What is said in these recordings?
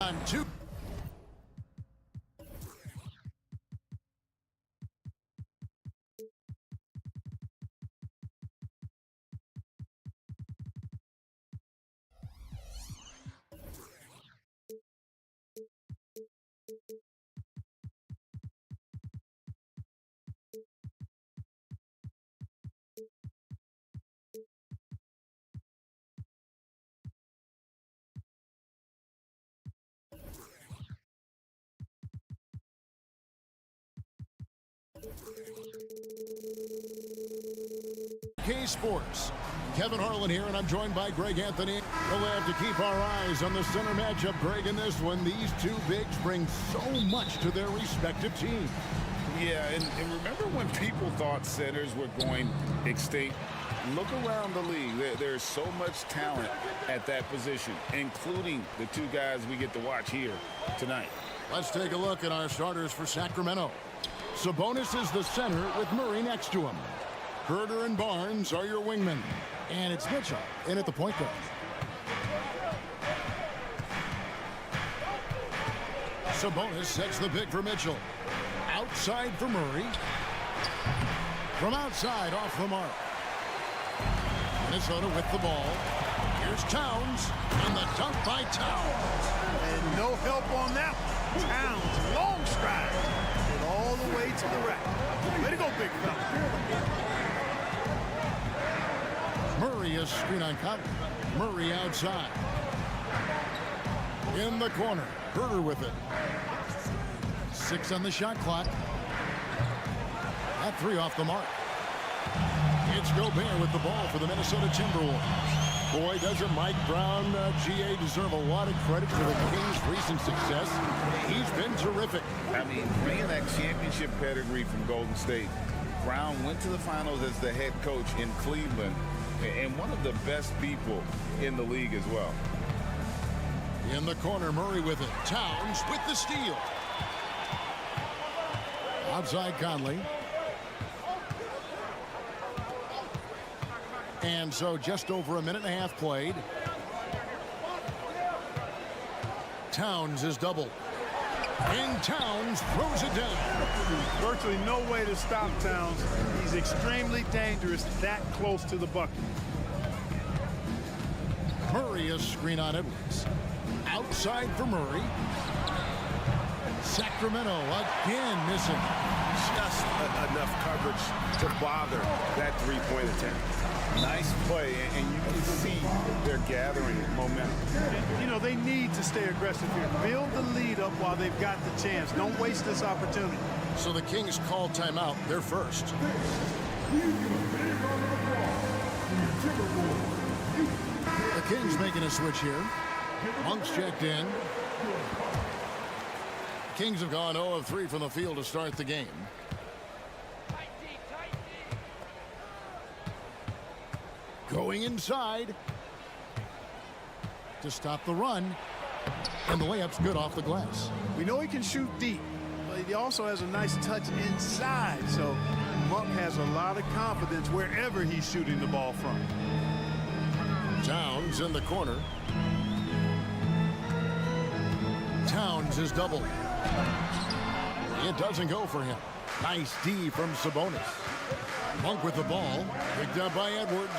On two. Sports. Kevin Harlan here, and I'm joined by Greg Anthony. We'll have to keep our eyes on the center matchup, Greg, in this one. These two bigs bring so much to their respective teams. Yeah, and remember when people thought centers were going extinct? Look around the league. There's so much talent at that position, including the two guys we get to watch here tonight. Let's take a look at our starters for Sacramento. Sabonis is the center with Murray next to him. Herder and Barnes are your wingmen. And it's Mitchell in at the point guard. Sabonis sets the pick for Mitchell. Outside for Murray. From outside, off the mark. Minnesota with the ball. Here's Towns, and the dunk by Towns. And no help on that one. Towns, long stride. And all the way to the rack. Way to go, big fella. Murray is screen on Conley. Murray outside. In the corner. Herder with it. 6 on the shot clock. That 3 off the mark. It's Gobert with the ball for the Minnesota Timberwolves. Boy, doesn't Mike Brown, GA, deserve a lot of credit for the Kings' recent success. He's been terrific. I mean, bringing that championship pedigree from Golden State, Brown went to the finals as the head coach in Cleveland, and one of the best people in the league as well. In the corner, Murray with it. Towns with the steal. Outside Conley. And so just over a minute and a half played. Towns is doubled. And Towns throws it down. Virtually no way to stop Towns. He's extremely dangerous that close to the bucket. Murray is screen on Edwards. Outside for Murray. Sacramento again missing. Just enough coverage to bother that three-point attempt. Nice play, and you can see they're gathering momentum. You know, they need to stay aggressive here. Build the lead up while they've got the chance. Don't waste this opportunity. So the Kings call timeout. They're first. The Kings making a switch here. Monk's checked in. Kings have gone 0 of 3 from the field to start the game. Going inside to stop the run. And the layup's good off the glass. We know he can shoot deep, but he also has a nice touch inside. So Monk has a lot of confidence wherever he's shooting the ball from. Towns in the corner. Towns is doubled. It doesn't go for him. Nice D from Sabonis. Monk with the ball. Picked up by Edwards.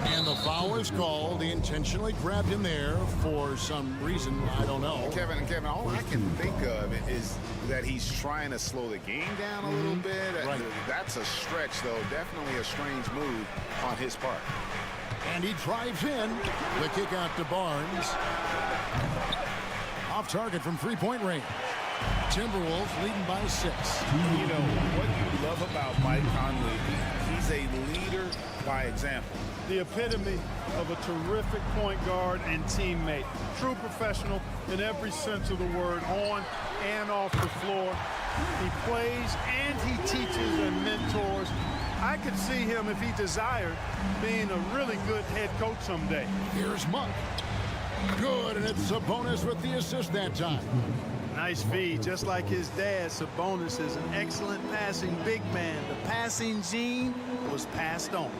And the foul is called. He intentionally grabbed him there for some reason. I don't know. Kevin, all I can think of is that he's trying to slow the game down a little bit. Right. That's a stretch, though. Definitely a strange move on his part. And he drives in. The kick out to Barnes. Off target from three-point range. Timberwolves leading by 6. You know, what you love about Mike Conley, he's a leader by example. The epitome of a terrific point guard and teammate. True professional in every sense of the word, on and off the floor. He plays and he teaches and mentors. I could see him, if he desired, being a really good head coach someday. Here's Monk. Good, and it's Sabonis with the assist that time. Nice feed, just like his dad. Sabonis is an excellent passing big man. The passing gene was passed on.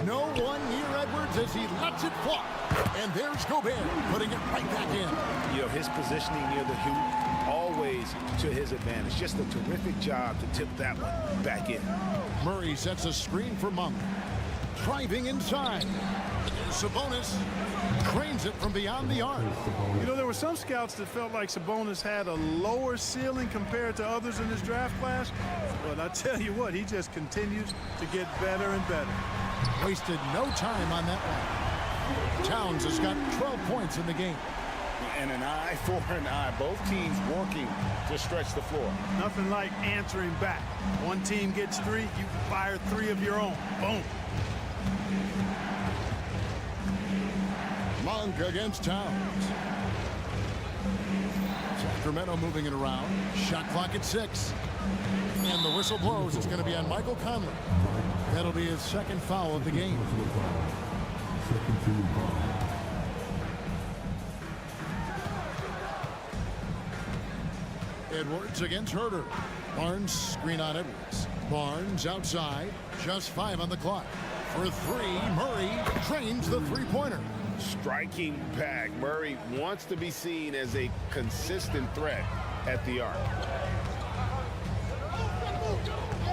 no one near Edwards as he lets it fly. And there's Gobert putting it right back in. You know, his positioning near the hoop, always to his advantage. Just a terrific job to tip that one back in. Murray sets a screen for Monk. Driving inside. Sabonis trains it from beyond the arc. You know, there were some scouts that felt like Sabonis had a lower ceiling compared to others in his draft class. But I tell you what, he just continues to get better and better. Wasted no time on that one. Towns has got 12 points in the game. And an eye for an eye. Both teams working to stretch the floor. Nothing like answering back. One team gets 3, you fire 3 of your own. Boom. Monk against Towns. Sacramento moving it around. Shot clock at 6. And the whistle blows. It's going to be on Michael Conley. That'll be his second foul of the game. Edwards against Herter. Barnes screen on Edwards. Barnes outside. Just 5 on the clock. For 3, Murray trains the three-pointer. Striking back. Murray wants to be seen as a consistent threat at the arc.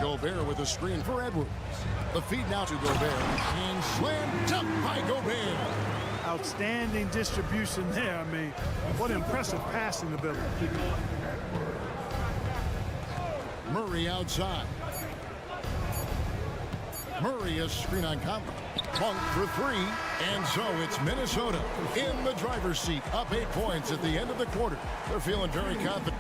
Gobert with a screen for Edwards. The feed now to Gobert. And slammed up by Gobert. Outstanding distribution there. I mean, what impressive passing ability. Murray outside. Murray a screen on Conley. Monk for 3. And so it's Minnesota in the driver's seat. Up 8 points at the end of the quarter. They're feeling very confident.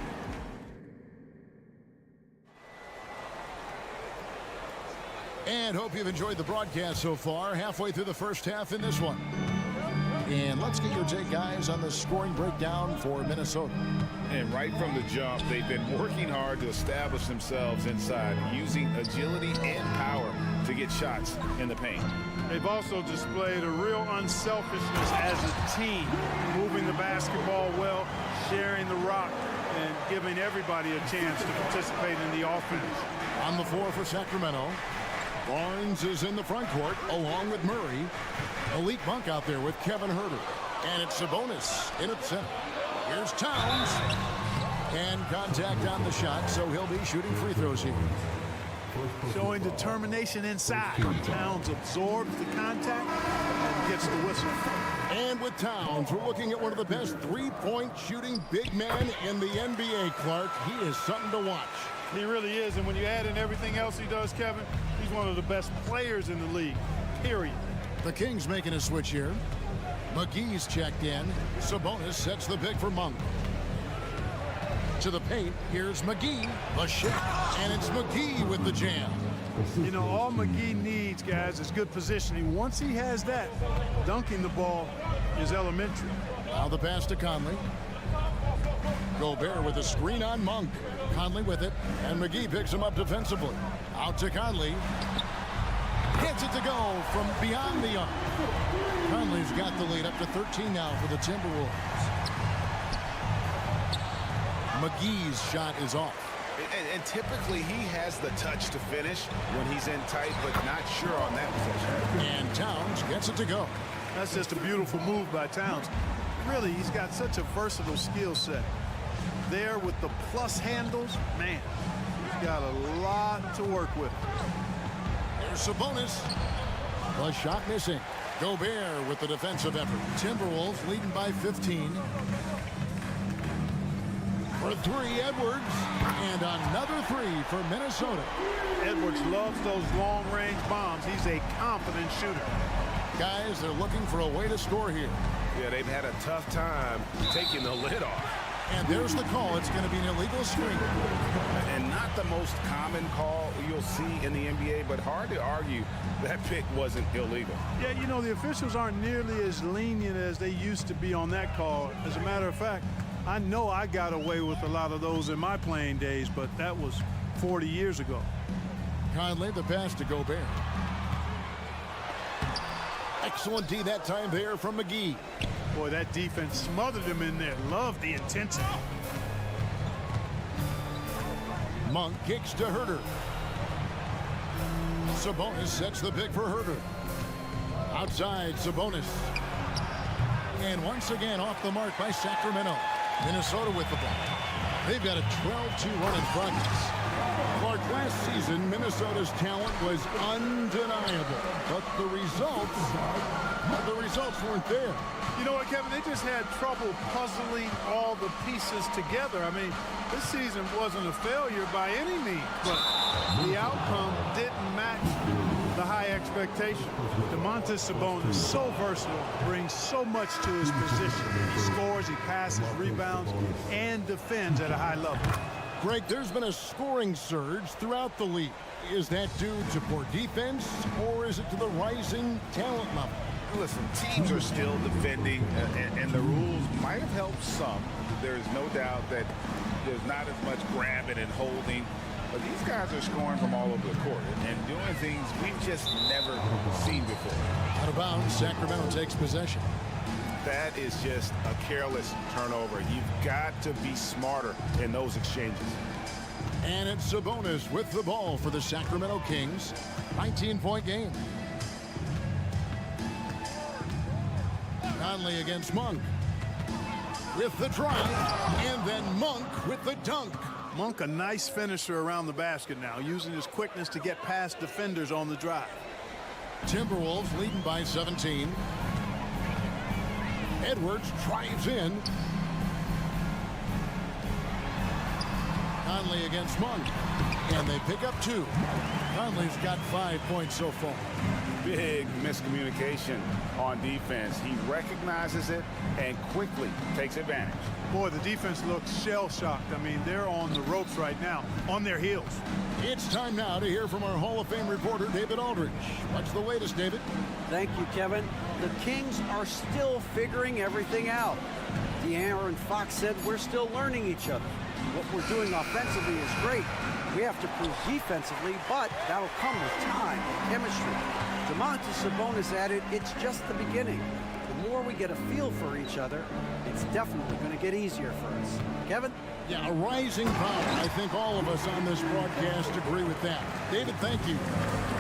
And hope you've enjoyed the broadcast so far. Halfway through the first half in this one. And let's get your take, guys, on the scoring breakdown for Minnesota. And right from the jump, they've been working hard to establish themselves inside, using agility and power to get shots in the paint. They've also displayed a real unselfishness as a team, moving the basketball well, sharing the rock, and giving everybody a chance to participate in the offense. On the floor for Sacramento, Barnes is in the front court along with Murray. Malik Monk out there with Kevin Herter. And it's Sabonis in at center. Here's Towns. And contact on the shot, so he'll be shooting free throws here. Showing determination inside. Towns absorbs the contact and gets the whistle. And with Towns, we're looking at one of the best three-point shooting big men in the NBA, Clark. He is something to watch. He really is, and when you add in everything else he does, Kevin, he's one of the best players in the league, period. The Kings making a switch here. McGee's checked in. Sabonis sets the pick for Monk. To the paint, here's McGee, the shot, and it's McGee with the jam. You know, all McGee needs, guys, is good positioning. Once he has that, dunking the ball is elementary. Now the pass to Conley. Gobert with a screen on Monk. Conley with it, and McGee picks him up defensively. Out to Conley. Gets it to go from beyond the arc. Conley's got the lead up to 13 now for the Timberwolves. McGee's shot is off. And typically he has the touch to finish when he's in tight, but not sure on that possession. And Towns gets it to go. That's just a beautiful move by Towns. Really, he's got such a versatile skill set. There with the plus handles, man, he's got a lot to work with. There's Sabonis. The shot missing. Gobert with the defensive effort. Timberwolves leading by 15. For 3, Edwards. And another 3 for Minnesota. Edwards loves those long-range bombs. He's a confident shooter. Guys, they're looking for a way to score here. Yeah, they've had a tough time taking the lid off. And there's the call. It's going to be an illegal screen. And not the most common call you'll see in the NBA, but hard to argue that pick wasn't illegal. Yeah, you know, the officials aren't nearly as lenient as they used to be on that call. As a matter of fact, I know I got away with a lot of those in my playing days, but that was 40 years ago. Conley, the pass to Gobert. Excellent D that time there from McGee. Boy, that defense smothered him in there. Love the intensity. Monk kicks to Herter. Sabonis sets the pick for Herter. Outside, Sabonis. And once again off the mark by Sacramento. Minnesota with the ball. They've got a 12-2 run in progress. Clark, last season, Minnesota's talent was undeniable, but the results weren't there. You know what, Kevin? They just had trouble puzzling all the pieces together. I mean, this season wasn't a failure by any means, but the outcome didn't match the high expectation. Domantas Sabonis, so versatile, brings so much to his position. He scores, he passes, rebounds, and defends at a high level. Greg, there's been a scoring surge throughout the league. Is that due to poor defense, or is it to the rising talent level? Listen, teams are still defending, and the rules might have helped some. There's no doubt that there's not as much grabbing and holding. But these guys are scoring from all over the court and doing things we've just never seen before. Out of bounds, Sacramento takes possession. That is just a careless turnover. You've got to be smarter in those exchanges. And it's Sabonis with the ball for the Sacramento Kings. 19-point game. Conley against Monk. With the drive, and then Monk with the dunk. Monk, a nice finisher around the basket now, using his quickness to get past defenders on the drive. Timberwolves leading by 17. Edwards drives in. Conley against Monk. And they pick up 2. Conley's got 5 points so far. Big miscommunication on defense. He recognizes it and quickly takes advantage. Boy, the defense looks shell-shocked. I mean, they're on the ropes right now, on their heels. It's time now to hear from our Hall of Fame reporter, David Aldridge. What's the latest, David? Thank you, Kevin. The Kings are still figuring everything out. De'Aaron Fox said we're still learning each other. What we're doing offensively is great. We have to prove defensively, but that'll come with time and chemistry. Domantas Sabonis added, it's just the beginning. The more we get a feel for each other, it's definitely going to get easier for us. Kevin? Yeah, a rising power. I think all of us on this broadcast agree with that. David, thank you.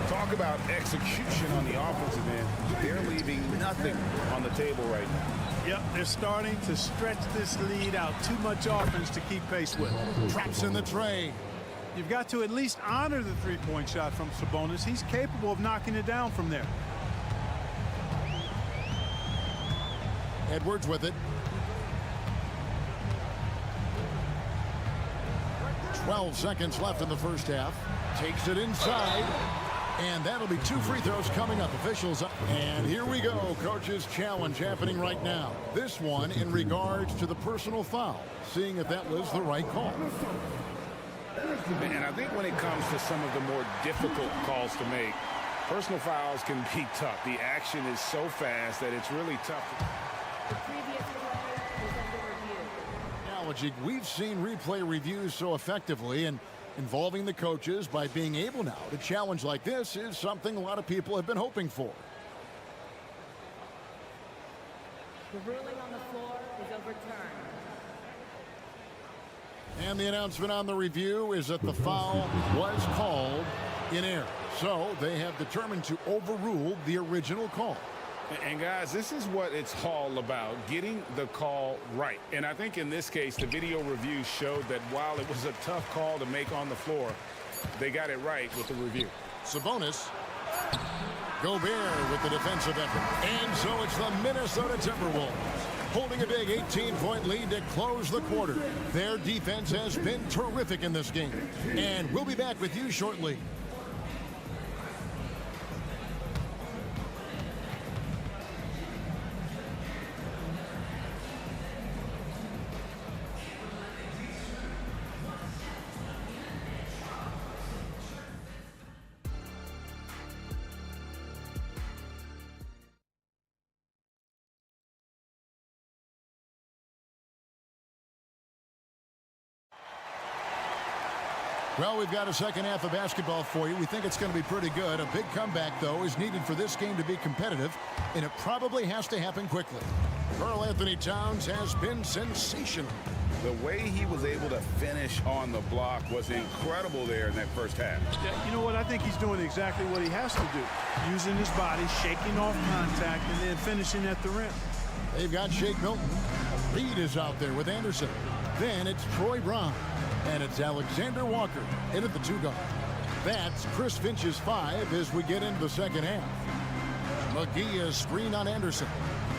Talk about execution on the offensive end. They're leaving nothing on the table right now. Yep, they're starting to stretch this lead out. Too much offense to keep pace with. Traps in the tray. You've got to at least honor the three-point shot from Sabonis. He's capable of knocking it down from there. Edwards with it. 12 seconds left in the first half. Takes it inside. And that'll be 2 free throws coming up. Officials up. And here we go. Coach's challenge happening right now. This one in regards to the personal foul. Seeing if that was the right call. And I think when it comes to some of the more difficult calls to make, personal fouls can be tough. The action is so fast that it's really tough. The previous play is under review. We've seen replay reviews so effectively, and involving the coaches by being able now to challenge like this is something a lot of people have been hoping for. The ruling on the floor is overturned. And the announcement on the review is that the foul was called in error. So they have determined to overrule the original call. And guys, this is what it's all about, getting the call right. And I think in this case, the video review showed that while it was a tough call to make on the floor, they got it right with the review. Sabonis. Gobert with the defensive effort. And so it's the Minnesota Timberwolves holding a big 18-point lead to close the quarter. Their defense has been terrific in this game. And we'll be back with you shortly. Well, we've got a second half of basketball for you. We think it's going to be pretty good. A big comeback, though, is needed for this game to be competitive, and it probably has to happen quickly. Karl-Anthony Towns has been sensational. The way he was able to finish on the block was incredible there in that first half. Yeah, you know what? I think he's doing exactly what he has to do. Using his body, shaking off contact, and then finishing at the rim. They've got Shake Milton. Reed is out there with Anderson. Then it's Troy Brown. And it's Alexander Walker in at the 2-guard. That's Chris Finch's 5 as we get into the second half. McGee is screen on Anderson.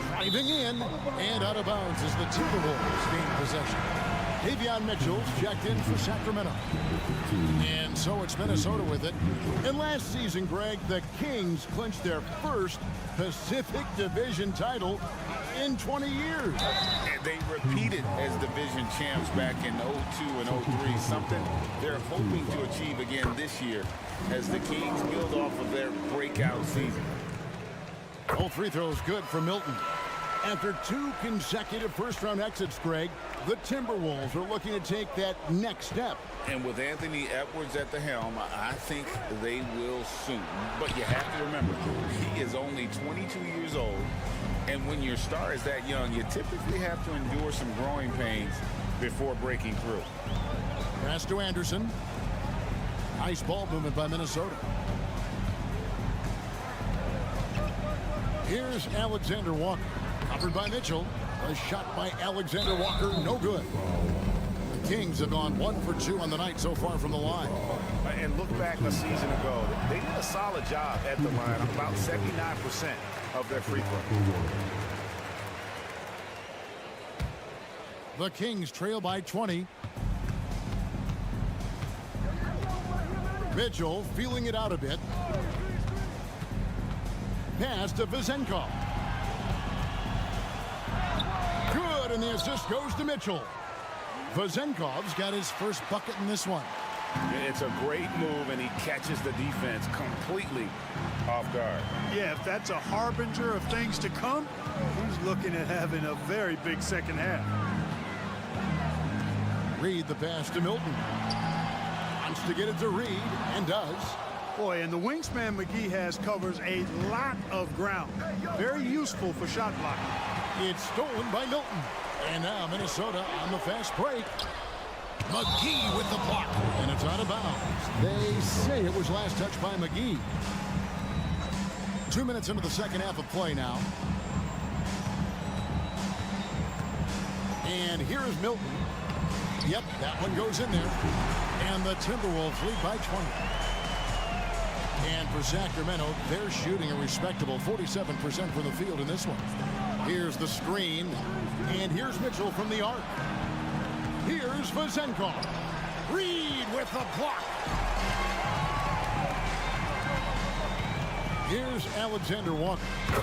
Driving in and out of bounds as the Timberwolves gain possession. Davion Mitchell's checked in for Sacramento. And so it's Minnesota with it. And last season, Greg, the Kings clinched their first Pacific Division title in 20 years. And they repeated as division champs back in 02 and 03, something they're hoping to achieve again this year as the Kings build off of their breakout season. All free throws good for Milton. After 2 consecutive first-round exits, Greg, the Timberwolves are looking to take that next step. And with Anthony Edwards at the helm, I think they will soon. But you have to remember, he is only 22 years old. And when your star is that young, you typically have to endure some growing pains before breaking through. Pass to Anderson. Nice ball movement by Minnesota. Here's Alexander Walker. Covered by Mitchell. A shot by Alexander Walker, no good. The Kings have gone 1 for 2 on the night so far from the line. And look back a season ago. They did a solid job at the line, about 79% of their free throws. The Kings trail by 20. Mitchell feeling it out a bit. Pass to Vezenkov. Good, and the assist goes to Mitchell. Vezenkov's got his first bucket in this one. It's a great move, and he catches the defense completely off guard. Yeah, if that's a harbinger of things to come, he's looking at having a very big second half. Reed the pass to Milton. Wants to get it to Reed, and does. Boy, and the wingspan McGee has covers a lot of ground. Very useful for shot blocking. It's stolen by Milton. And now Minnesota on the fast break. McGee with the block. And it's out of bounds. They say it was last touched by McGee. 2 minutes into the second half of play now. And here is Milton. Yep, that one goes in there. And the Timberwolves lead by 20. And for Sacramento, they're shooting a respectable 47% from the field in this one. Here's the screen. And here's Mitchell from the arc. Here's Vezenkov. Reed with the block. Here's Alexander Walker.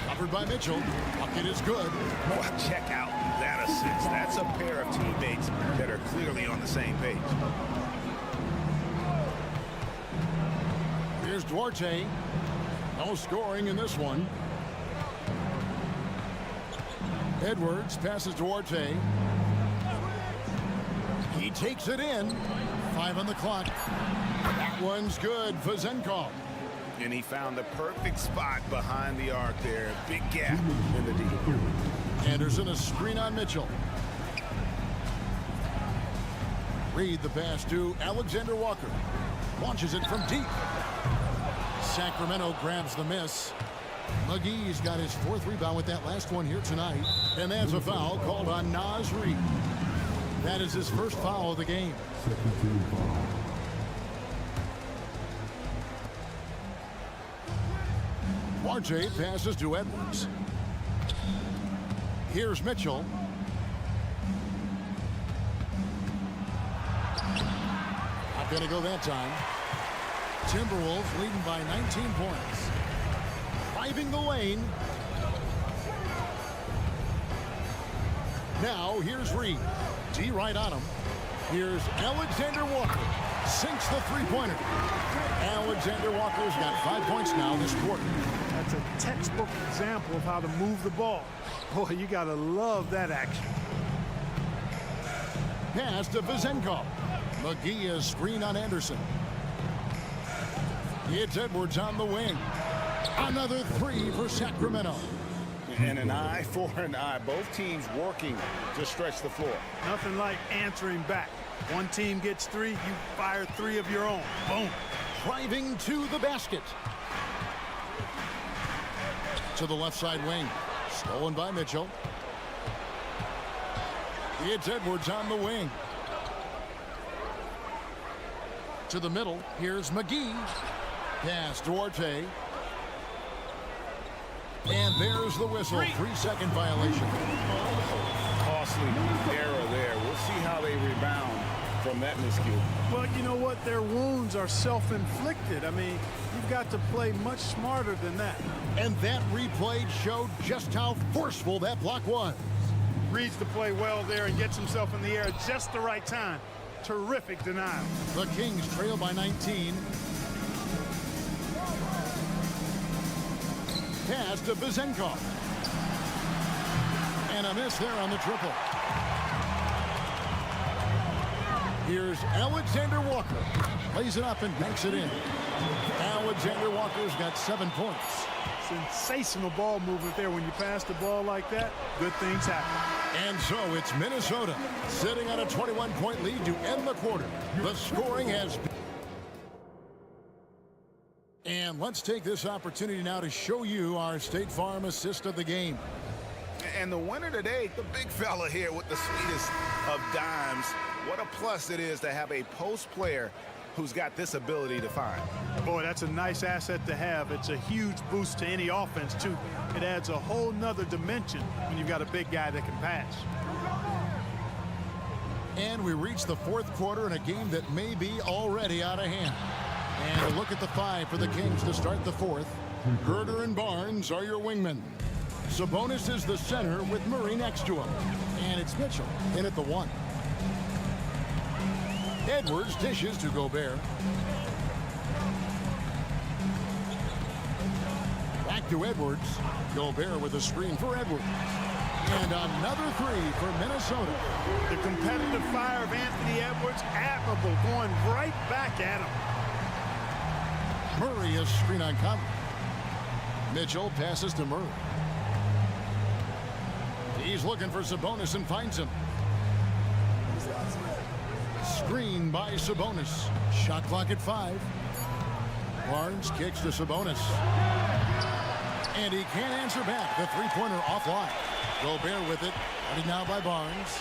Covered by Mitchell. Bucket is good. Well, check out that assist. That's a pair of teammates that are clearly on the same page. Here's Duarte. No scoring in this one. Edwards passes Duarte. He takes it in. 5 on the clock. That one's good. Vezenkov. And he found the perfect spot behind the arc there. Big gap in the deep. Anderson a screen on Mitchell. Reed the pass to Alexander Walker. Launches it from deep. Sacramento grabs the miss. McGee's got his 4th rebound with that last one here tonight. And there's a foul called on Naz Reid. That is his first foul of the game. Duarte passes to Edwards. Here's Mitchell. Not going to go that time. Timberwolves leading by 19 points. Driving the lane. Now here's Reed. D right on him. Here's Alexander Walker. Sinks the three-pointer. Alexander Walker's got 5 points now this quarter. That's a textbook example of how to move the ball. Boy, you got to love that action. Pass to Vezenkov. McGee is screen on Anderson. It's Edwards on the wing. Another 3 for Sacramento. And an eye for an eye. Both teams working to stretch the floor. Nothing like answering back. One team gets 3, you fire 3 of your own. Boom. Driving to the basket. To the left side wing. Stolen by Mitchell. It's Edwards on the wing. To the middle. Here's McGee. Pass Duarte. And there's the whistle. 3-second violation. Costly error there. We'll see how they rebound from that miscue. Well, you know what? Their wounds are self-inflicted. I mean, you've got to play much smarter than that. And that replay showed just how forceful that block was. Reads the play well there and gets himself in the air at just the right time. Terrific denial. The Kings trail by 19. Pass to Bezenkov. And a miss there on the triple. Here's Alexander Walker. Lays it up and banks it in. Alexander Walker's got 7 points. Sensational ball movement there. When you pass the ball like that, good things happen. And so it's Minnesota sitting on a 21-point lead to end the quarter. The scoring has been... And let's take this opportunity now to show you our State Farm assist of the game. And the winner today, the big fella here with the sweetest of dimes. What a plus it is to have a post player who's got this ability to find. Boy, that's a nice asset to have. It's a huge boost to any offense, too. It adds a whole nother dimension when you've got a big guy that can pass. And we reach the fourth quarter in a game that may be already out of hand. And a look at the 5 for the Kings to start the fourth. Herter and Barnes are your wingmen. Sabonis is the center with Murray next to him. And it's Mitchell in at the 1. Edwards dishes to Gobert. Back to Edwards. Gobert with a screen for Edwards. And another 3 for Minnesota. The competitive fire of Anthony Edwards, admirable, going right back at him. Murray is screen on Conley. Mitchell passes to Murray. He's looking for Sabonis and finds him. Screen by Sabonis. Shot clock at 5. Barnes kicks to Sabonis. And he can't answer back. The three-pointer offline. Gobert with it. Headed now by Barnes.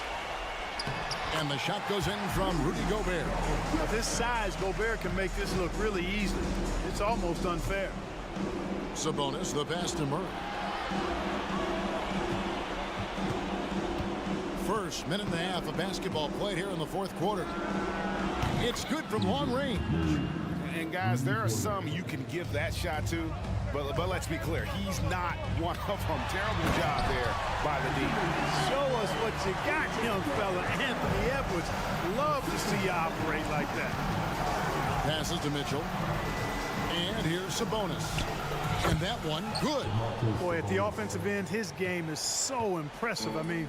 And the shot goes in from Rudy Gobert. With his size, Gobert can make this look really easy. It's almost unfair. Sabonis, the pass to Murray. First minute and a half of basketball played here in the fourth quarter. It's good from long range. And guys, there are some you can give that shot to, but let's be clear, he's not one of them. Terrible job there by the D. Show us what you got, young fella. Anthony Edwards, love to see you operate like that. Passes to Mitchell. And here's Sabonis. And that one, good. Boy, at the offensive end, his game is so impressive. I mean,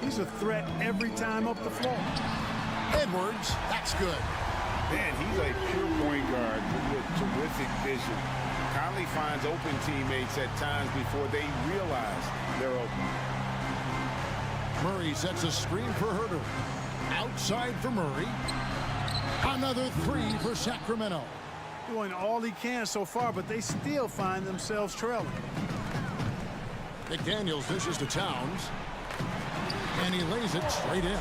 he's a threat every time up the floor. Edwards, that's good. Man, he's a pure point guard with terrific vision. Conley finds open teammates at times before they realize they're open. Murray sets a screen for Herter. Outside for Murray. Another 3 for Sacramento. Doing all he can so far, but they still find themselves trailing. McDaniels dishes to Towns. And he lays it straight in.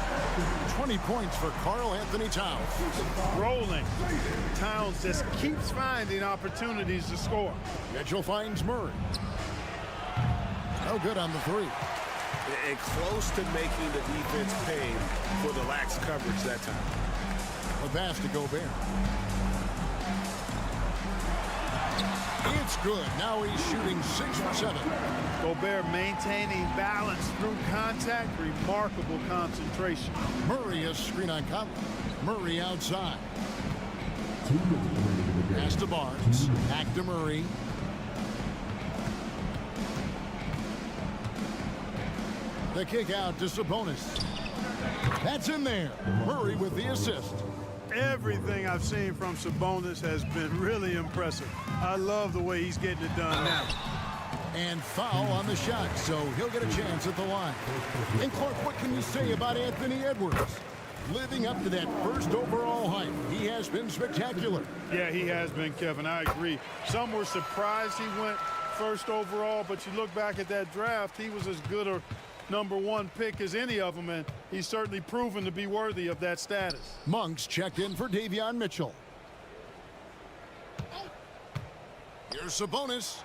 20 points for Karl Anthony Towns. Rolling. Towns just keeps finding opportunities to score. Mitchell finds Murray. No good on the 3. And close to making the defense pay for the lax coverage that time. The pass to Gobert. It's good. Now he's shooting 6 for 7. Gobert maintaining balance through contact. Remarkable concentration. Murray is screen on Conley. Murray outside. Pass to Barnes. Back to Murray. The kick out to Sabonis. That's in there. Murray with the assist. Everything I've seen from Sabonis has been really impressive. I love the way he's getting it done now. And foul on the shot, so he'll get a chance at the line. And Clark, what can you say about Anthony Edwards? Living up to that first overall hype, he has been spectacular. Yeah, he has been, Kevin. I agree. Some were surprised he went first overall, but you look back at that draft, he was as good a #1 pick as any of them, and he's certainly proven to be worthy of that status. Monk's checked in for Davion Mitchell. Here's Sabonis.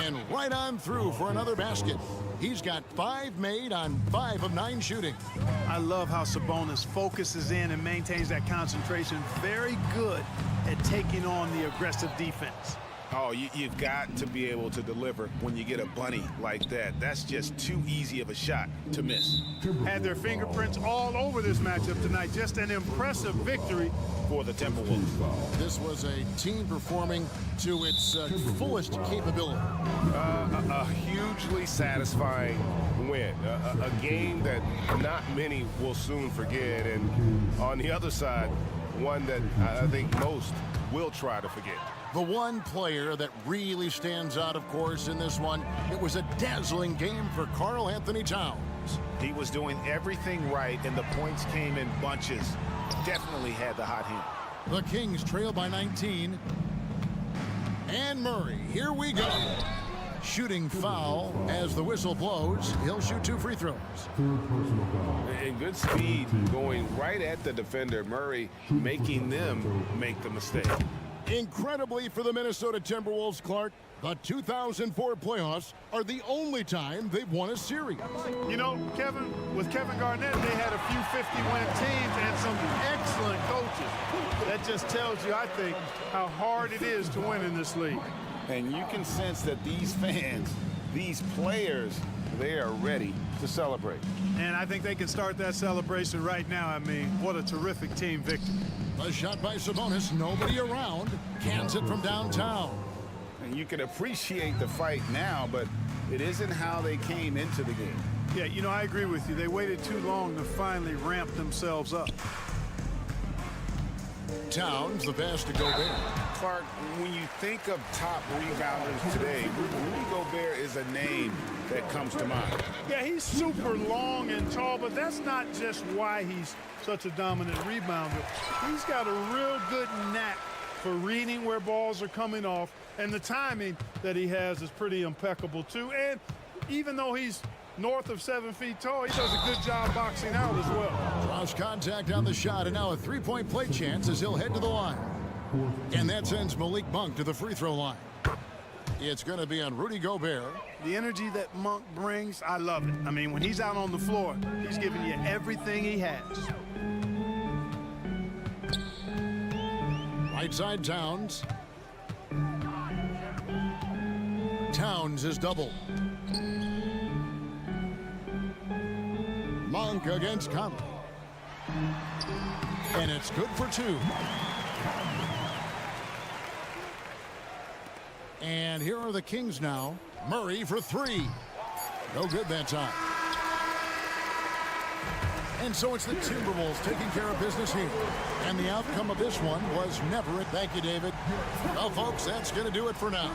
And right on through for another basket. He's got 5 made on 5 of 9 shooting. I love how Sabonis focuses in and maintains that concentration. Very good at taking on the aggressive defense. Oh, you've got to be able to deliver when you get a bunny like that. That's just too easy of a shot to miss. Had their fingerprints all over this matchup tonight. Just an impressive victory For the Timberwolves. This was a team performing to its fullest capability. A hugely satisfying win. A game that not many will soon forget. And on the other side, one that I think most will try to forget. The one player that really stands out, of course, in this one, it was a dazzling game for Karl Anthony Towns. He was doing everything right, and the points came in bunches. Definitely had the hot hand. The Kings trail by 19. And Murray, here we go. Shooting foul as the whistle blows. He'll shoot 2 free throws. And good speed going right at the defender. Murray making them make the mistake. Incredibly for the Minnesota Timberwolves, Clark, the 2004 playoffs are the only time they've won a series. You know, Kevin, with Kevin Garnett, they had a few 50-win teams and some excellent coaches. That just tells you, I think, how hard it is to win in this league. And you can sense that these fans, these players, they are ready to celebrate. And I think they can start that celebration right now. I mean, what a terrific team victory. A shot by Sabonis, nobody around. Cans it from downtown. And you can appreciate the fight now, but it isn't how they came into the game. Yeah, you know, I agree with you. They waited too long to finally ramp themselves up. Towns, the pass to Gobert. Clark, when you think of top rebounders today, Rudy Gobert is a name that comes to mind. Yeah, he's super long and tall, but that's not just why he's such a dominant rebounder. He's got a real good knack for reading where balls are coming off, and the timing that he has is pretty impeccable too. And even though he's north of 7 feet tall, he does a good job boxing out as well. Cross contact on the shot, and now a 3-point play chance as he'll head to the line. And that sends Malik Monk to the free throw line. It's going to be on Rudy Gobert. The energy that Monk brings, I love it. I mean, when he's out on the floor, he's giving you everything he has. Right side, Towns. Towns is doubled. Monk against Conley. And it's good for 2. And here are the Kings now. Murray for 3. No good that time. And so it's the Timberwolves taking care of business here. And the outcome of this one was never it. Thank you, David. Well, folks, that's going to do it for now.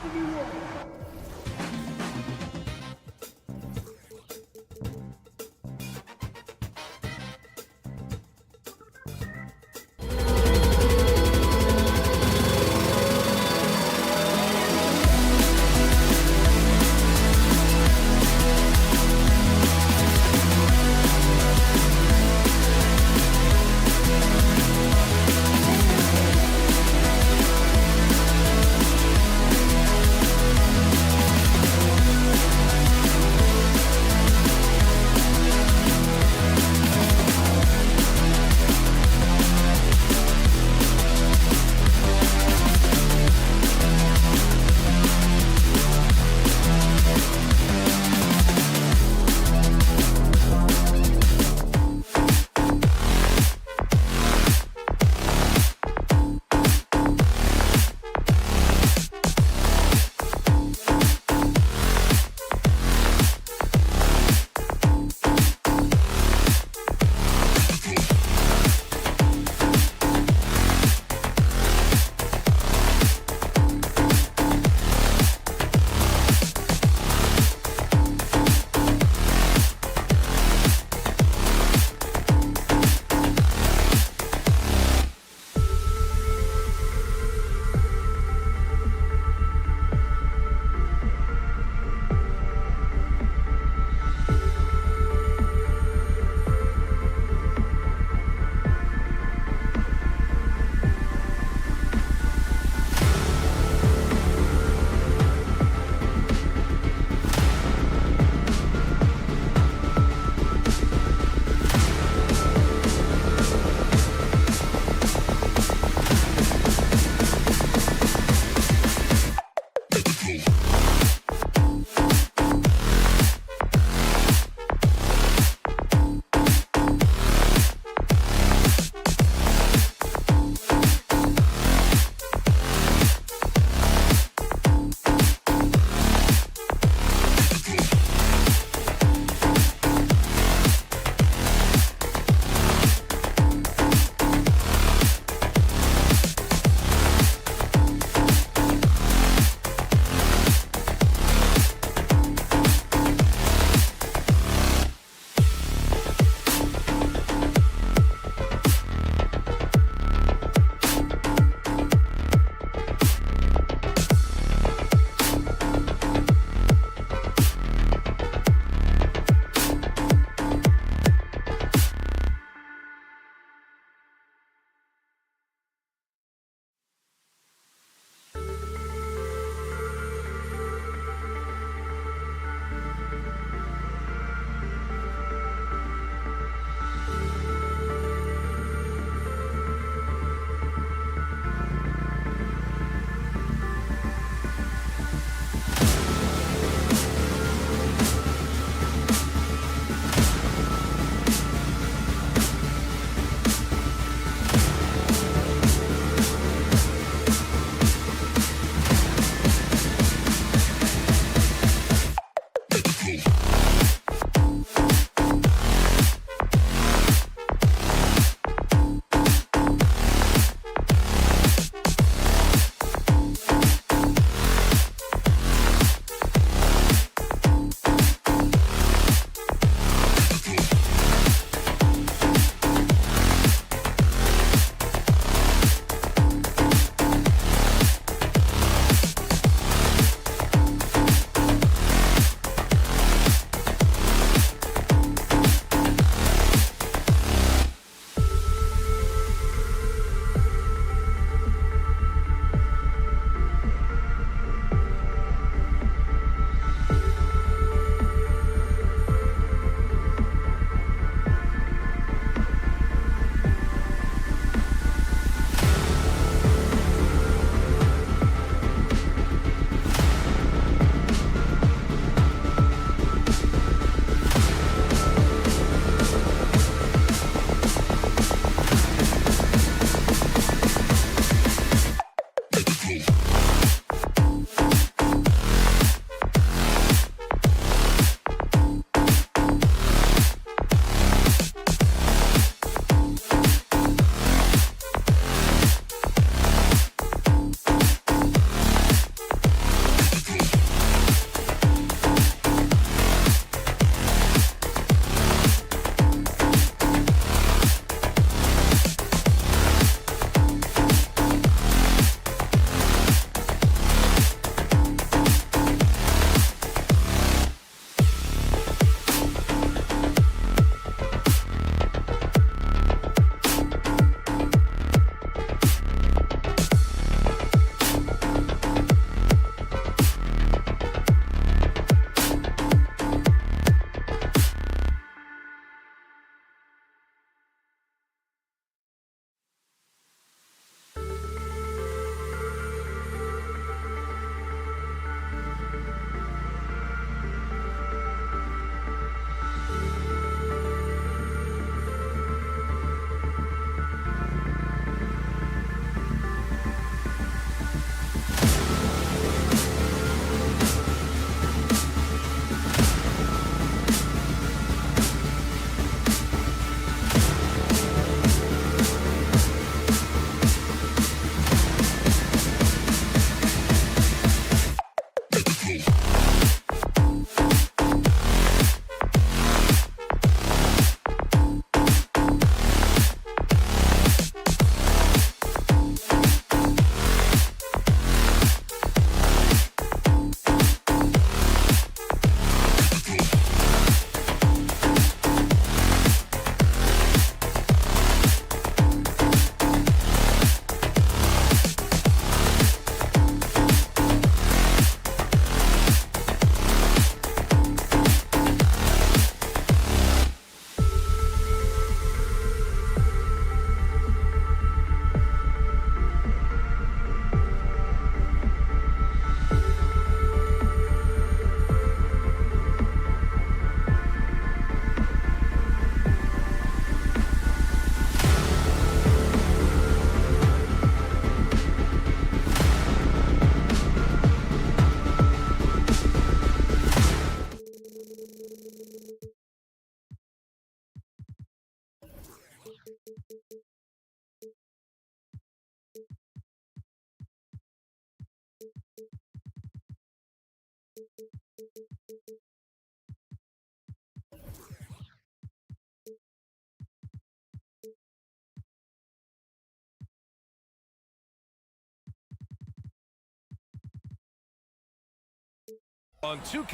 On 2K.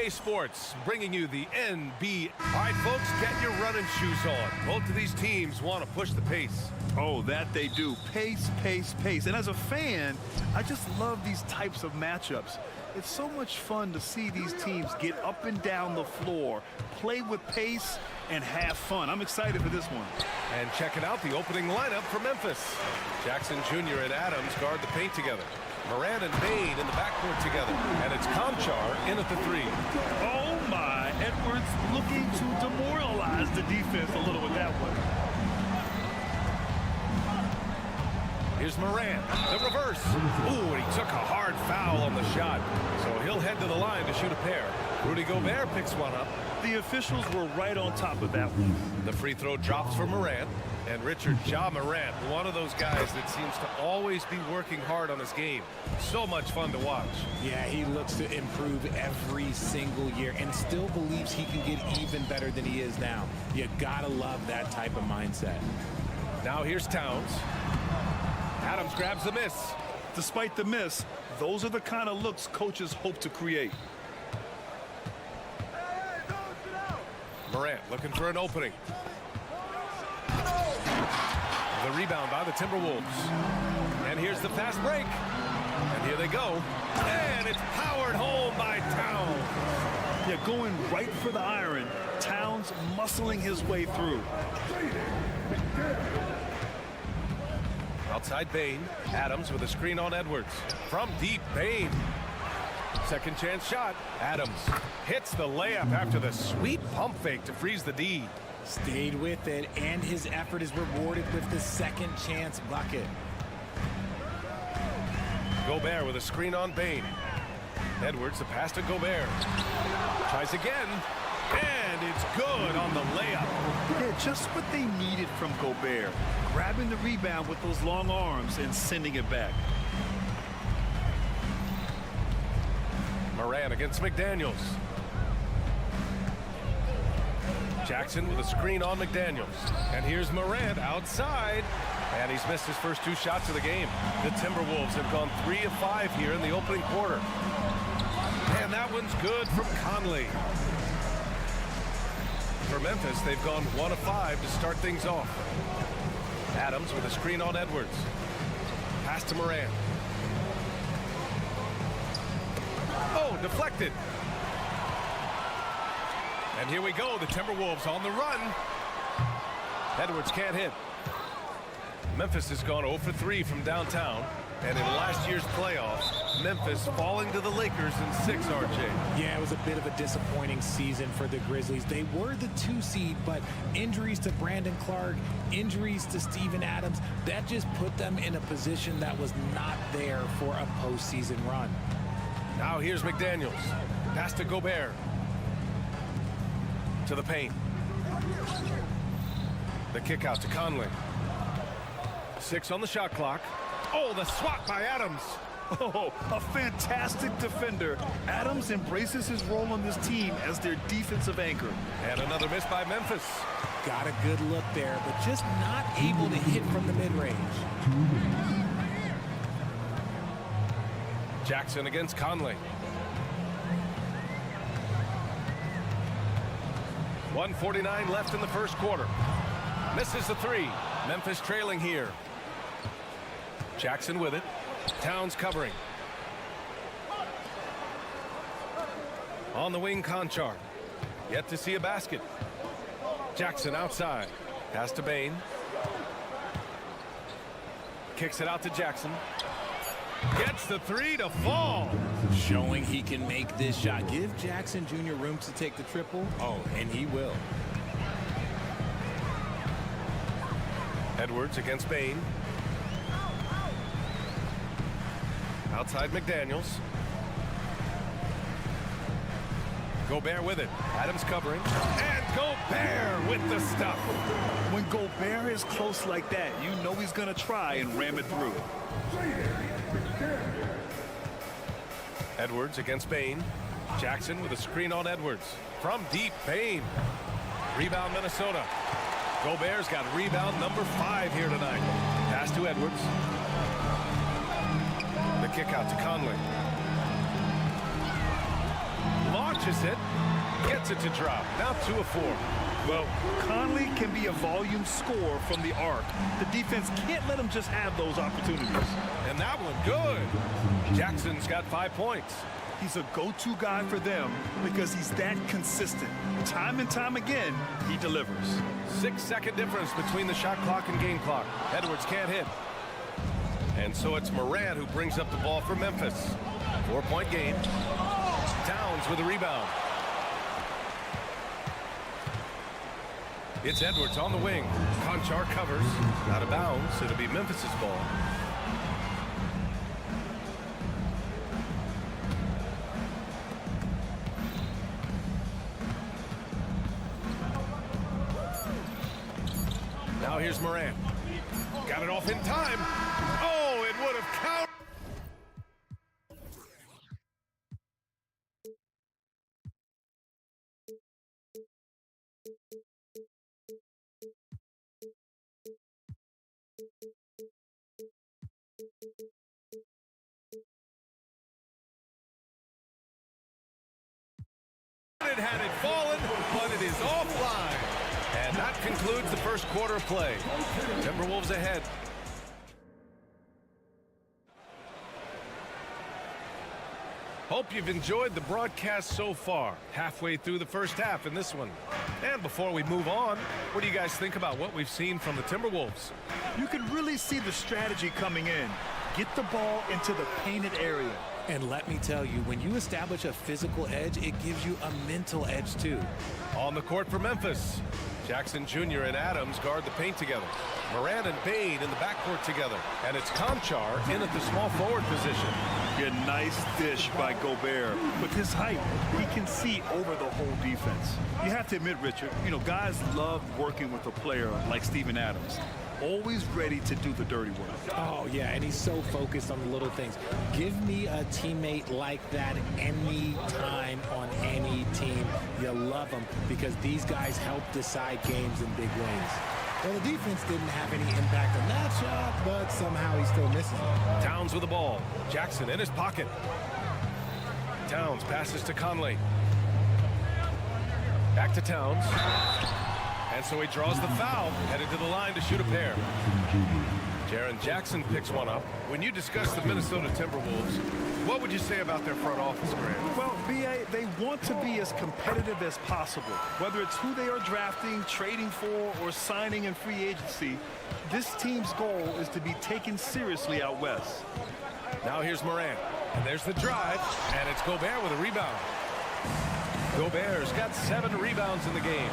Sports bringing you the NBA. All right, folks, get your running shoes on. Both of these teams want to push the pace. Oh, that they do. Pace, pace, pace. And as a fan, I just love these types of matchups. It's so much fun to see these teams get up and down the floor, play with pace, and have fun. I'm excited for this one. And checking out the opening lineup for Memphis. Jackson Jr. and Adams guard the paint together. Moran and Bain in the backcourt together. And it's Conchar in at the 3. Oh, my. Edwards looking to demoralize the defense a little with that one. Here's Moran, the reverse. Ooh, and he took a hard foul on the shot. So he'll head to the line to shoot a pair. Rudy Gobert picks one up. The officials were right on top of that one. The free throw drops for Moran. And Richard Ja Morant, one of those guys that seems to always be working hard on his game. So much fun to watch. Yeah, he looks to improve every single year and still believes he can get even better than he is now. You gotta love that type of mindset. Now here's Towns. Adams grabs the miss. Despite the miss, those are the kind of looks coaches hope to create. Morant looking for an opening. The rebound by the Timberwolves. And here's the fast break. And here they go. And it's powered home by Towns. Yeah, going right for the iron. Towns muscling his way through. Outside Bain. Adams with a screen on Edwards. From deep, Bain. Second chance shot. Adams hits the layup after the sweet pump fake to freeze the D. Stayed with it, and his effort is rewarded with the second chance bucket. Gobert with a screen on Bain. Edwards, the pass to Gobert. Tries again, and it's good on the layup. Yeah, just what they needed from Gobert. Grabbing the rebound with those long arms and sending it back. Moran against McDaniels. Jackson with a screen on McDaniels. And here's Morant outside. And he's missed his first 2 shots of the game. The Timberwolves have gone 3 of 5 here in the opening quarter. And that one's good from Conley. For Memphis, they've gone 1 of 5 to start things off. Adams with a screen on Edwards. Pass to Morant. Oh, deflected. And here we go, the Timberwolves on the run. Edwards can't hit. Memphis has gone 0 for 3 from downtown. And in last year's playoffs, Memphis falling to the Lakers in 6, RJ. Yeah, it was a bit of a disappointing season for the Grizzlies. They were the 2 seed, but injuries to Brandon Clark, injuries to Steven Adams, that just put them in a position that was not there for a postseason run. Now here's McDaniels. Pass to Gobert. To the paint. The kick out to Conley. 6 on the shot clock. Oh, the swat by Adams. Oh, a fantastic defender. Adams embraces his role on this team as their defensive anchor. And another miss by Memphis. Got a good look there, but just not able to hit from the mid-range. Jackson against Conley. 1:49 left in the first quarter. Misses the 3. Memphis trailing here. Jackson with it. Towns covering. On the wing, Conchar. Yet to see a basket. Jackson outside. Pass to Bain. Kicks it out to Jackson. Gets the 3 to fall. Showing he can make this shot. Give Jackson Jr. room to take the triple. Oh, and he will. Edwards against Bain. Outside McDaniels. Gobert with it. Adams covering. And Gobert with the stuff. When Gobert is close like that, you know he's going to try and ram it through. Edwards against Bain. Jackson with a screen on Edwards. From deep, Bain. Rebound, Minnesota. Gobert's got rebound number 5 here tonight. Pass to Edwards. The kick out to Conley. Launches it. Gets it to drop. Now 2 of 4. Well, Conley can be a volume scorer from the arc. The defense can't let him just have those opportunities. And that one good. Jackson's got 5 points. He's a go-to guy for them because he's that consistent. Time and time again, he delivers. 6-second difference between the shot clock and game clock. Edwards can't hit. And so it's Morant who brings up the ball for Memphis. 4-point game. Towns with a rebound. It's Edwards on the wing. Conchar covers. Out of bounds. It'll be Memphis's ball. Now here's Morant. Got it off in time. Oh, it would have counted. Had it fallen, but it is offline. And that concludes the first quarter of play. Timberwolves ahead. Hope you've enjoyed the broadcast so far. Halfway through the first half in this one. And before we move on, what do you guys think about what we've seen from the Timberwolves? You can really see the strategy coming in. Get the ball into the painted area. And let me tell you, when you establish a physical edge, it gives you a mental edge too. On the court for Memphis, Jackson Jr. and Adams guard the paint together. Morant and Bain in the backcourt together. And it's Conchar in at the small forward position. A nice dish by Gobert. With his height, he can see over the whole defense. You have to admit, Richard, guys love working with a player like Steven Adams. Always ready to do the dirty work. Oh, yeah, and he's so focused on the little things. Give me a teammate like that any time on any team. You love them because these guys help decide games in big ways. Well, the defense didn't have any impact on that shot, but somehow he still misses it. Towns with the ball. Jackson in his pocket. Towns passes to Conley. Back to Towns. And so he draws the foul, headed to the line to shoot a pair. Jaren Jackson picks one up. When you discuss the Minnesota Timberwolves, what would you say about their front office, Grant? Well, B.I., they want to be as competitive as possible. Whether it's who they are drafting, trading for, or signing in free agency, this team's goal is to be taken seriously out west. Now here's Morant. And there's the drive, and it's Gobert with a rebound. Gobert's got 7 rebounds in the game.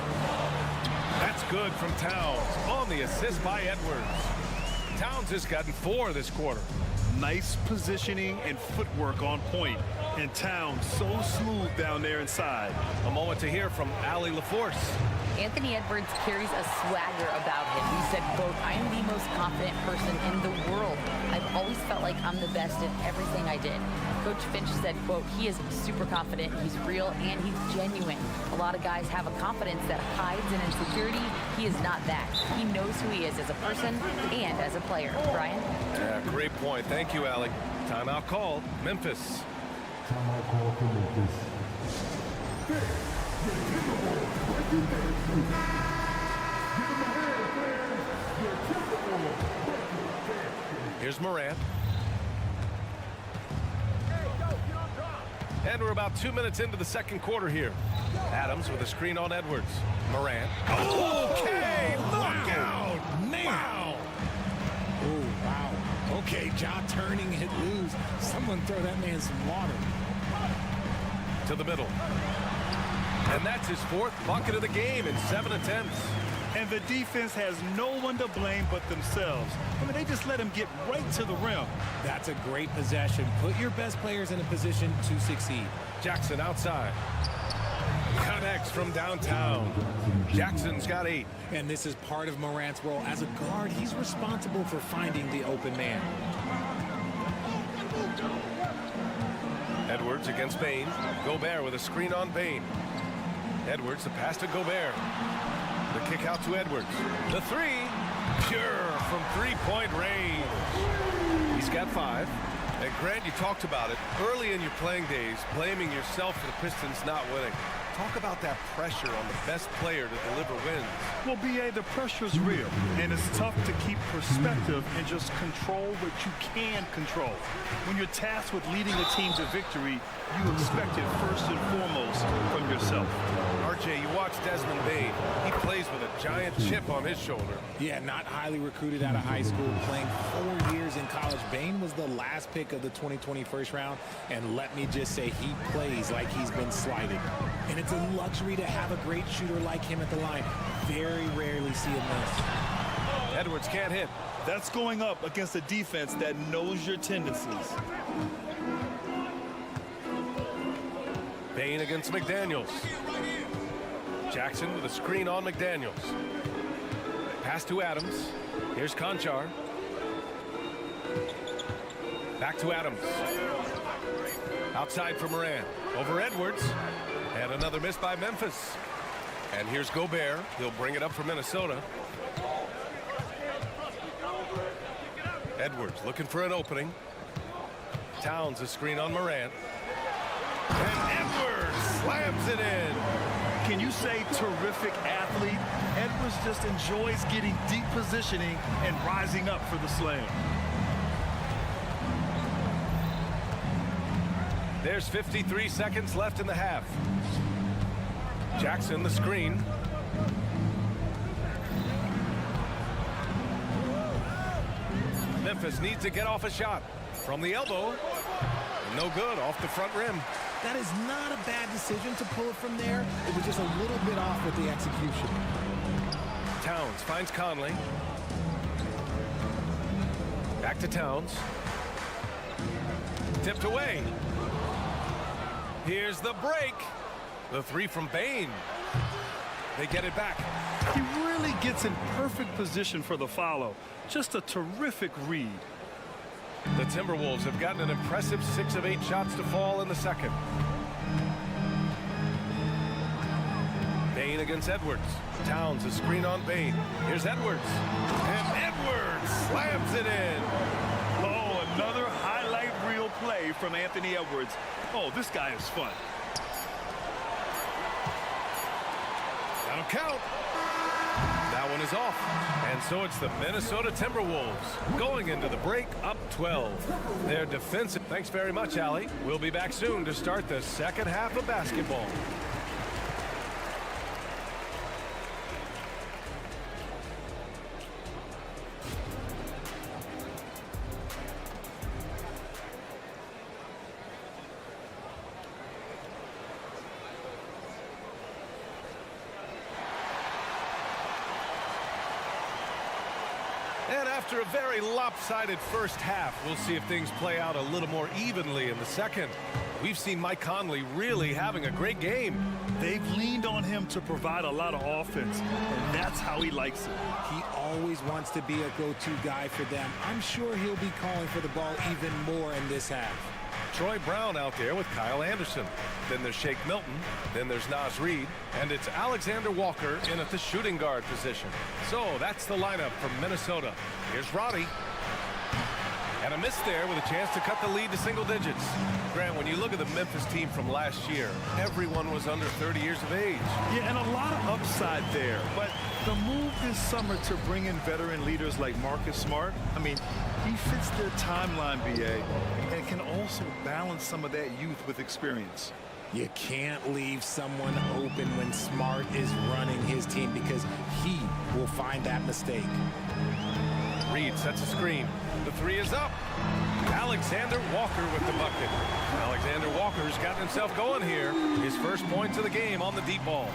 That's good from Towns on the assist by Edwards. Towns has gotten 4 this quarter. Nice positioning and footwork on point. And Towns so smooth down there inside. A moment to hear from Allie LaForce. Anthony Edwards carries a swagger about him. He said, quote, "I am the most confident person in the world. I've always felt like I'm the best in everything I did." Coach Finch said, quote, "He is super confident, he's real, and he's genuine. A lot of guys have a confidence that hides an insecurity. He is not that. He knows who he is as a person and as a player." Brian? Yeah, great point. Thank you, Allie. Timeout called. Memphis. Timeout call for Memphis. Here's Morant. And we're about 2 minutes into the second quarter here. Adams with a screen on Edwards. Morant. Okay, look out! Man! Wow! Oh, wow. Okay, Ja turning it loose. Someone throw that man some water. To the middle. And that's his 4th bucket of the game in 7 attempts. And the defense has no one to blame but themselves. I mean, they just let him get right to the rim. That's a great possession. Put your best players in a position to succeed. Jackson outside. Connects from downtown. Jackson's got 8. And this is part of Morant's role. As a guard, he's responsible for finding the open man. Edwards against Bain. Gobert with a screen on Bain. Edwards, the pass to Gobert. The kick out to Edwards. The three, pure from three-point range. He's got 5. And Grant, you talked about it early in your playing days, blaming yourself for the Pistons not winning. Talk about that pressure on the best player to deliver wins. Well, B.A., the pressure's real, and it's tough to keep perspective and just control what you can control. When you're tasked with leading a team to victory, you expect it first and foremost from yourself. RJ, you watch Desmond Bain. He plays with a giant chip on his shoulder. Yeah, not highly recruited out of high school, playing 4 years in college. Bain was the last pick of the 2020 first round, and let me just say he plays like he's been slighted. And it's a luxury to have a great shooter like him at the line. Very rarely see him miss. Edwards can't hit. That's going up against a defense that knows your tendencies. Bain against McDaniels. Jackson with a screen on McDaniels. Pass to Adams. Here's Conchar. Back to Adams. Outside for Moran. Over Edwards. And another miss by Memphis. And here's Gobert. He'll bring it up for Minnesota. Edwards looking for an opening. Towns a screen on Moran. And Edwards slams it in. Can you say terrific athlete? Edwards just enjoys getting deep positioning and rising up for the slam. There's 53 seconds left in the half. Jackson the screen. Memphis needs to get off a shot from the elbow. No good, off the front rim. That is not a bad decision to pull it from there. It was just a little bit off with the execution. Towns finds Conley. Back to Towns. Tipped away. Here's the break. The three from Bain. They get it back. He really gets in perfect position for the follow. Just a terrific read. The Timberwolves have gotten an impressive 6 of 8 shots to fall in the second. Bain against Edwards. Towns a screen on Bain. Here's Edwards. And Edwards slams it in. Oh, another highlight reel play from Anthony Edwards. Oh, this guy is fun. That'll count. That one is off. And so it's the Minnesota Timberwolves going into the break up 12. Their defensive. Thanks very much, Allie. We'll be back soon to start the second half of basketball. And after a very lopsided first half, we'll see if things play out a little more evenly in the second. We've seen Mike Conley really having a great game. They've leaned on him to provide a lot of offense, and that's how he likes it. He always wants to be a go-to guy for them. I'm sure he'll be calling for the ball even more in this half. Troy Brown out there with Kyle Anderson. Then there's Shake Milton. Then there's Naz Reid. And it's Alexander Walker in at the shooting guard position. So that's the lineup from Minnesota. Here's Roddy. And a miss there with a chance to cut the lead to single digits. Grant, when you look at the Memphis team from last year, everyone was under 30 years of age. Yeah, and a lot of upside there. But the move this summer to bring in veteran leaders like Marcus Smart, I mean, he fits their timeline, B.A., and can also balance some of that youth with experience. You can't leave someone open when Smart is running his team because he will find that mistake. Reid sets a screen. The three is up. Alexander Walker with the bucket. Alexander Walker's gotten himself going here. His first points of the game on the deep ball.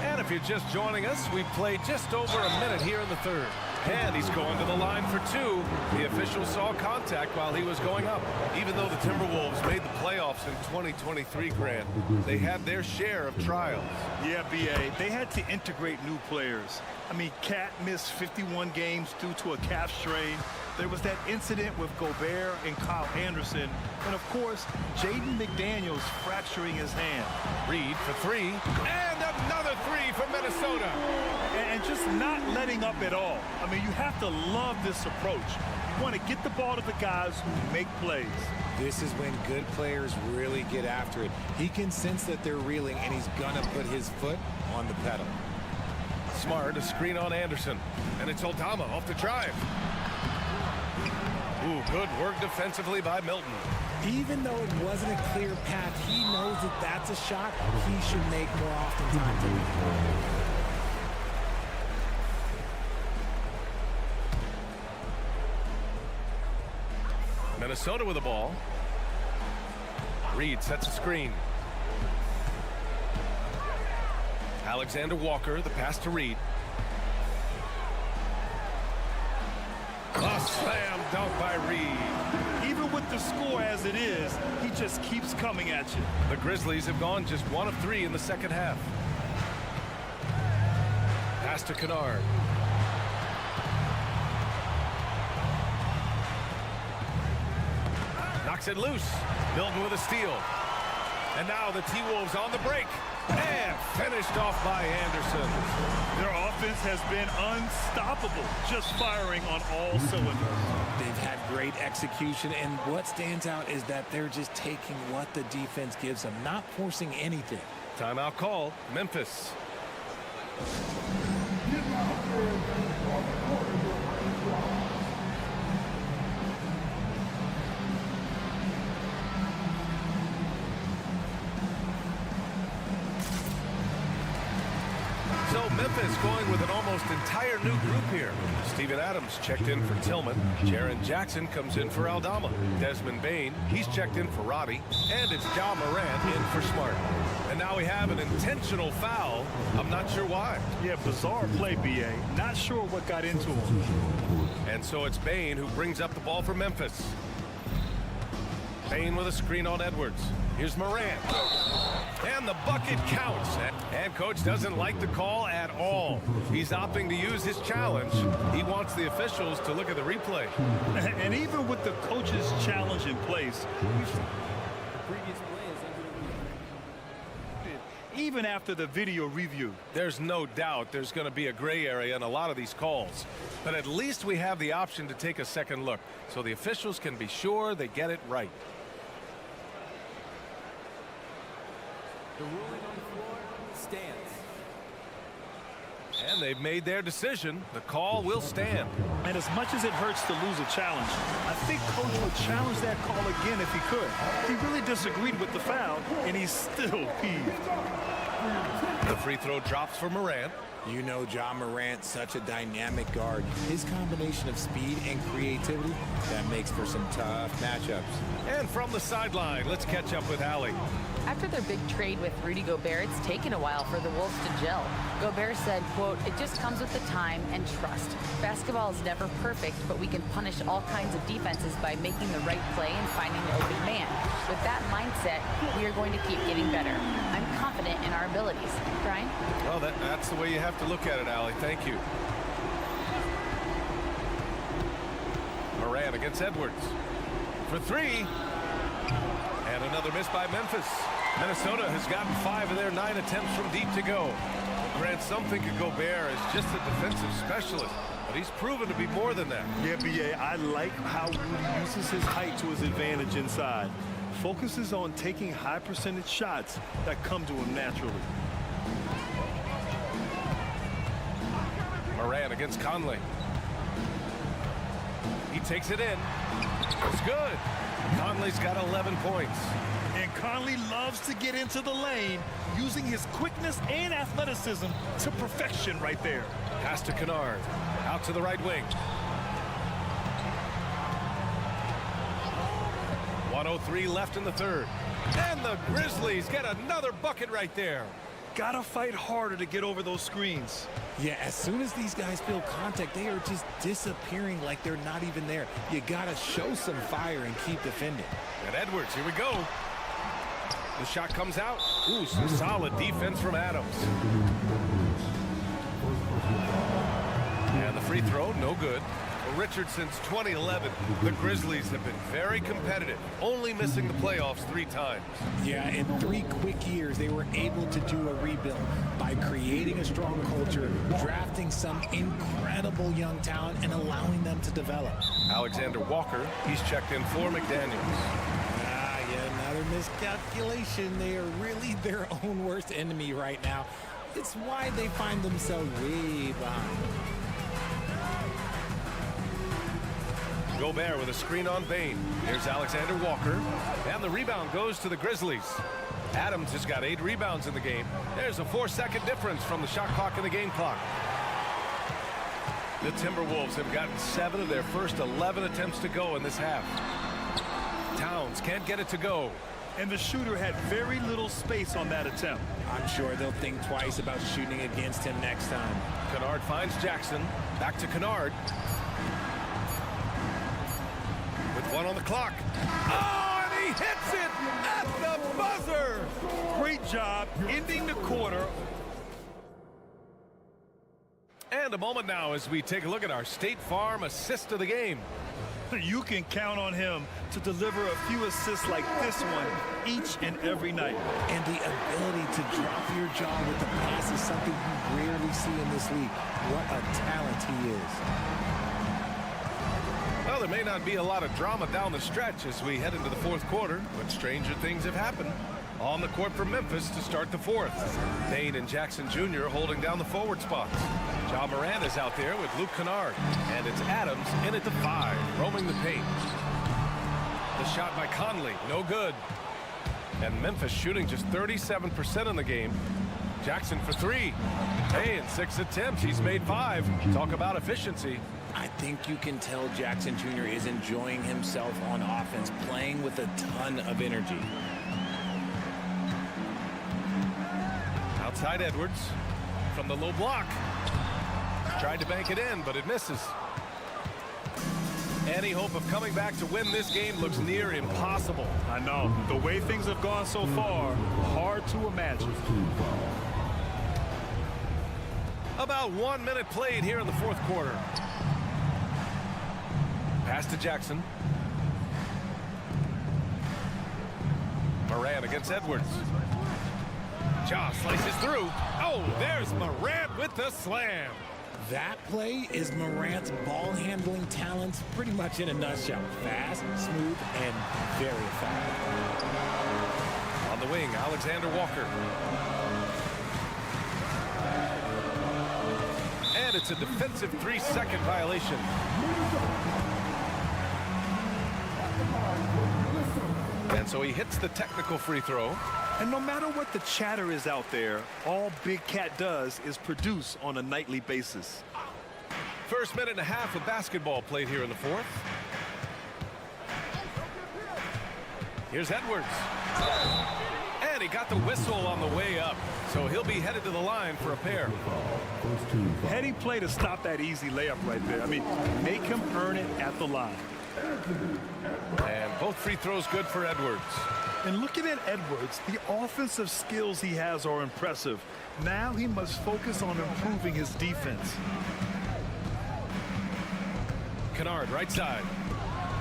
And if you're just joining us, we've played just over a minute here in the third. And he's going to the line for two. The official saw contact while he was going up. Even though the Timberwolves made the playoffs in 2023, Grant, they had their share of trials. Yeah, B.A., they had to integrate new players. I mean, Cat missed 51 games due to a calf strain. There was that incident with Gobert and Kyle Anderson. And, of course, Jaden McDaniels fracturing his hand. Reed for three. And another three from Minnesota. And just not letting up at all. I mean, you have to love this approach. You want to get the ball to the guys who make plays. This is when good players really get after it. He can sense that they're reeling, and he's going to put his foot on the pedal. Smart, a screen on Anderson. And it's Aldama off the drive. Ooh, good work defensively by Milton. Even though it wasn't a clear path, he knows that that's a shot he should make more often times. Minnesota with the ball. Reed sets a screen. Alexander Walker, the pass to Reed. A slam dunk by Reed. Even with the score as it is, he just keeps coming at you. The Grizzlies have gone just 1 of 3 in the second half. Pass to Kennard. Knocks it loose. Milton with a steal. And now the T-Wolves on the break. And finished off by Anderson. Their offense has been unstoppable, just firing on all cylinders. They've had great execution, and what stands out is that they're just taking what the defense gives them, not forcing anything. Timeout call, Memphis. So Memphis going with an almost entire new group here. Steven Adams checked in for Tillman. Jaren Jackson comes in for Aldama. Desmond Bane, he's checked in for Roddy. And it's Ja Morant in for Smart. And now we have an intentional foul. I'm not sure why. Yeah, bizarre play, B.A. Not sure what got into him. And so it's Bane who brings up the ball for Memphis. Bane with a screen on Edwards. Here's Morant. And the bucket counts. And coach doesn't like the call at all. He's opting to use his challenge. He wants the officials to look at the replay. And even with the coach's challenge in place, even after the video review, there's no doubt there's going to be a gray area in a lot of these calls. But at least we have the option to take a second look so the officials can be sure they get it right. The ruling on the floor stands. And they've made their decision. The call will stand. And as much as it hurts to lose a challenge, I think coach would challenge that call again if he could. He really disagreed with the foul, and he's still peeved. The free throw drops for Morant. You know Ja Morant, such a dynamic guard. His combination of speed and creativity, that makes for some tough matchups. And from the sideline, let's catch up with Allie. After their big trade with Rudy Gobert, it's taken a while for the Wolves to gel. Gobert said, quote, "It just comes with the time and trust. Basketball is never perfect, but we can punish all kinds of defenses by making the right play and finding the open man. With that mindset, we are going to keep getting better. I'm confident in our abilities." Brian? Well, that's the way you have to look at it, Allie. Thank you. Morant against Edwards. For three. And another miss by Memphis. Minnesota has gotten 5 of their 9 attempts from deep to go. Grant, some think of Gobert as just a defensive specialist, but he's proven to be more than that. Yeah, B.A., I like how Rudy uses his height to his advantage inside. Focuses on taking high percentage shots that come to him naturally. Morant against Conley. He takes it in. It's good. Conley's got 11 points. And Conley loves to get into the lane, using his quickness and athleticism to perfection right there. Pass to Kennard. Out to the right wing. 1:03 left in the third. And the Grizzlies get another bucket right there. got to fight harder to get over those screens. Yeah, as soon as these guys feel contact, they are just disappearing like they're not even there. You got to show some fire and keep defending. And Edwards, here we go. The shot comes out. Ooh, some solid defense from Adams. And the free throw, no good. Well, Richard, since 2011, the Grizzlies have been very competitive, only missing the playoffs 3 times. Yeah, in 3 quick years, they were able to do a rebuild by creating a strong culture, drafting some incredible young talent, and allowing them to develop. Alexander Walker, he's checked in for McDaniels. Another miscalculation. They are really their own worst enemy right now. It's why they find themselves way behind. Gobert with a screen on Bain. Here's Alexander Walker. And the rebound goes to the Grizzlies. Adams has got 8 rebounds in the game. There's a 4-second difference from the shot clock and the game clock. The Timberwolves have gotten 7 of their first 11 attempts to go in this half. Towns can't get it to go. And the shooter had very little space on that attempt. I'm sure they'll think twice about shooting against him next time. Kennard finds Jackson. Back to Kennard. With 1 on the clock. Oh, and he hits it at the buzzer. Great job ending the quarter. And a moment now as we take a look at our State Farm assist of the game. You can count on him to deliver a few assists like this one each and every night. And the ability to drop your jaw with the pass is something you rarely see in this league. What a talent he is. Well, there may not be a lot of drama down the stretch as we head into the 4th quarter, but stranger things have happened. On the court for Memphis to start the 4th. Bain and Jackson Jr. holding down the forward spots. Ja Morant is out there with Luke Kennard. And it's Adams in at the 5, roaming the paint. The shot by Conley, no good. And Memphis shooting just 37% in the game. Jackson for 3. Hey, in 6 attempts, he's made 5. Talk about efficiency. I think you can tell Jackson Jr. is enjoying himself on offense, playing with a ton of energy. Outside Edwards from the low block. Tried to bank it in, but it misses. Any hope of coming back to win this game looks near impossible. I know. The way things have gone so far, hard to imagine. About 1 minute played here in the 4th quarter. Pass to Jackson. Morant against Edwards. Ja slices through. Oh, there's Morant with the slam. That play is Morant's ball handling talents pretty much in a nutshell. Fast, smooth, and very effective. On the wing, Alexander Walker. And it's a defensive 3-second violation. And so he hits the technical free throw. And no matter what the chatter is out there, all Big Cat does is produce on a nightly basis. First minute and a half of basketball played here in the 4th. Here's Edwards. And he got the whistle on the way up. So he'll be headed to the line for a pair. Heady play to stop that easy layup right there. I mean, make him earn it at the line. And both free throws good for Edwards. And looking at Edwards, the offensive skills he has are impressive. Now he must focus on improving his defense. Kennard, right side.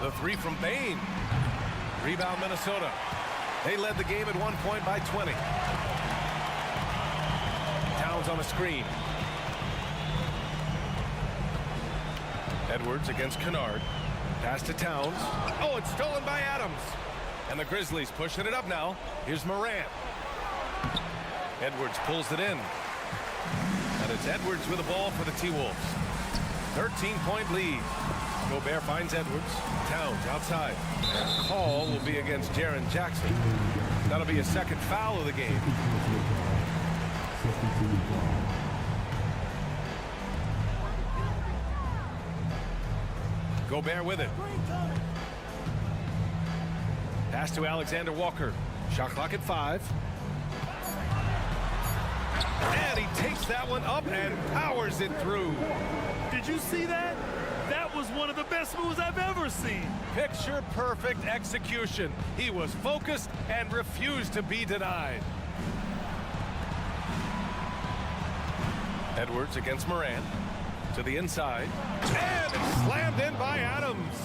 The 3 from Bain. Rebound, Minnesota. They led the game at 1 point by 20. Towns on a screen. Edwards against Kennard. Pass to Towns. Oh, it's stolen by Adams. And the Grizzlies pushing it up now. Here's Morant. Edwards pulls it in. And it's Edwards with the ball for the T-Wolves. 13-point lead. Gobert finds Edwards. Towns outside. And call will be against Jaren Jackson. That'll be a second foul of the game. Gobert with it. Pass to Alexander Walker. Shot clock at 5. And he takes that one up and powers it through. Did you see that? That was one of the best moves I've ever seen. Picture perfect execution. He was focused and refused to be denied. Edwards against Moran. To the inside. And it's slammed in by Adams.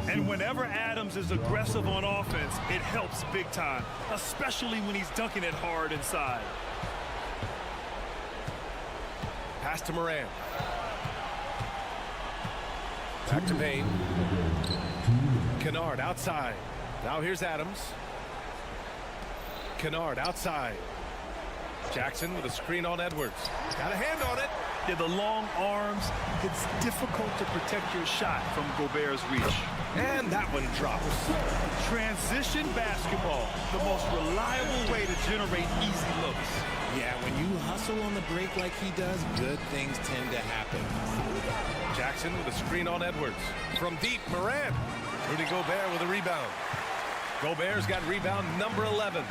And whenever Adams is aggressive on offense, it helps big time, especially when he's dunking it hard inside. Pass to Moran. Back to Payne. Kennard outside. Now here's Adams. Kennard outside. Jackson with a screen on Edwards. Got a hand on it. Yeah, the long arms, it's difficult to protect your shot from Gobert's reach. And that one drops. Transition basketball, the most reliable way to generate easy looks. Yeah, when you hustle on the break like he does, good things tend to happen. Jackson with a screen on Edwards. From deep, Moran. Rudy Gobert with a rebound. Gobert's got rebound number 11.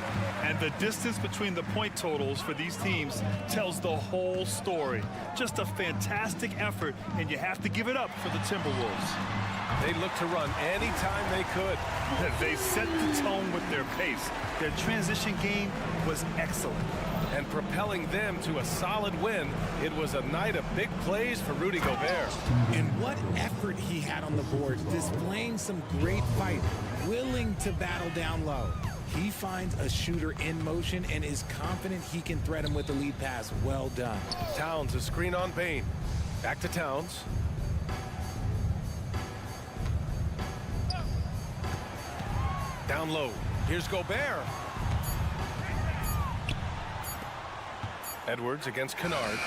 And the distance between the point totals for these teams tells the whole story. Just a fantastic effort, and you have to give it up for the Timberwolves. They look to run anytime they could. They set the tone with their pace. Their transition game was excellent. And propelling them to a solid win, it was a night of big plays for Rudy Gobert. And what effort he had on the boards, displaying some great fight, willing to battle down low. He finds a shooter in motion and is confident he can threat him with the lead pass. Well done. Towns, a screen on Payne. Back to Towns. Down low. Here's Gobert. Edwards against Kennard.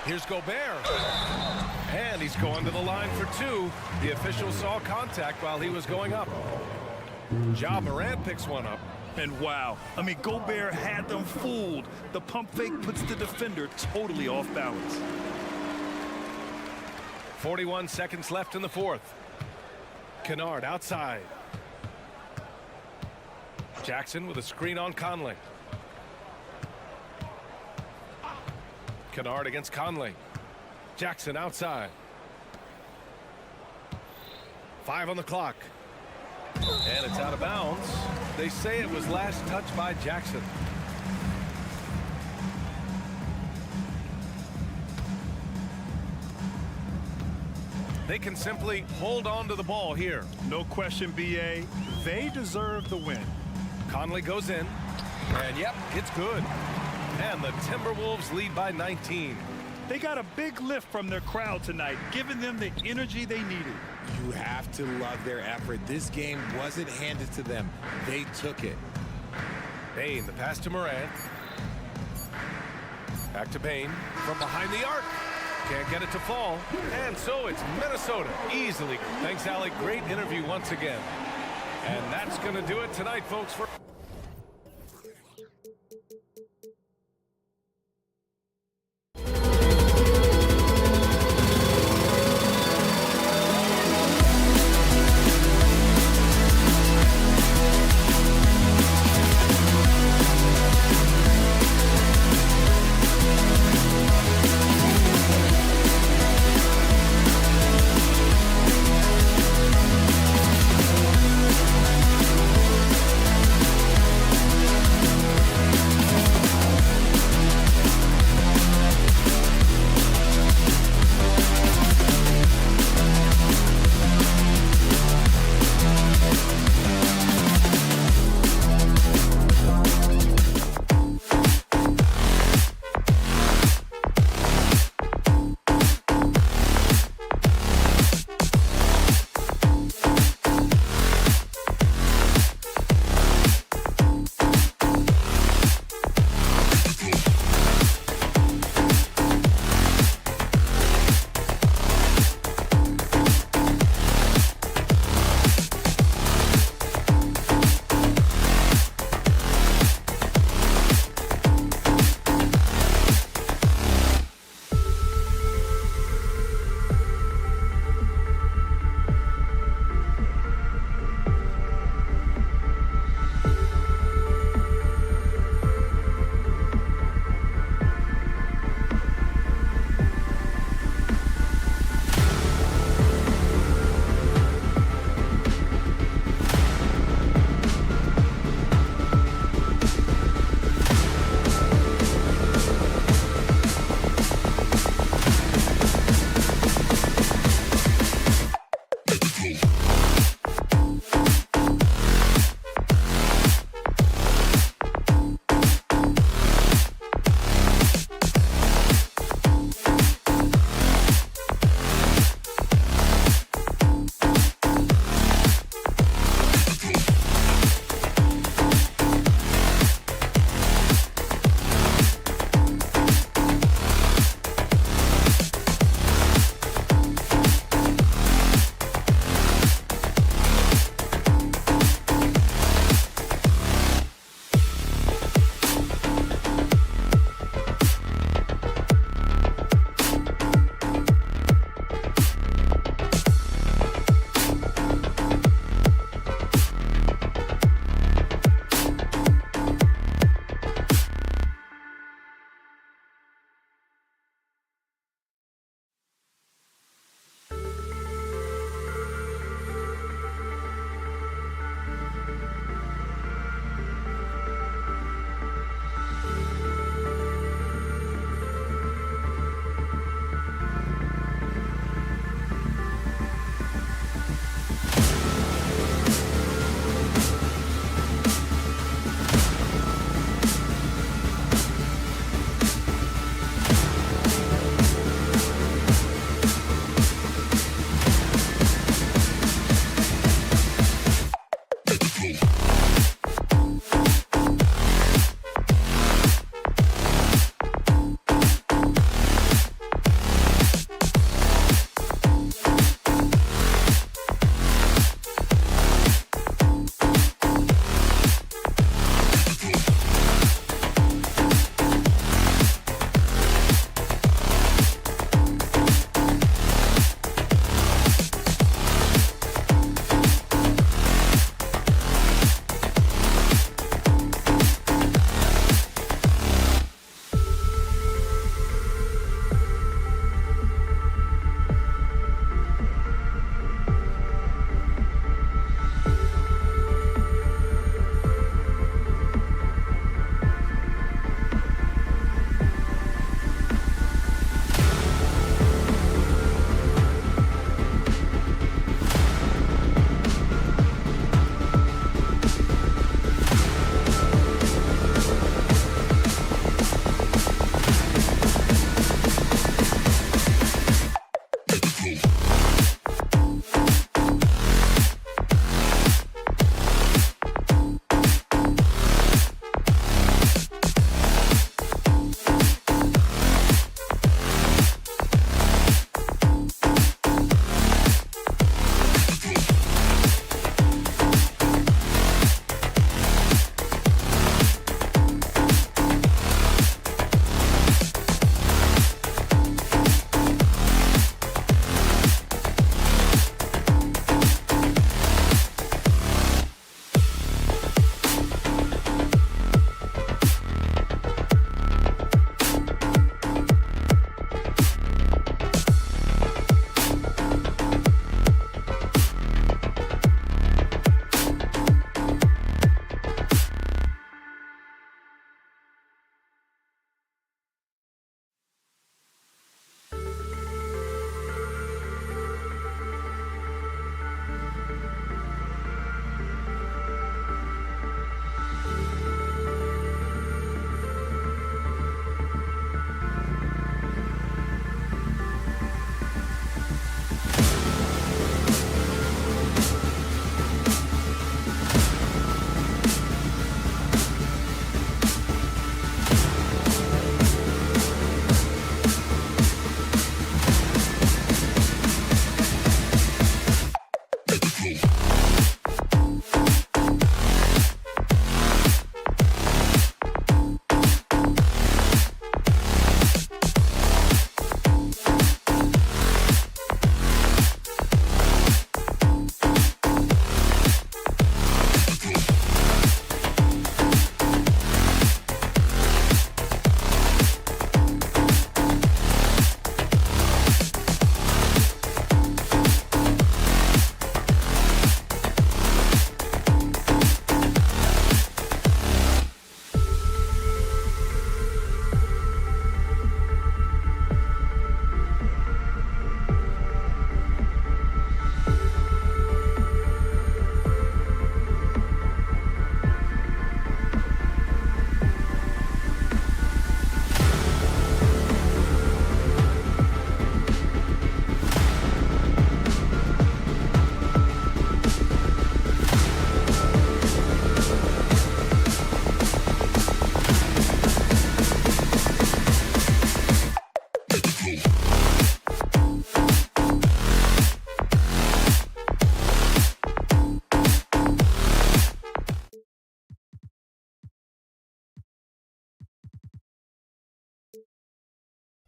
Here's Gobert. And he's going to the line for two. The official saw contact while he was going up. Ja Morant picks one up. And wow, I mean, Gobert had them fooled. The pump fake puts the defender totally off balance. 41 seconds left in the fourth. Kennard outside. Jackson with a screen on Conley. Kennard against Conley. Jackson outside. 5 on the clock. And it's out of bounds. They say it was last touched by Jackson. They can simply hold on to the ball here. No question, B.A. They deserve the win. Conley goes in. And yep, it's good. And the Timberwolves lead by 19. They got a big lift from their crowd tonight, giving them the energy they needed. You have to love their effort. This game wasn't handed to them. They took it. Payne, the pass to Moran. Back to Payne from behind the arc. Can't get it to fall. And so it's Minnesota easily. Thanks, Allie. Great interview once again. And that's going to do it tonight, folks. For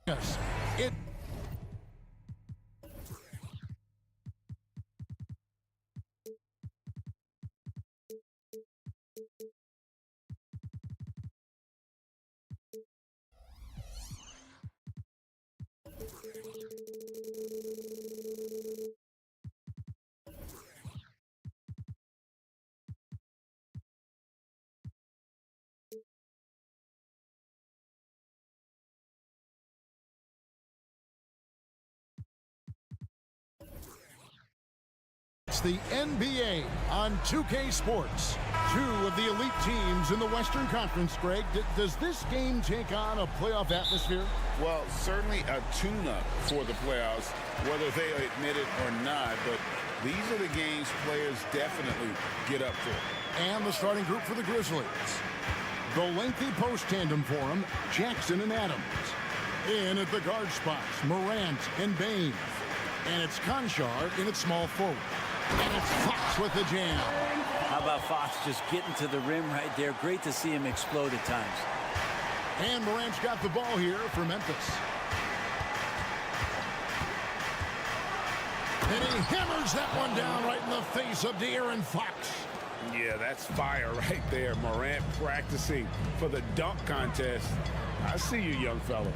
Yes, it. It's the NBA on 2K Sports. Two of the elite teams in the Western Conference, Greg. Does this game take on a playoff atmosphere? Well, certainly a tune-up for the playoffs, whether they admit it or not. But these are the games players definitely get up for. And the starting group for the Grizzlies. The lengthy post tandem for them, Jackson and Adams. In at the guard spots, Morant and Bain. And it's Conchar in its small forward. And it's Fox with the jam. How about Fox just getting to the rim right there? Great to see him explode at times. And Morant's got the ball here for Memphis. And he hammers that one down right in the face of De'Aaron Fox. Yeah, that's fire right there. Morant practicing for the dunk contest. I see you, young fella.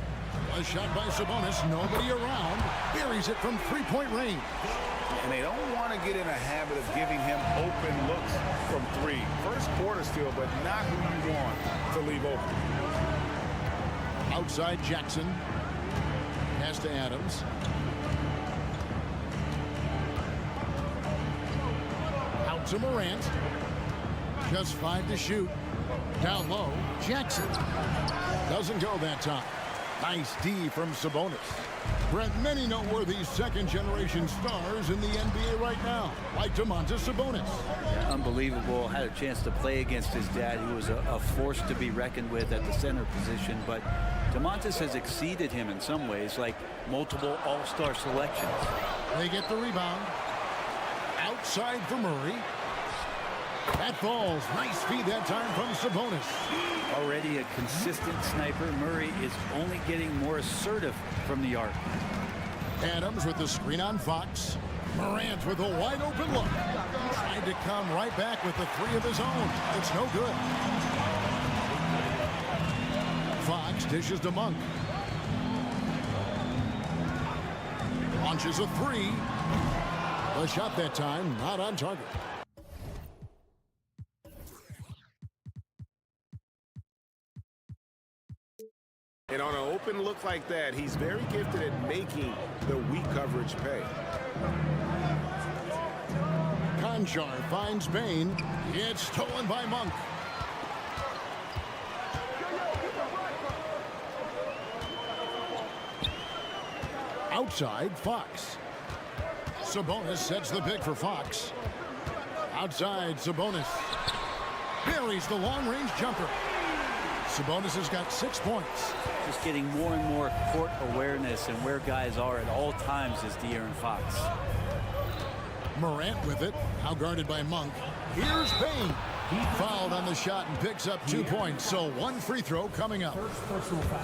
A shot by Sabonis, nobody around. Buries it from three-point range. And they don't want to get in a habit of giving him open looks from three. First quarter still, but not who you want to leave open. Outside Jackson. Pass to Adams. Out to Morant. Just 5 to shoot. Down low, Jackson. Doesn't go that time. Nice D from Sabonis. Brent, many noteworthy second-generation stars in the NBA right now, like Domantas Sabonis. Yeah, unbelievable. Had a chance to play against his dad, who was a force to be reckoned with at the center position. But Domantas has exceeded him in some ways, like multiple all-star selections. They get the rebound. Outside for Murray. That falls. Nice feed that time from Sabonis. Already a consistent sniper, Murray is only getting more assertive from the arc. Adams with the screen on Fox. Morant with a wide open look. Tried to come right back with the three of his own. It's no good. Fox dishes to Monk. Launches a three. The shot that time not on target. And on an open look like that, he's very gifted at making the weak coverage pay. Conchar finds Bain. It's stolen by Monk. Outside, Fox. Sabonis sets the pick for Fox. Outside, Sabonis. Buries the long-range jumper. Sabonis has got 6 points. Just getting more and more court awareness and where guys are at all times is De'Aaron Fox. Morant with it, now guarded by Monk. Here's Bain. He fouled on the shot and picks up 2 points, so one free throw coming up.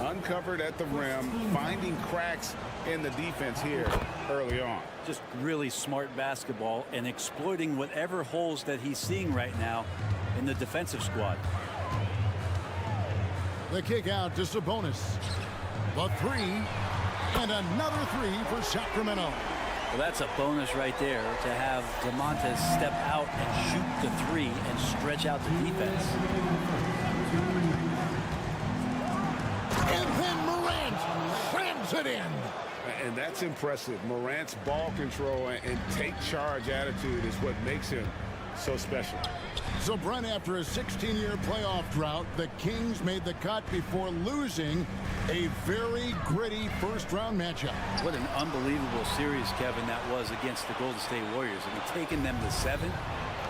Uncovered at the rim, finding cracks in the defense here early on. Just really smart basketball and exploiting whatever holes that he's seeing right now in the defensive squad. The kick out to Sabonis. The three, and another three for Sacramento. Well, that's a bonus right there to have Domantas step out and shoot the three and stretch out the defense. And then Morant slams it in. And that's impressive. Morant's ball control and take charge attitude is what makes him so special. So, Brent, after a 16-year playoff drought, the Kings made the cut before losing a very gritty first-round matchup. What an unbelievable series, Kevin, that was against the Golden State Warriors. I mean, taking them to 7.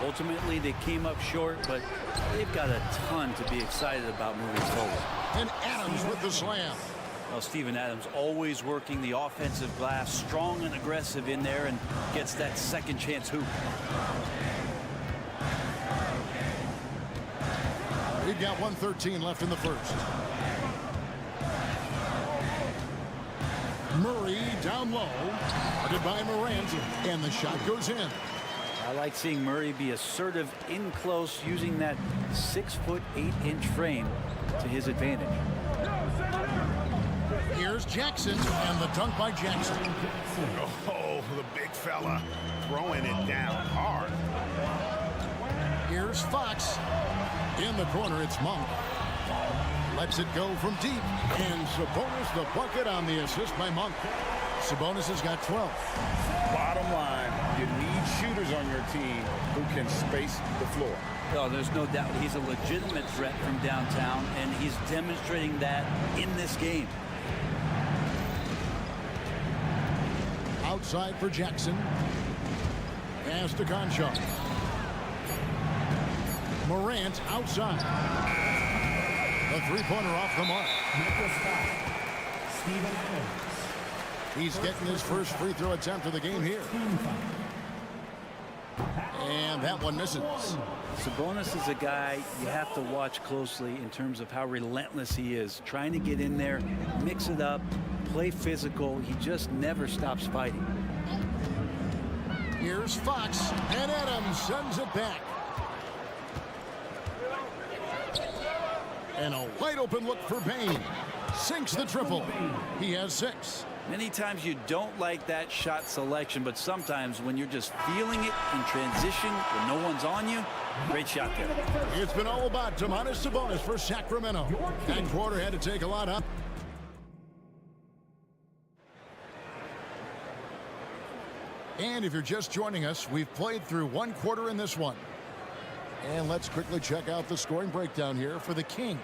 Ultimately, they came up short, but they've got a ton to be excited about moving forward. And Adams with the slam. Well, Steven Adams always working the offensive glass, strong and aggressive in there, and gets that second chance hoop. We've got 1:13 left in the first. Murray down low. Guarded by Morant. And the shot goes in. I like seeing Murray be assertive in close, using that 6'8" frame to his advantage. Here's Jackson, and the dunk by Jackson. Oh, the big fella throwing it down hard. Here's Fox. In the corner, it's Monk. Lets it go from deep. And Sabonis the bucket on the assist by Monk. Sabonis has got 12. Bottom line, you need shooters on your team who can space the floor. Oh, there's no doubt he's a legitimate threat from downtown, and he's demonstrating that in this game. Outside for Jackson. Pass to Concho. Morant outside. The three-pointer off the mark. He's getting his first free throw attempt of the game here. And that one misses. Sabonis is a guy you have to watch closely in terms of how relentless he is. Trying to get in there, mix it up, play physical. He just never stops fighting. Here's Fox, and Adams sends it back. And a wide open look for Payne. Sinks the triple. He has 6. Many times you don't like that shot selection, but sometimes when you're just feeling it in transition when no one's on you, great shot there. It's been all about Domantas Sabonis for Sacramento. That quarter had to take a lot up. And if you're just joining us, we've played through one quarter in this one. And let's quickly check out the scoring breakdown here for the Kings.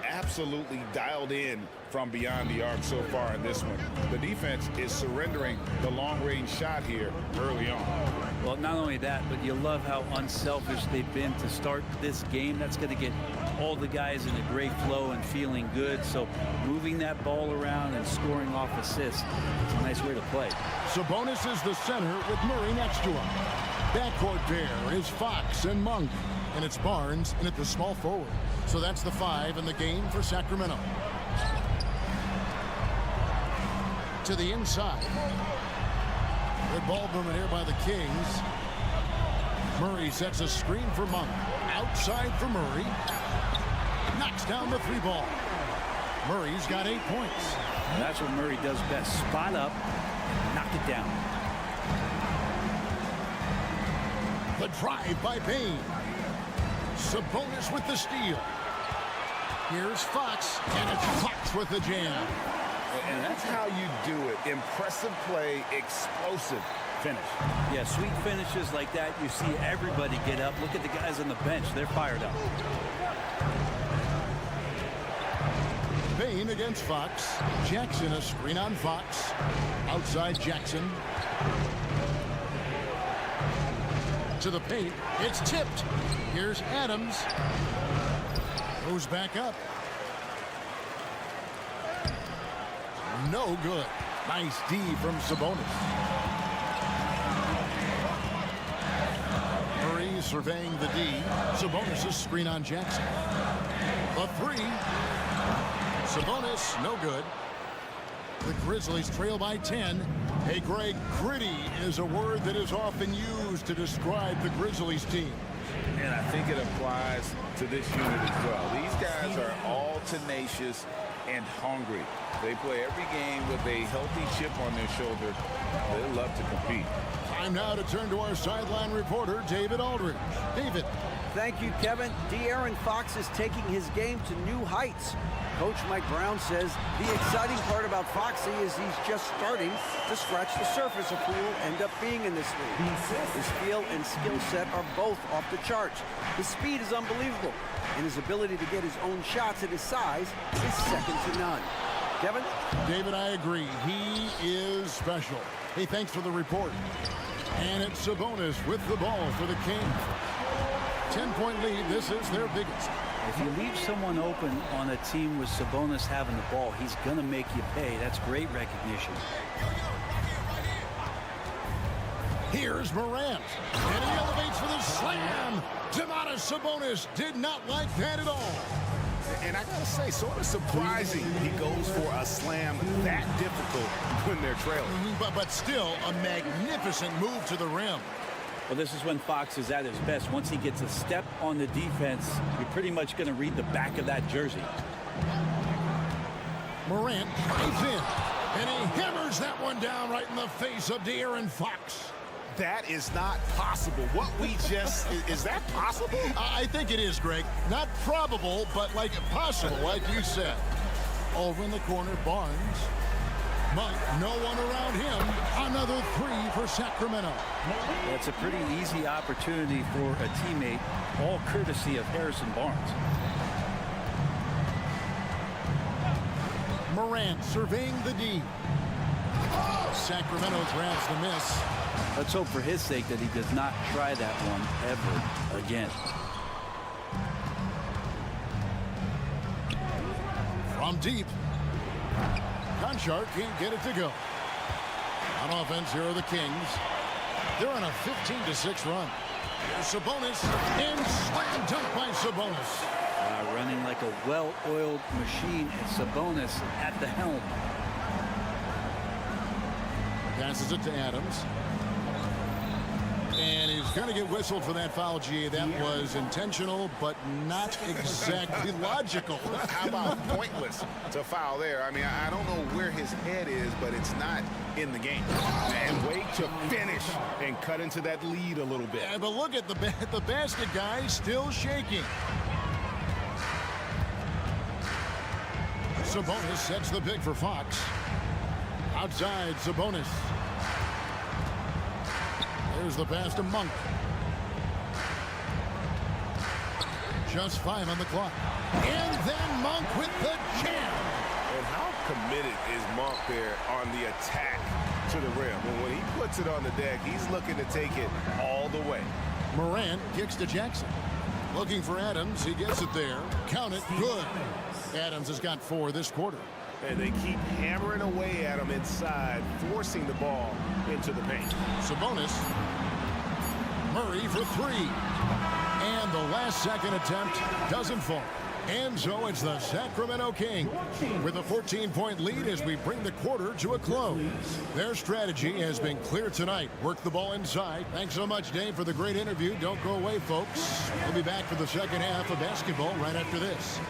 Absolutely dialed in from beyond the arc so far in this one. The defense is surrendering the long-range shot here early on. Well, not only that, but you love how unselfish they've been to start this game. That's going to get all the guys in a great flow and feeling good. So moving that ball around and scoring off assists, it's a nice way to play. Sabonis is the center with Murray next to him. Backcourt pair is Fox and Monk. And it's Barnes in at the small forward. So that's the 5 in the game for Sacramento. To the inside. Good ball movement here by the Kings. Murray sets a screen for Monk. Outside for Murray. Knocks down the 3 ball. Murray's got 8 points. And that's what Murray does best. Spot up, knock it down. The drive by Payne. Sabonis with the steal. Here's Fox, and it's Fox with the jam. And that's how you do it. Impressive play, explosive finish. Yeah, sweet finishes like that, you see everybody get up. Look at the guys on the bench. They're fired up. Payne against Fox. Jackson a screen on Fox. Outside Jackson. To the paint. It's tipped. Here's Adams. Goes back up. No good. Nice D from Sabonis. Murray surveying the D. Sabonis' screen on Jackson. The 3. Sabonis, no good. The Grizzlies trail by 10. Hey, Greg, gritty is a word that is often used to describe the Grizzlies team. And I think it applies to this unit as well. These guys are all tenacious and hungry. They play every game with a healthy chip on their shoulder. They love to compete. Time now to turn to our sideline reporter, David Aldridge. David. Thank you, Kevin. De'Aaron Fox is taking his game to new heights. Coach Mike Brown says the exciting part about Foxy is he's just starting to scratch the surface of who will end up being in this league. His feel and skill set are both off the charts. His speed is unbelievable, and his ability to get his own shots at his size is second to none. Kevin? David, I agree. He is special. Hey, thanks for the report. And it's Sabonis with the ball for the Kings. 10-point lead. This is their biggest. If you leave someone open on a team with Sabonis having the ball, he's going to make you pay. That's great recognition. Here's Morant. And he elevates for the slam. Domantas Sabonis did not like that at all. And I got to say, sort of surprising he goes for a slam that difficult when they're trailing. But still a magnificent move to the rim. Well, this is when Fox is at his best. Once he gets a step on the defense, you're pretty much going to read the back of that jersey. Morant drives in, and he hammers that one down right in the face of De'Aaron Fox. That is not possible. What we just, is that possible? I think it is, Greg. Not probable, but like possible, like you said. Over in the corner, Barnes. Monk, no one around him. Another three for Sacramento. That's a pretty easy opportunity for a teammate, all courtesy of Harrison Barnes. Morant surveying the D. Sacramento grabs the miss. Let's hope for his sake that he does not try that one ever again. From deep. Conchar can't get it to go. On offense, here are the Kings. They're on a 15-6 run. Here's Sabonis, and slam dunk by Sabonis. Running like a well-oiled machine, and Sabonis at the helm. Passes it to Adams. And he's going to get whistled for that foul, G. That was intentional, but not exactly logical. How about pointless to foul there? I mean, I don't know where his head is, but it's not in the game. And wait to finish and cut into that lead a little bit. Yeah, but look at the basket guy still shaking. Sabonis sets the pick for Fox. Outside, Sabonis. There's the pass to Monk. Just 5 on the clock. And then Monk with the jam. And how committed is Monk there on the attack to the rim? When he puts it on the deck, he's looking to take it all the way. Morant kicks to Jackson. Looking for Adams. He gets it there. Count it. Good. Adams has got 4 this quarter. And they keep hammering away at him inside, forcing the ball into the paint. Sabonis. Murray for 3. And the last second attempt doesn't fall. And so it's the Sacramento Kings with a 14-point lead as we bring the quarter to a close. Their strategy has been clear tonight. Work the ball inside. Thanks so much, Dave, for the great interview. Don't go away, folks. We'll be back for the second half of basketball right after this.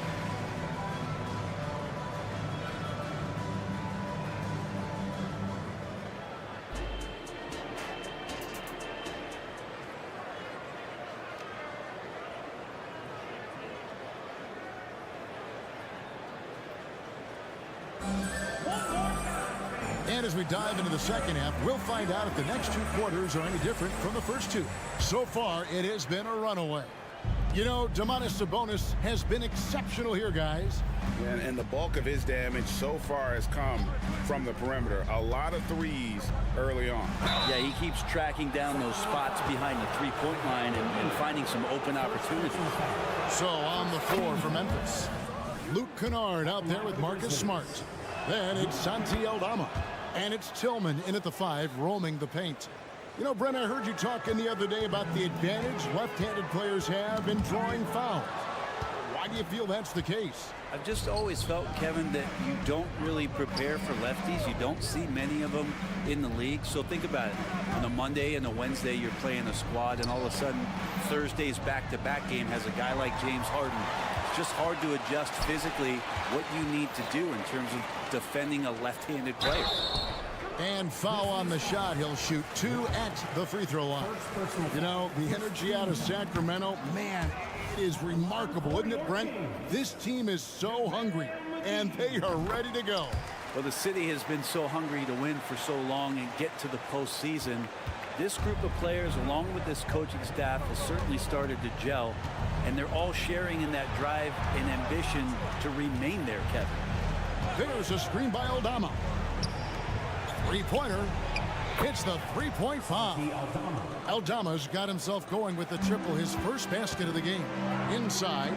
And as we dive into the second half, we'll find out if the next 2 quarters are any different from the first 2. So far, it has been a runaway. You know, Domantas Sabonis has been exceptional here, guys. And the bulk of his damage so far has come from the perimeter. A lot of threes early on. Yeah, he keeps tracking down those spots behind the three-point line and finding some open opportunities. So on the floor for Memphis, Luke Kennard out there with Marcus Smart. Then it's Santi Aldama. And it's Tillman in at the 5, roaming the paint. You know, Brent, I heard you talking the other day about the advantage left-handed players have in drawing fouls. Why do you feel that's the case? I've just always felt, Kevin, that you don't really prepare for lefties. You don't see many of them in the league. So think about it. On a Monday and a Wednesday, you're playing a squad, and all of a sudden, Thursday's back-to-back game has a guy like James Harden. It's just hard to adjust physically what you need to do in terms of defending a left-handed player. And foul on the shot. He'll shoot 2 at the free throw line. You know, the energy out of Sacramento, man, it is remarkable, isn't it, Brent? This team is so hungry, and they are ready to go. Well, the city has been so hungry to win for so long and get to the postseason. This group of players, along with this coaching staff, has certainly started to gel, and they're all sharing in that drive and ambition to remain there, Kevin. There's a screen by Aldama. Three-pointer. Hits the three-point foul. Aldama's got himself going with the triple, his first basket of the game. Inside.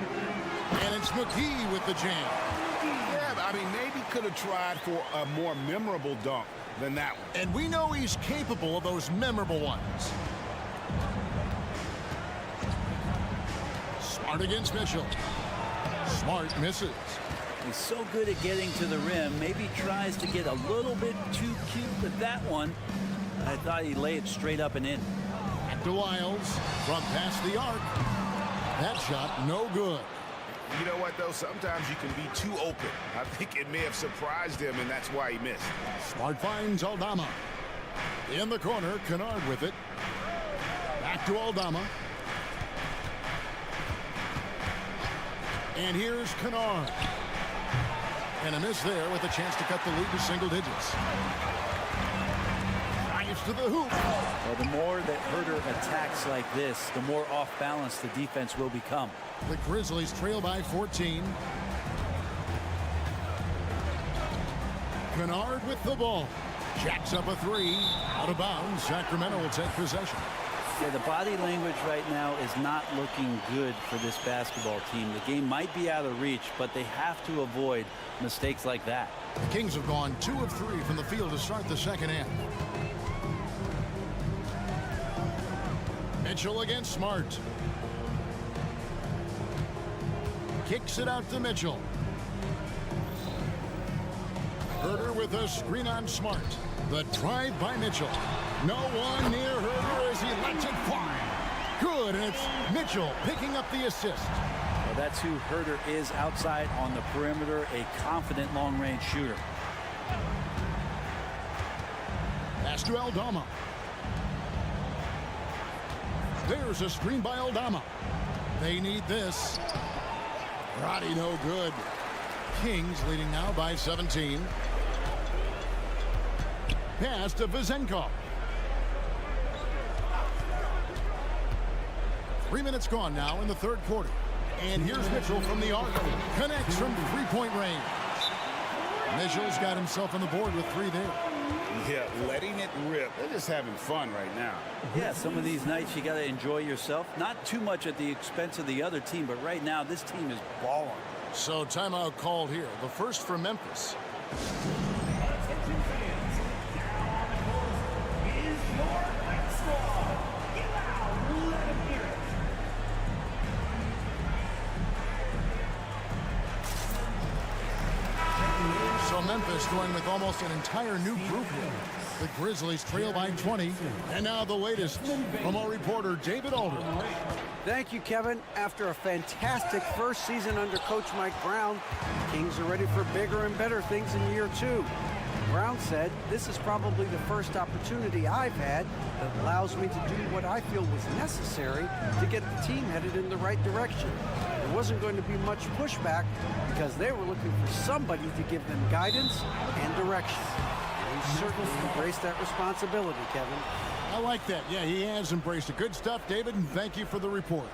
And it's McGee with the jam. Yeah, I mean, maybe could have tried for a more memorable dunk than that one. And we know he's capable of those memorable ones. Smart against Mitchell. Smart misses. He's so good at getting to the rim. Maybe tries to get a little bit too cute with that one. I thought he'd lay it straight up and in. Back to Wiles from past the arc. That shot no good. You know what, though? Sometimes you can be too open. I think it may have surprised him, and that's why he missed. Smart finds Aldama. In the corner, Kennard with it. Back to Aldama. And here's Kennard. And a miss there with a chance to cut the lead to single digits. Drives to the hoop. Well, the more that Herder attacks like this, the more off balance the defense will become. The Grizzlies trail by 14. Kennard with the ball. Jacks up a three. Out of bounds. Sacramento will take possession. Yeah, the body language right now is not looking good for this basketball team. The game might be out of reach, but they have to avoid mistakes like that. The Kings have gone 2 of 3 from the field to start the second half. Mitchell against Smart. Kicks it out to Mitchell. Herder with a screen on Smart. The drive by Mitchell. No one near Herder as he lets it fly. Good, and it's Mitchell picking up the assist. Well, that's who Herder is outside on the perimeter, a confident long-range shooter. Pass to Aldama. There's a screen by Aldama. They need this. Roddy no good. Kings leading now by 17. Pass to Vizenkov. 3 minutes gone now in the third quarter. And here's Mitchell from the arc. Connects from three-point range. Mitchell's got himself on the board with 3 there. Yeah, letting it rip. They're just having fun right now. Yeah, some of these nights you got to enjoy yourself. Not too much at the expense of the other team, but right now this team is balling. So timeout called here. The first for Memphis. So Memphis going with almost an entire new group here. The Grizzlies trail by 20. And now the latest from our reporter, David Alder. Thank you, Kevin. After a fantastic first season under Coach Mike Brown, the Kings are ready for bigger and better things in year 2. Brown said, "This is probably the first opportunity I've had that allows me to do what I feel was necessary to get the team headed in the right direction. There wasn't going to be much pushback because they were looking for somebody to give them guidance and direction." And he certainly embraced that responsibility, Kevin. I like that. Yeah, he has embraced it. Good stuff, David, and thank you for the report.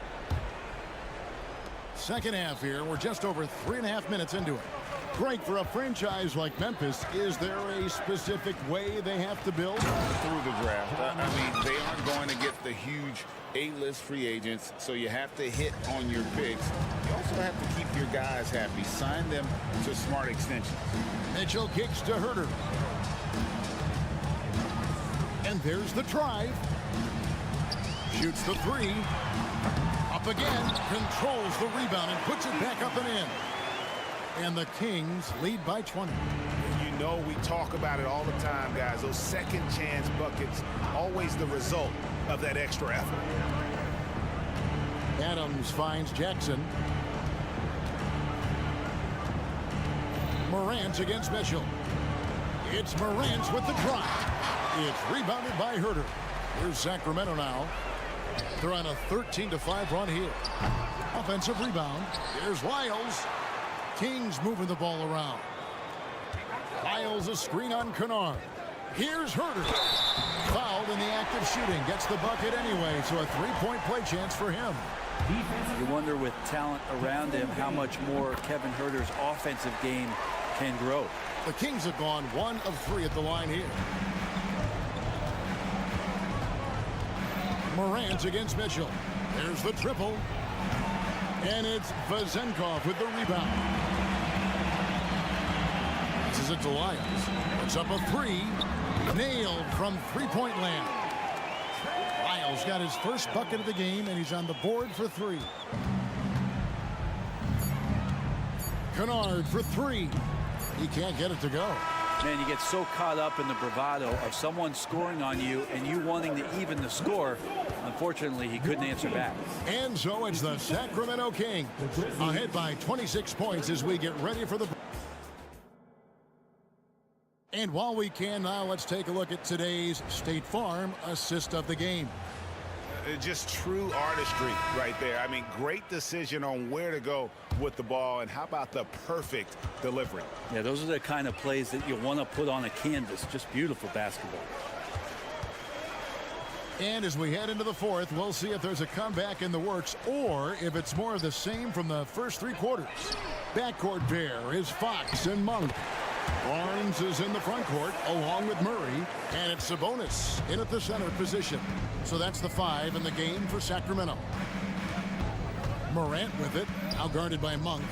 Second half here. We're just over 3.5 minutes into it. Greg, for a franchise like Memphis, is there a specific way they have to build? Through the draft. I mean, they aren't going to get the huge A-list free agents, so you have to hit on your picks. You also have to keep your guys happy. Sign them to smart extensions. Mitchell kicks to Herder. And there's the drive. Shoots the 3. Up again. Controls the rebound and puts it back up and in. And the Kings lead by 20. You know, we talk about it all the time, guys. Those second chance buckets, always the result of that extra effort. Adams finds Jackson. Morant against Mitchell. It's Morant with the drive. It's rebounded by Herder. Here's Sacramento now. They're on a 13-5 run here. Offensive rebound. Here's Wiles. Kings moving the ball around. Wiles a screen on Kennard. Here's Herder. Fouled in the act of shooting. Gets the bucket anyway, so a 3-point play chance for him. You wonder with talent around him how much more Kevin Herder's offensive game can grow. The Kings have gone 1 of 3 at the line here. Morant against Mitchell. There's the triple. And it's Vizenkov with the rebound. This is it to Lyons. Puts up a 3. Nailed from three-point land. Lyles got his first bucket of the game, and he's on the board for 3. Kennard for three. He can't get it to go. Man, you get so caught up in the bravado of someone scoring on you and you wanting to even the score. Unfortunately, he couldn't answer back. And so it's the Sacramento Kings ahead by 26 points as we get ready for the... And while we can now, let's take a look at today's State Farm assist of the game. Just true artistry right there. I mean, great decision on where to go with the ball, and how about the perfect delivery? Yeah, those are the kind of plays that you want to put on a canvas. Just beautiful basketball. And as we head into the fourth, we'll see if there's a comeback in the works or if it's more of the same from the first three quarters. Backcourt pair is Fox and Monk. Barnes is in the front court along with Murray, and it's Sabonis in at the center position. So that's the 5 in the game for Sacramento. Morant with it, now guarded by Monk.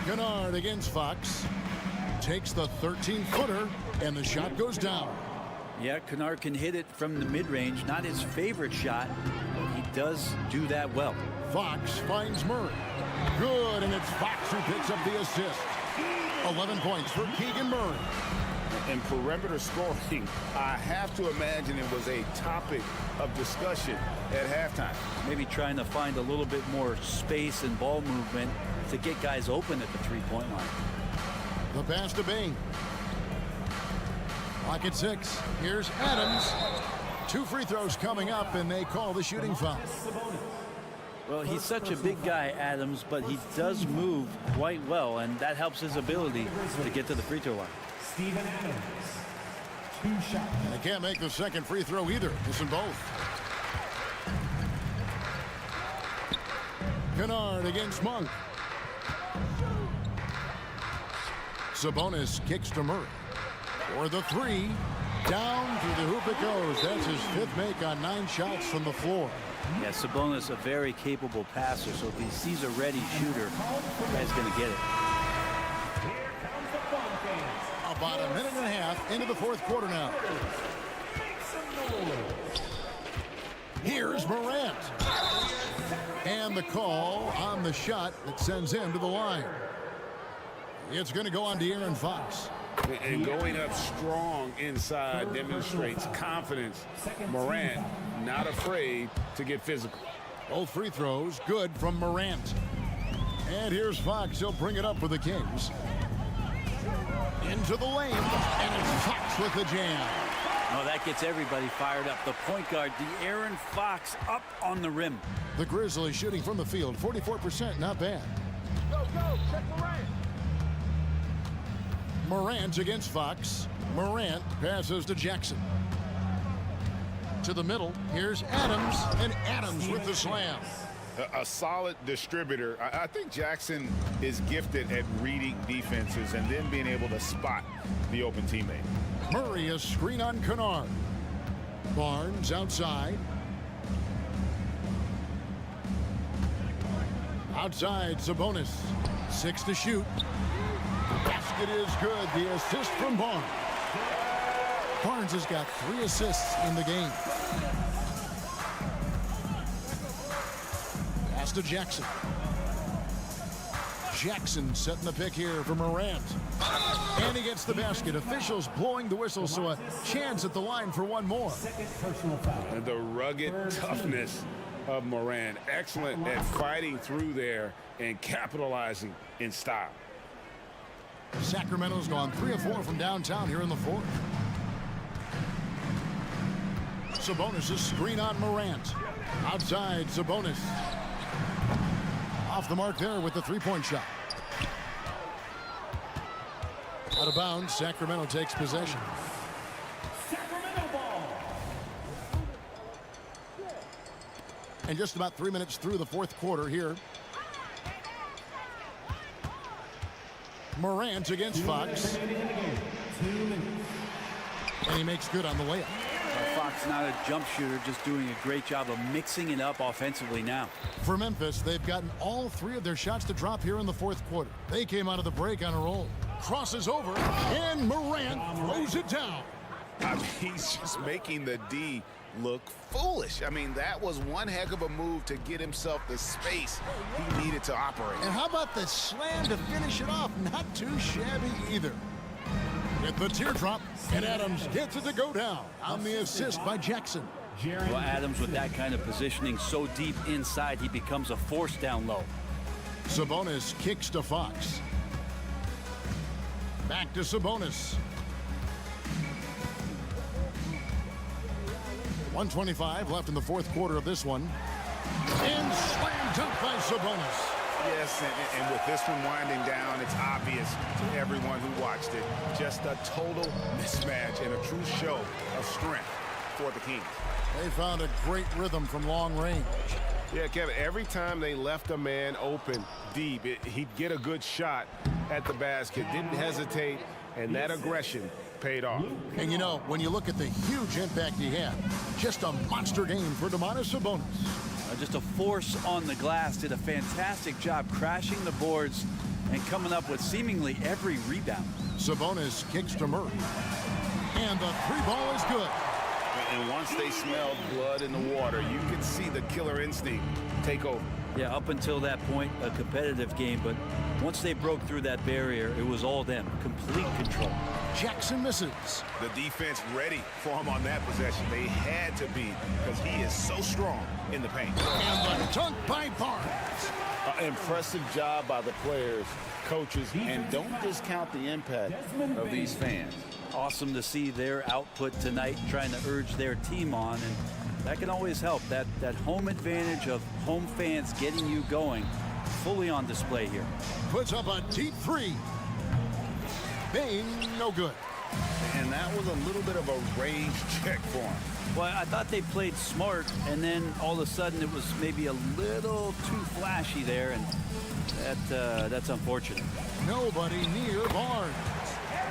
Kennard against Fox. Takes the 13-footer, and the shot goes down. Yeah, Kennard can hit it from the mid-range. Not his favorite shot, but he does do that well. Fox finds Murray. Good, and it's Fox who picks up the assist. 11 points for Keegan Murray. In perimeter scoring, I have to imagine it was a topic of discussion at halftime. Maybe trying to find a little bit more space and ball movement to get guys open at the three-point line. The pass to Bain. Clock at 6. Here's Adams. 2 free throws coming up, and they call the shooting foul. Well, he's such a big guy, Adams, but he does move quite well, and that helps his ability to get to the free throw line. Steven Adams. 2 shots. And they can't make the second free throw either. Missing both. Kennard against Monk. Sabonis kicks to Murray. For the 3. Down to the hoop it goes. That's his 5th make on 9 shots from the floor. Yeah, Sabonis, a very capable passer, so if he sees a ready shooter, the guy's going to get it. About a minute and a half into the fourth quarter now. Here's Morant. And the call on the shot that sends him to the line. It's going to go on De'Aaron Fox. And going up strong inside demonstrates confidence. Morant not afraid to get physical. Both free throws good from Morant. And here's Fox. He'll bring it up for the Kings. Into the lane. And it's Fox with the jam. Oh, that gets everybody fired up. The point guard, De'Aaron Fox, up on the rim. The Grizzlies shooting from the field. 44%, not bad. Go, check Morant. Morant against Fox. Morant passes to Jackson. To the middle. Here's Adams. And Adams with the slam. A solid distributor. I think Jackson is gifted at reading defenses and then being able to spot the open teammate. Murray a screen on Kennard. Barnes outside. Outside Sabonis. 6 to shoot. Basket is good. The assist from Barnes. Barnes has got 3 assists in the game. Pass to Jackson. Jackson setting the pick here for Morant. And he gets the basket. Officials blowing the whistle, so a chance at the line for one more. And the rugged toughness of Morant. Excellent at fighting through there and capitalizing in style. Sacramento's gone 3 of 4 from downtown here in the fourth. Sabonis is screen on Morant. Outside Sabonis. Off the mark there with the 3-point shot. Out of bounds, Sacramento takes possession. Sacramento ball. And just about 3 minutes through the fourth quarter here. Morant against Fox. 2 minutes. And he makes good on the layup. Fox not a jump shooter, just doing a great job of mixing it up offensively now. For Memphis, they've gotten all 3 of their shots to drop here in the fourth quarter. They came out of the break on a roll. Crosses over, and Morant throws it down. I mean, he's just making the D look foolish. I mean, that was one heck of a move to get himself the space he needed to operate. And how about the slam to finish it off? Not too shabby either. With the teardrop, and Adams gets it to go down on the assist by Jackson. Well, Adams, with that kind of positioning so deep inside, he becomes a force down low. Sabonis kicks to Fox. Back to Sabonis. 1:25 left in the fourth quarter of this one. And slam dunk by Sabonis. Yes, and with this one winding down, it's obvious to everyone who watched it. Just a total mismatch and a true show of strength for the Kings. They found a great rhythm from long range. Yeah, Kevin, every time they left a man open deep, he'd get a good shot at the basket. Didn't hesitate, and that aggression paid off. And you know, when you look at the huge impact he had, just a monster game for Domantas Sabonis. Just a force on the glass, did a fantastic job crashing the boards and coming up with seemingly every rebound. Sabonis kicks to Murray. And the three ball is good. And once they smelled blood in the water, you could see the killer instinct take over. Yeah, up until that point, a competitive game, but once they broke through that barrier, it was all them. Complete control. Jackson misses. The defense ready for him on that possession. They had to be, because he is so strong in the paint. And the dunk by Barnes. Impressive job by the players, coaches, and don't discount the impact of these fans. Awesome to see their output tonight, trying to urge their team on, and that can always help. That home advantage of home fans getting you going, fully on display here. Puts up a deep three. Bang, no good. And that was a little bit of a range check for him. Well, I thought they played smart, and then all of a sudden it was maybe a little too flashy there, and that's unfortunate. Nobody near Barnes.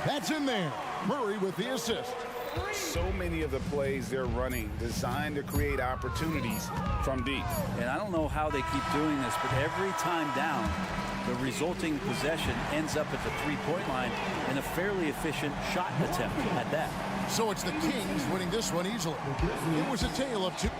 That's in there. Murray with the assist. So many of the plays they're running designed to create opportunities from deep. And I don't know how they keep doing this, but every time down, the resulting possession ends up at the three-point line in a fairly efficient shot attempt at that. So it's the Kings winning this one easily. It was a tale of two.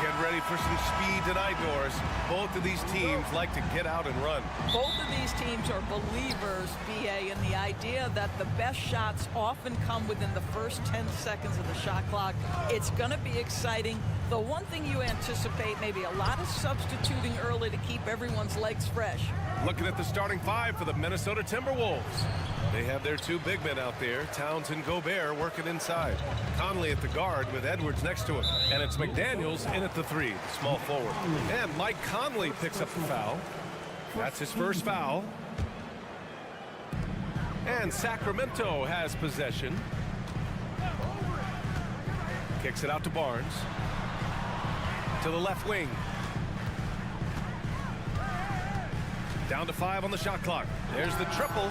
Get ready for some speed tonight, Doris. Both of these teams like to get out and run. Both of these teams are believers, B.A., in the idea that the best shots often come within the first 10 seconds of the shot clock. It's going to be exciting. The one thing you anticipate, maybe a lot of substituting early to keep everyone's legs fresh. Looking at the starting five for the Minnesota Timberwolves. They have their two big men out there, Towns and Gobert, working inside. Conley at the guard with Edwards next to him. And it's McDaniels in at the three, the small forward. And Mike Conley picks up the foul. That's his first foul. And Sacramento has possession. Kicks it out to Barnes. To the left wing. Down to 5 on the shot clock. There's the triple.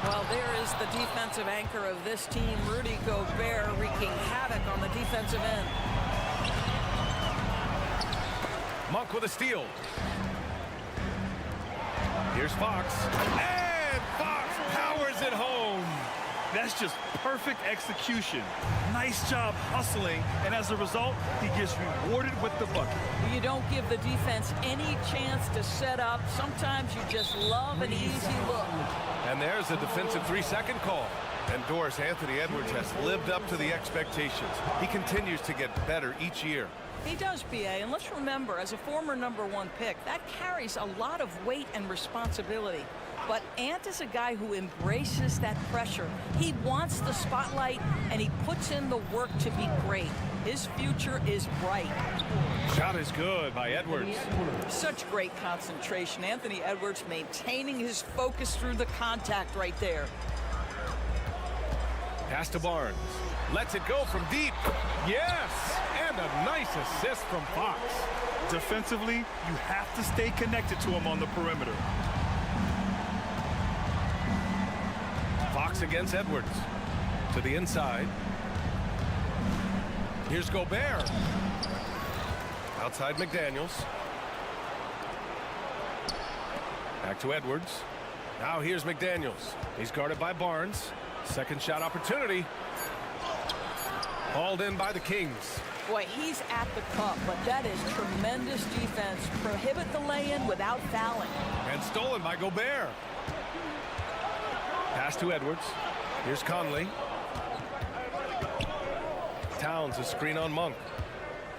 Well, there is the defensive anchor of this team, Rudy Gobert, wreaking havoc on the defensive end. Monk with a steal. Here's Fox. And Fox powers it home. That's just perfect execution. Nice job hustling, and as a result, he gets rewarded with the bucket. You don't give the defense any chance to set up. Sometimes you just love an easy look. And there's a defensive 3-second call. And Doris, Anthony Edwards has lived up to the expectations. He continues to get better each year. He does, B.A., and let's remember, as a former #1 pick, that carries a lot of weight and responsibility. But Ant is a guy who embraces that pressure. He wants the spotlight, and he puts in the work to be great. His future is bright. Shot is good by Edwards. Such great concentration. Anthony Edwards maintaining his focus through the contact right there. Pass to Barnes. Lets it go from deep. Yes! And a nice assist from Fox. Defensively, you have to stay connected to him on the perimeter. Fox against Edwards. To the inside. Here's Gobert. Outside McDaniels. Back to Edwards. Now here's McDaniels. He's guarded by Barnes. Second shot opportunity. Hauled in by the Kings. Boy, he's at the cup, but that is tremendous defense. Prohibit the lay-in without fouling. And stolen by Gobert. Pass to Edwards. Here's Conley. Towns, a screen on Monk.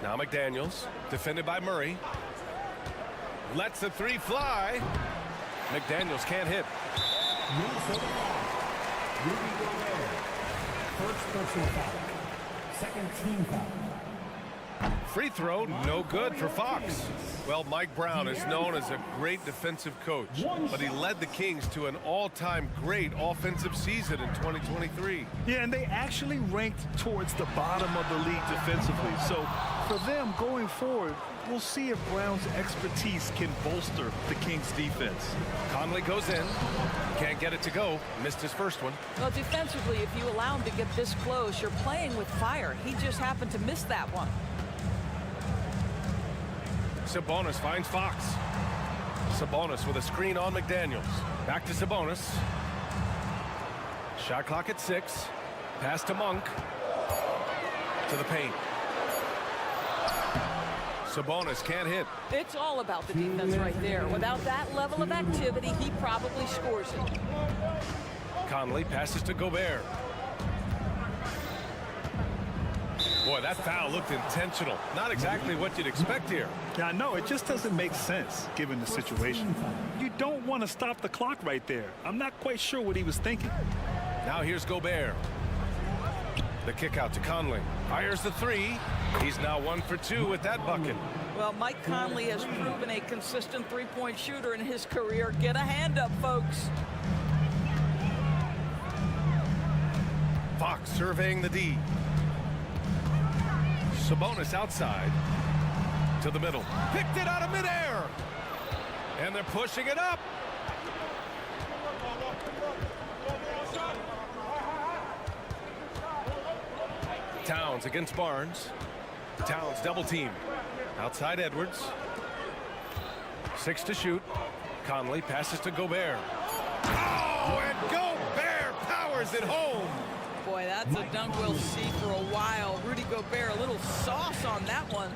Now McDaniels, defended by Murray. Lets the three fly. McDaniels can't hit. First personal foul. Second team foul. Free throw, no good for Fox. Well, Mike Brown is known as a great defensive coach, but he led the Kings to an all-time great offensive season in 2023. Yeah, and they actually ranked towards the bottom of the league defensively. So for them going forward, we'll see if Brown's expertise can bolster the Kings' defense. Conley goes in. Can't get it to go. Missed his first one. Well, defensively, if you allow him to get this close, you're playing with fire. He just happened to miss that one. Sabonis finds Fox. Sabonis with a screen on McDaniels. Back to Sabonis. Shot clock at 6. Pass to Monk. To the paint. Sabonis can't hit. It's all about the defense right there. Without that level of activity, he probably scores it. Conley passes to Gobert. Boy, that foul looked intentional. Not exactly what you'd expect here. Yeah, no, it just doesn't make sense given the situation. You don't want to stop the clock right there. I'm not quite sure what he was thinking. Now here's Gobert. The kick out to Conley. Fires the three. He's now 1 for 2 with that bucket. Well, Mike Conley has proven a consistent three-point shooter in his career. Get a hand up, folks. Fox surveying the D. Sabonis outside to the middle. Picked it out of midair. And they're pushing it up. Towns against Barnes. Towns double team. Outside Edwards. 6 to shoot. Conley passes to Gobert. Oh, and Gobert powers it home. Boy, that's a dunk we'll see for a while. Rudy Gobert, a little sauce on that one.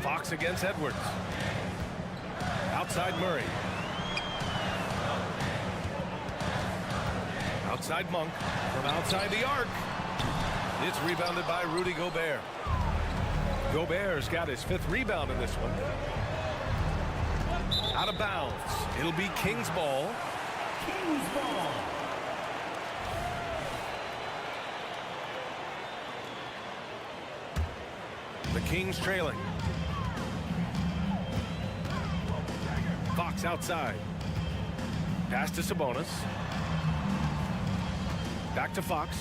Fox against Edwards. Outside Murray. Outside Monk. From outside the arc. It's rebounded by Rudy Gobert. Gobert's got his 5th rebound in this one. Out of bounds. It'll be Kings ball. Kings ball. The Kings trailing. Fox outside. Pass to Sabonis. Back to Fox.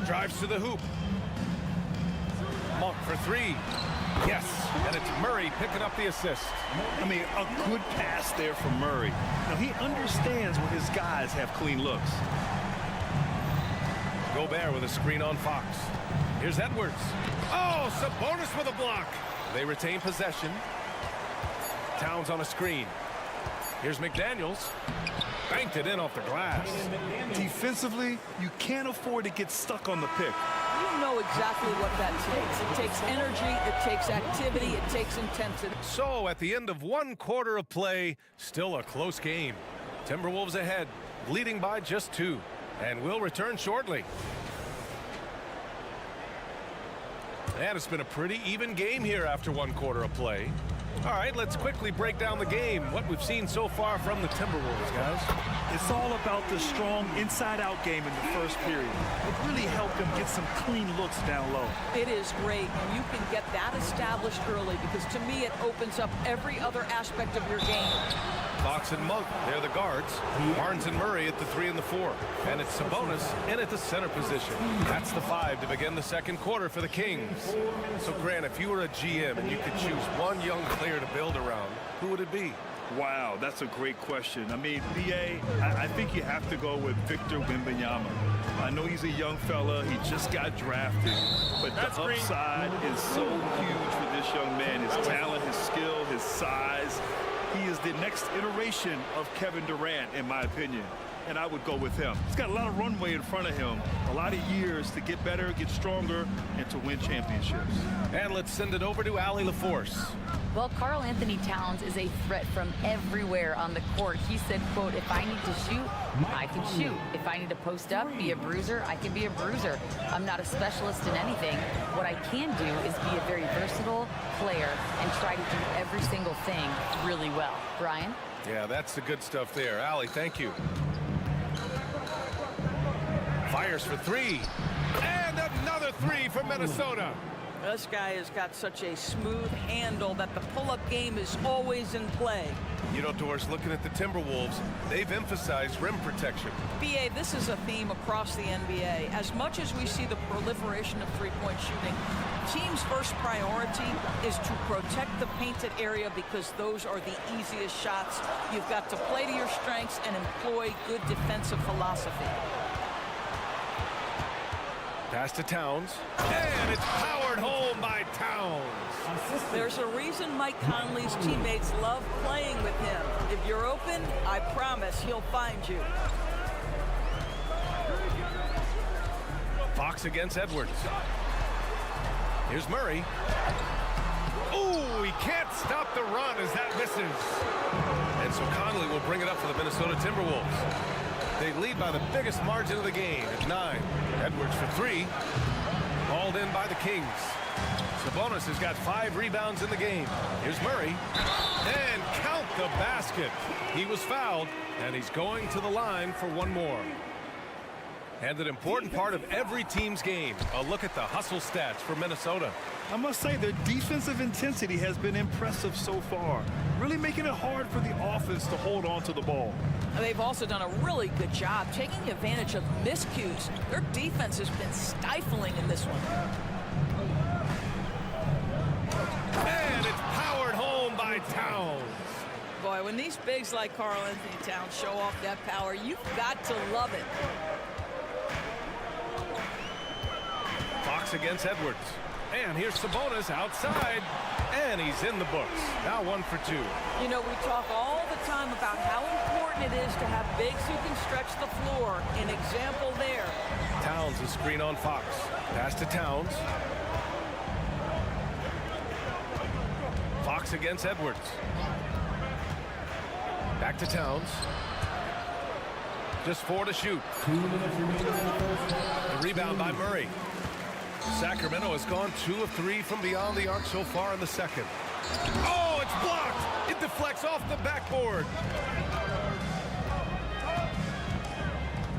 Drives to the hoop. Monk for 3. Yes, and it's Murray picking up the assist. I mean, a good pass there from Murray. Now, he understands when his guys have clean looks. Gobert with a screen on Fox. Here's Edwards. Oh, Sabonis with a block. They retain possession. Towns on a screen. Here's McDaniels. Banked it in off the glass. Defensively, you can't afford to get stuck on the pick. You know exactly what that takes. It takes energy, it takes activity, it takes intensity. So at the end of 1 quarter of play, still a close game. Timberwolves ahead, leading by just 2, and will return shortly. And it's been a pretty even game here after 1 quarter of play. All right, let's quickly break down the game, what we've seen so far from the Timberwolves, guys. It's all about the strong inside-out game in the first period. It really helped them get some clean looks down low. It is great, and you can get that established early because to me it opens up every other aspect of your game. Fox and Monk, they're the guards. Barnes and Murray at the 3 and the 4. And it's Sabonis in at the center position. That's the 5 to begin the second quarter for the Kings. So, Grant, if you were a GM and you could choose one young player to build around, who would it be? Wow, that's a great question. I mean, B.A., I think you have to go with Victor Wembanyama. I know he's a young fella. He just got drafted. But the upside is so huge for this young man. His talent, his skill, his size. He is the next iteration of Kevin Durant, in my opinion. And I would go with him. He's got a lot of runway in front of him, a lot of years to get better, get stronger, and to win championships. And let's send it over to Allie LaForce. Well, Karl Anthony Towns is a threat from everywhere on the court. He said, quote, if I need to shoot, I can shoot. If I need to post up, be a bruiser, I can be a bruiser. I'm not a specialist in anything. What I can do is be a very versatile player and try to do every single thing really well. Brian? Yeah, that's the good stuff there. Allie, thank you. Fires for 3. And another 3 for Minnesota. This guy has got such a smooth handle that the pull-up game is always in play. You know, Doris, looking at the Timberwolves, they've emphasized rim protection. B.A., this is a theme across the NBA. As much as we see the proliferation of three-point shooting, team's first priority is to protect the painted area because those are the easiest shots. You've got to play to your strengths and employ good defensive philosophy. Pass to Towns, and it's powered home by Towns. There's a reason Mike Conley's teammates love playing with him. If you're open, I promise he'll find you. Fox against Edwards. Here's Murray. Ooh, he can't stop the run as that misses. And so Conley will bring it up for the Minnesota Timberwolves. They lead by the biggest margin of the game at 9. Edwards for 3. Hauled in by the Kings. Sabonis has got 5 rebounds in the game. Here's Murray. And count the basket. He was fouled, and he's going to the line for one more. And an important part of every team's game. A look at the hustle stats for Minnesota. I must say their defensive intensity has been impressive so far, really making it hard for the offense to hold on to the ball. They've also done a really good job taking advantage of miscues. Their defense has been stifling in this one. And it's powered home by Towns. Boy, when these bigs like Karl Anthony Towns show off that power, you've got to love it. Fox against Edwards. And here's Sabonis outside. And he's in the books. Now 1 for 2. You know, we talk all the time about how important it is to have bigs who can stretch the floor. An example there. Towns is screen on Fox. Pass to Towns. Fox against Edwards. Back to Towns. Just 4 to shoot. The rebound by Murray. Sacramento has gone 2 of 3 from beyond the arc so far in the second. Oh, it's blocked! It deflects off the backboard.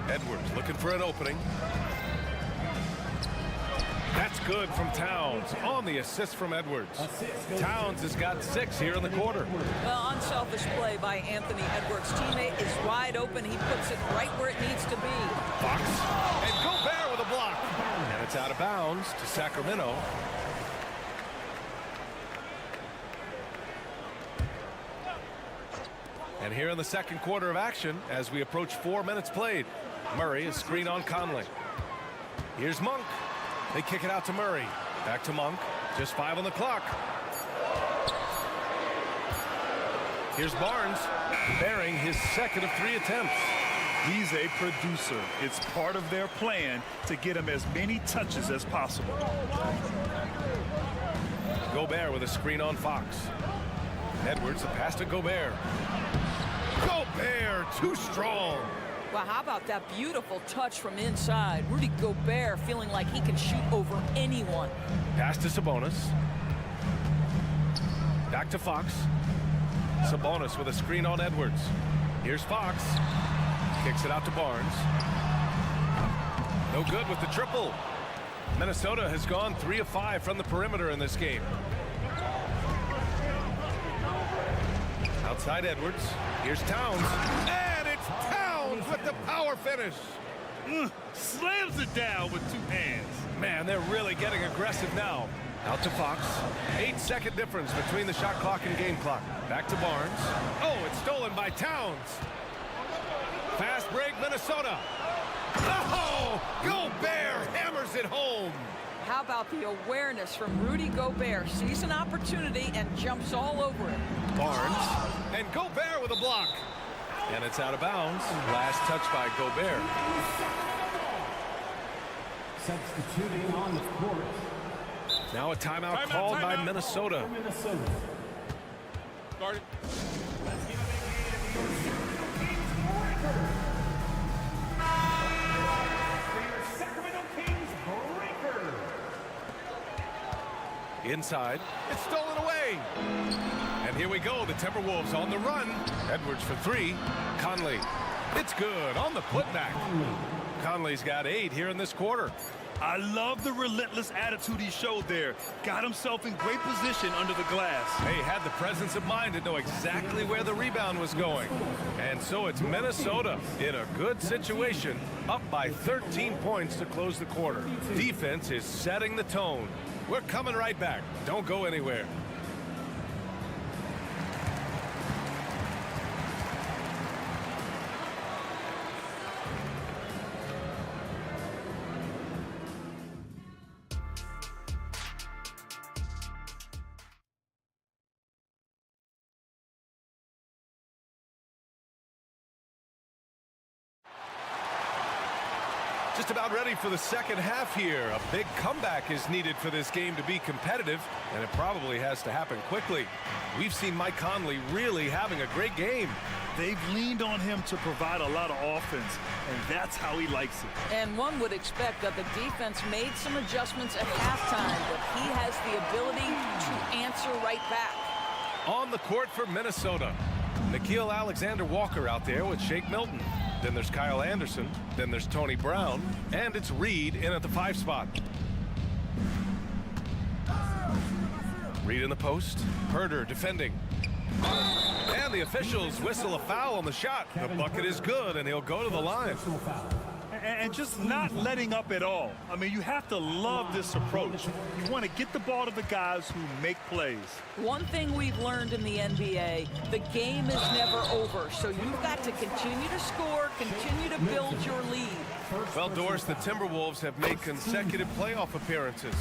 Edwards looking for an opening. That's good from Towns on the assist from Edwards. Towns has got 6 here in the quarter. Well, unselfish play by Anthony Edwards. Teammate is wide open. He puts it right where it needs to be. Fox and Gobert with a block. And it's out of bounds to Sacramento. And here in the second quarter of action, as we approach 4 minutes played, Murray is screen on Conley. Here's Monk. They kick it out to Murray. Back to Monk. Just 5 on the clock. Here's Barnes, bearing his second of 3 attempts. He's a producer. It's part of their plan to get him as many touches as possible. Gobert with a screen on Fox. Edwards, the pass to Gobert. Gobert, too strong. Well, how about that beautiful touch from inside? Rudy Gobert feeling like he can shoot over anyone. Pass to Sabonis. Back to Fox. Sabonis with a screen on Edwards. Here's Fox. Kicks it out to Barnes. No good with the triple. Minnesota has gone 3 of 5 from the perimeter in this game. Outside Edwards. Here's Towns. And it's Towns with the power finish. Slams it down with 2 hands. Man, they're really getting aggressive now. Out to Fox. 8-second difference between the shot clock and game clock. Back to Barnes. Oh, it's stolen by Towns. Fast break, Minnesota. Oh, Gobert hammers it home. How about the awareness from Rudy Gobert? Sees an opportunity and jumps all over it. Barnes. And Gobert with a block. And it's out of bounds. Last touch by Gobert. Substituting on the court. Now a timeout called by Minnesota. Guard it. Sacramento Kings breaker. Inside. It's stolen away. And here we go. The Timberwolves on the run. Edwards for 3. Conley. It's good on the putback. Conley's got 8 here in this quarter. I love the relentless attitude he showed there. Got himself in great position under the glass. He had the presence of mind to know exactly where the rebound was going. And so it's Minnesota in a good situation, up by 13 points to close the quarter. Defense is setting the tone. We're coming right back. Don't go anywhere. Just about ready for the second half here. A big comeback is needed for this game to be competitive, and it probably has to happen quickly. We've seen Mike Conley really having a great game. They've leaned on him to provide a lot of offense, and that's how he likes it. And one would expect that the defense made some adjustments at halftime, but he has the ability to answer right back. On the court for Minnesota, Nickeil Alexander-Walker out there with Shake Milton. Then there's Kyle Anderson. Then there's Tony Brown. And it's Reed in at the 5 spot. Reed in the post. Herder defending. And the officials whistle a foul on the shot. The bucket is good, and he'll go to the line. And just not letting up at all. I mean, you have to love this approach. You want to get the ball to the guys who make plays. One thing we've learned in the NBA, the game is never over. So you've got to continue to score, continue to build your lead. Well, Doris, the Timberwolves have made consecutive playoff appearances.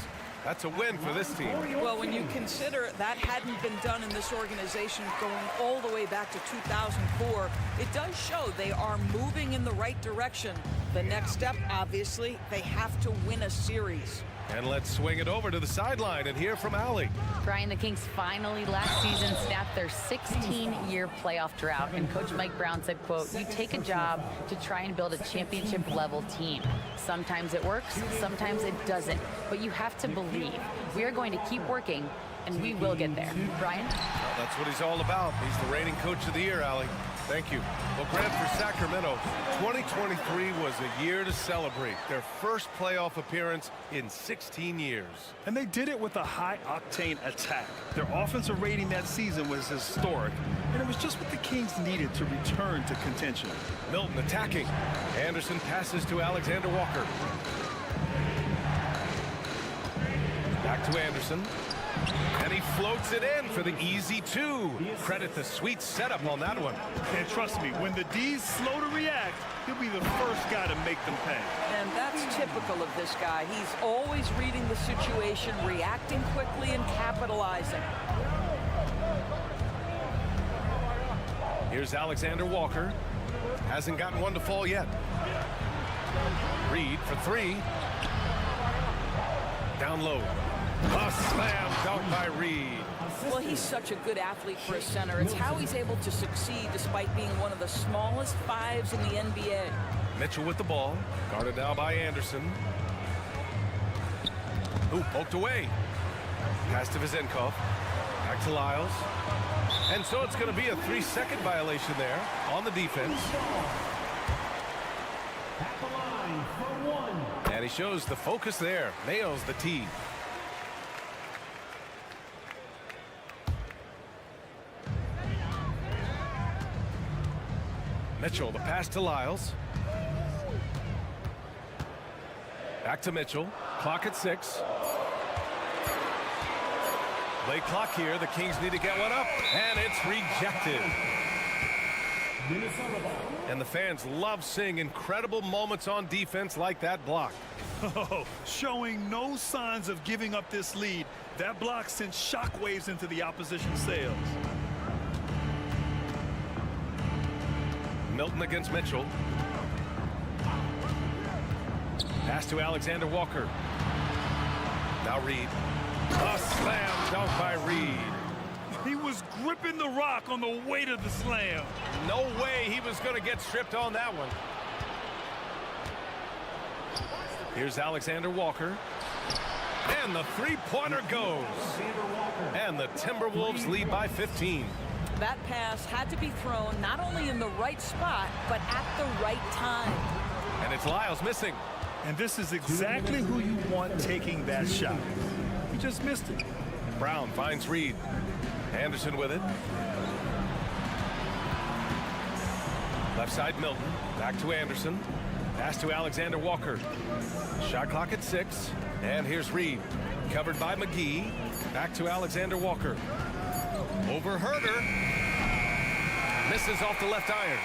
That's a win for this team. Well, when you consider that hadn't been done in this organization going all the way back to 2004, it does show they are moving in the right direction. The next step, obviously, they have to win a series. And let's swing it over to the sideline and hear from Allie. Brian, the Kings finally last season snapped their 16-year playoff drought, and Coach Mike Brown said, quote, "You take a job to try and build a championship-level team. Sometimes it works, sometimes it doesn't, but you have to believe. We are going to keep working, and we will get there." Brian? Well, that's what he's all about. He's the reigning coach of the year, Allie. Thank you. Well, Grant, for Sacramento, 2023 was a year to celebrate. Their first playoff appearance in 16 years. And they did it with a high-octane attack. Their offensive rating that season was historic, and it was just what the Kings needed to return to contention. Milton attacking. Anderson passes to Alexander Walker. Back to Anderson. And he floats it in for the easy 2. Credit the sweet setup on that one. And trust me, when the D's slow to react, he'll be the first guy to make them pay. And that's typical of this guy. He's always reading the situation, reacting quickly, and capitalizing. Here's Alexander Walker. Hasn't gotten one to fall yet. Reed for 3. Down low. A slam dunk by Reed. Well, he's such a good athlete for a center. It's how he's able to succeed despite being one of the smallest 5s in the NBA. Mitchell with the ball. Guarded now by Anderson. Ooh, poked away. Pass to Vizenkov. Back to Lyles. And so it's going to be a 3-second violation there on the defense. shows the focus there. Nails the tee. Mitchell, the pass to Lyles. Back to Mitchell. Clock at 6. Late clock here. The Kings need to get one up, and it's rejected. And the fans love seeing incredible moments on defense like that block. Oh, showing no signs of giving up this lead. That block sent shockwaves into the opposition sails. Milton against Mitchell. Pass to Alexander Walker. Now Reed. A slam dunk by Reed. He was gripping the rock on the weight of the slam. No way he was going to get stripped on that one. Here's Alexander Walker. And the three-pointer goes. And the Timberwolves lead by 15. That pass had to be thrown not only in the right spot, but at the right time. And it's Lyles missing. And this is exactly who you want taking that shot. He just missed it. Brown finds Reed. Anderson with it. Left side Milton. Back to Anderson. Pass to Alexander Walker. Shot clock at 6. And here's Reed. Covered by McGee. Back to Alexander Walker. Over Herder. Misses off the left iron.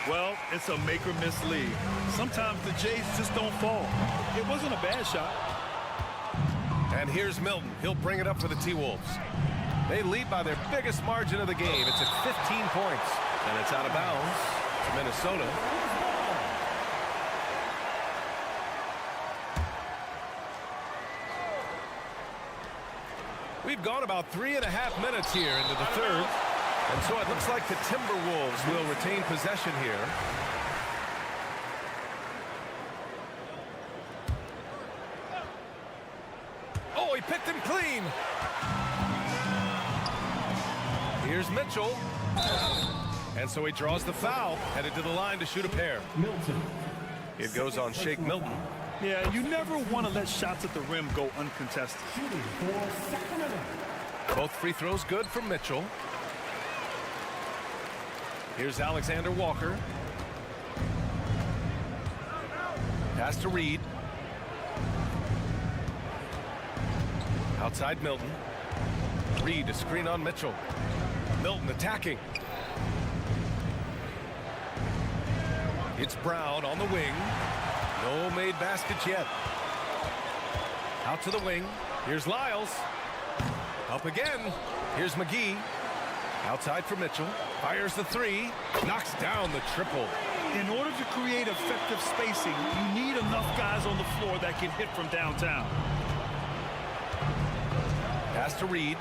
Well, it's a make or miss lead. Sometimes the Jays just don't fall. It wasn't a bad shot. And here's Milton. He'll bring it up for the T-Wolves. They lead by their biggest margin of the game. It's at 15 points. And it's out of bounds to Minnesota. We've gone about 3.5 minutes here into the third. And so it looks like the Timberwolves will retain possession here. Oh, he picked him clean. Here's Mitchell. And so he draws the foul, headed to the line to shoot a pair. It goes on Shake Milton. Yeah, you never want to let shots at the rim go uncontested. Both free throws good from Mitchell. Here's Alexander Walker. Pass to Reed. Outside Milton. Reed, a screen on Mitchell. Milton attacking. It's Brown on the wing. No made baskets yet. Out to the wing. Here's Lyles. Up again. Here's McGee. Outside for Mitchell. Fires the three. Knocks down the triple. In order to create effective spacing, you need enough guys on the floor that can hit from downtown. Pass to Reed.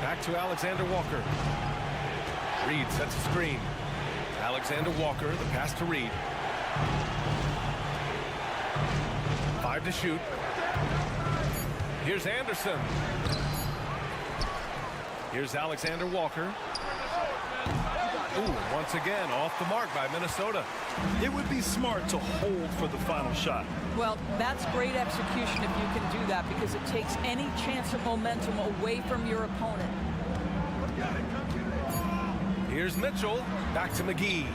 Back to Alexander Walker. Reed sets a screen. Alexander Walker, the pass to Reed. 5 to shoot. Here's Anderson. Here's Alexander Walker. Ooh, once again, off the mark by Minnesota. It would be smart to hold for the final shot. Well, that's great execution if you can do that, because it takes any chance of momentum away from your opponent. Here's Mitchell. Back to McGee.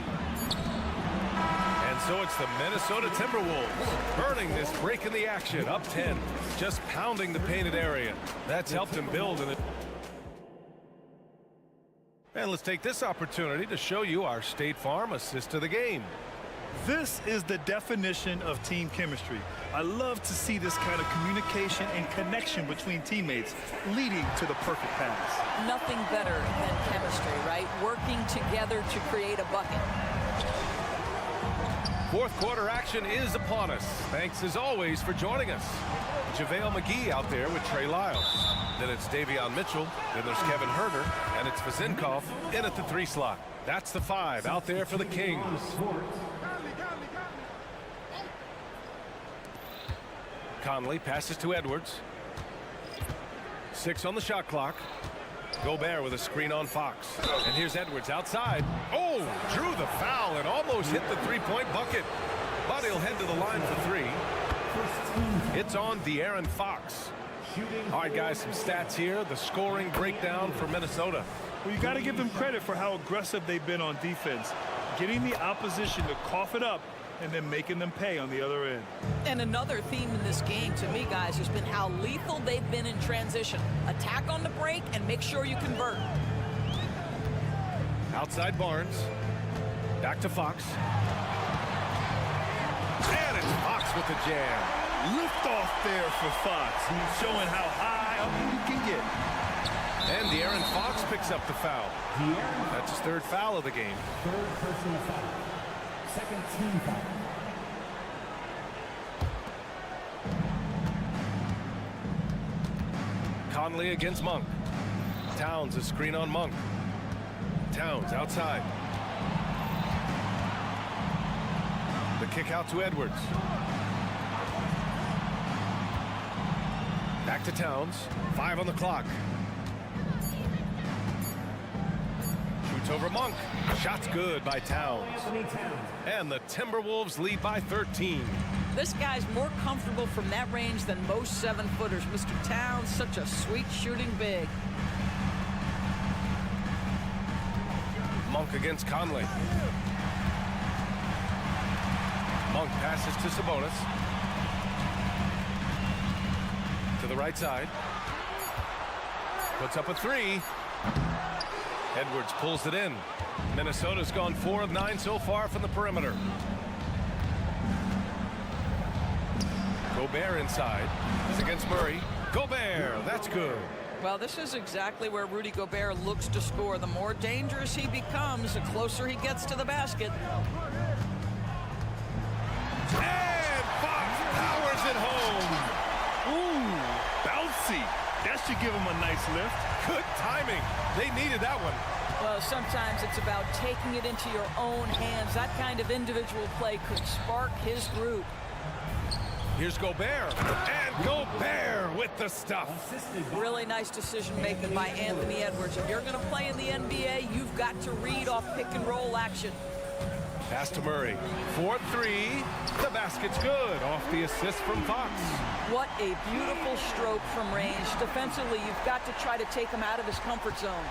And so it's the Minnesota Timberwolves burning this break in the action. Up 10. Just pounding the painted area. That's helped him build in it. And let's take this opportunity to show you our State Farm assist of the game. This is the definition of team chemistry. I love to see this kind of communication and connection between teammates leading to the perfect pass. Nothing better than chemistry, right? Working together to create a bucket. Fourth quarter action is upon us. Thanks as always for joining us. JaVale McGee out there with Trey Lyles. Then it's Davion Mitchell. Then there's Kevin Herter. And it's Vazinkov in at the 3 slot. That's the 5 out there for the Kings. Conley passes to Edwards. 6 on the shot clock. Gobert with a screen on Fox. And here's Edwards outside. Oh, drew the foul and almost hit the 3-point bucket. But he'll head to the line for 3. It's on De'Aaron Fox. All right, guys, some stats here. The scoring breakdown for Minnesota. Well, you got to give them credit for how aggressive they've been on defense, getting the opposition to cough it up and then making them pay on the other end. And another theme in this game to me, guys, has been how lethal they've been in transition. Attack on the break and make sure you convert. Outside Barnes. Back to Fox. And it's Fox with the jam. Lift off there for Fox, showing how high up you can get. And De'Aaron Fox picks up the foul. That's his third foul of the game. Third personal foul. Second team foul. Conley against Monk. Towns a screen on Monk. Towns outside. The kick out to Edwards. Back to Towns. 5 on the clock. Shoots over Monk. Shot's good by Towns. And the Timberwolves lead by 13. This guy's more comfortable from that range than most 7-footers. Mr. Towns, such a sweet shooting big. Monk against Conley. Monk passes to Sabonis. To the right side. Puts up a 3. Edwards pulls it in. Minnesota's gone 4 of 9 so far from the perimeter. Gobert inside. He's against Murray. Gobert, that's good. Well, this is exactly where Rudy Gobert looks to score. The more dangerous he becomes, the closer he gets to the basket. And Fox powers it home. Ooh, bouncy. That should give him a nice lift. Good timing. They needed that one. Well, sometimes it's about taking it into your own hands. That kind of individual play could spark his group. Here's Gobert. And Gobert with the stuff. Really nice decision making by Anthony Edwards. If you're going to play in the NBA, you've got to read off pick and roll action. Pass to Murray. 4-3. The basket's good. Off the assist from Fox. What a beautiful stroke from range. Defensively, you've got to try to take him out of his comfort zone.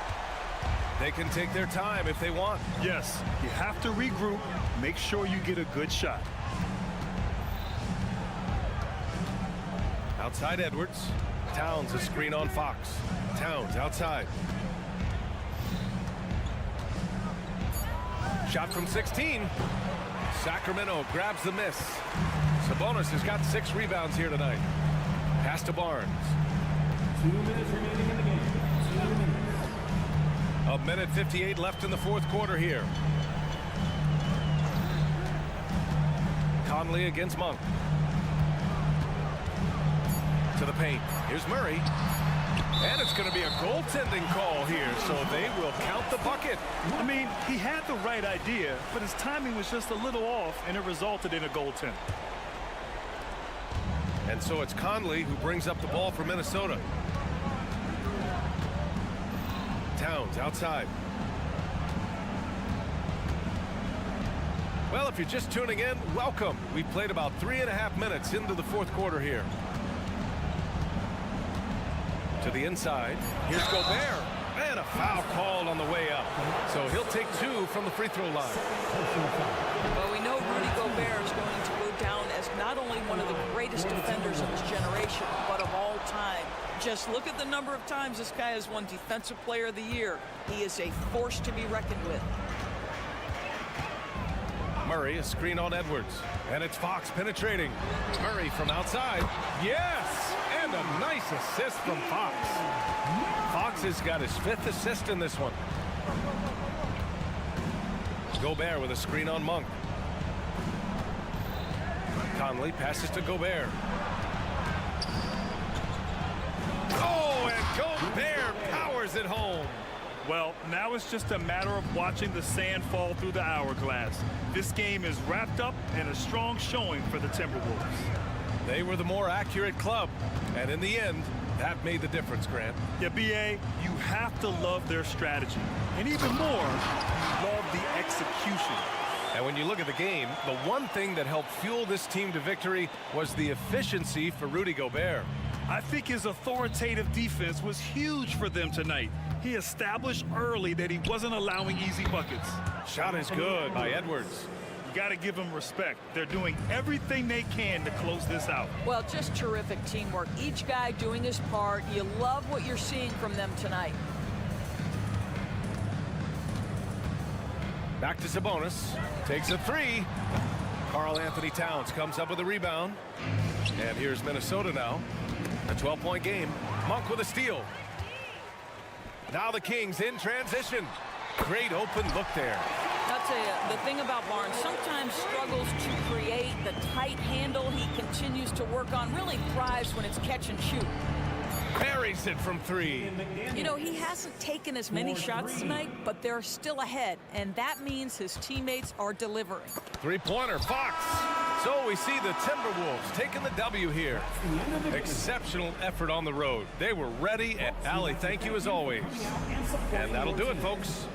They can take their time if they want. Yes, you have to regroup. Make sure you get a good shot. Outside Edwards. Towns a screen on Fox. Towns outside. Shot from 16. Sacramento grabs the miss. Sabonis has got 6 rebounds here tonight. Pass to Barnes. 2 minutes remaining in the game. 2 minutes. A minute 58 left in the fourth quarter here. Conley against Monk. To the paint. Here's Murray. And it's going to be a goaltending call here, so they will count the bucket. I mean, he had the right idea, but his timing was just a little off, and it resulted in a goaltend. And so it's Conley who brings up the ball for Minnesota. Towns outside. Well, if you're just tuning in, welcome. We've played about 3.5 minutes into the fourth quarter here. To the inside. Here's Gobert. And a foul called on the way up. So he'll take 2 from the free throw line. Well, we know Rudy Gobert is going to go down as not only one of the greatest defenders of his generation, but of all time. Just look at the number of times this guy has won Defensive Player of the Year. He is a force to be reckoned with. Murray, a screen on Edwards. And it's Fox penetrating. Murray from outside. Yes! And a nice assist from Fox. Fox has got his 5th assist in this one. Gobert with a screen on Monk. Conley passes to Gobert. Oh, and Gobert powers it home. Well, now it's just a matter of watching the sand fall through the hourglass. This game is wrapped up in a strong showing for the Timberwolves. They were the more accurate club, and in the end, that made the difference, Grant. Yeah, B.A., you have to love their strategy. And even more, love the execution. And when you look at the game, the one thing that helped fuel this team to victory was the efficiency for Rudy Gobert. I think his authoritative defense was huge for them tonight. He established early that he wasn't allowing easy buckets. Shot is good by Edwards. You got to give them respect. They're doing everything they can to close this out. Well, just terrific teamwork. Each guy doing his part. You love what you're seeing from them tonight. Back to Sabonis. Takes a three. Karl Anthony Towns comes up with a rebound. And here's Minnesota now. A 12-point game. Monk with a steal. Now the Kings in transition. Great open look there. I'll tell you, the thing about Barnes sometimes struggles to create the tight handle he continues to work on. Really thrives when it's catch and shoot. Buries it from three. You know, he hasn't taken as many shots tonight, but they're still ahead, and that means his teammates are delivering. Three-pointer, Fox. So we see the Timberwolves taking the W here. Exceptional effort on the road. They were ready, and Allie, thank you as always. And that'll do it, folks.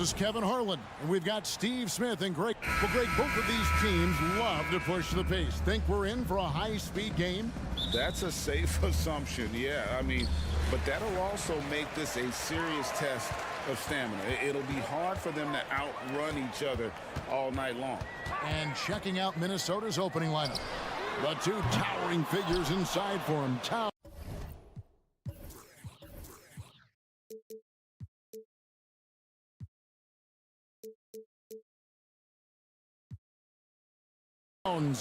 is Kevin Harlan, and we've got Steve Smith and Greg. Well, Greg, both of these teams love to push the pace. Think we're in for a high-speed game? That's a safe assumption, yeah. I mean, but that'll also make this a serious test of stamina. It'll be hard for them to outrun each other all night long. And checking out Minnesota's opening lineup. The two towering figures inside for him. Towns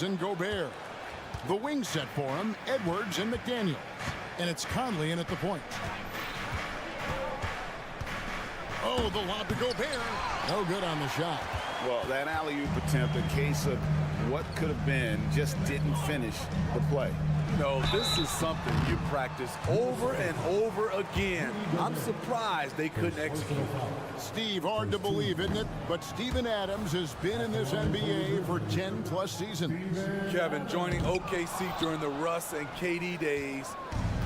and Gobert. The wing set for him, Edwards and McDaniels. And it's Conley in at the point. Oh, the lob to Gobert. No good on the shot. Well, that alley-oop attempt, a case of what could have been, just didn't finish the play. No, this is something you practice over and over again. I'm surprised they couldn't execute. Steve, hard to believe, isn't it? But Steven Adams has been in this NBA for 10-plus seasons. Kevin, joining OKC during the Russ and KD days,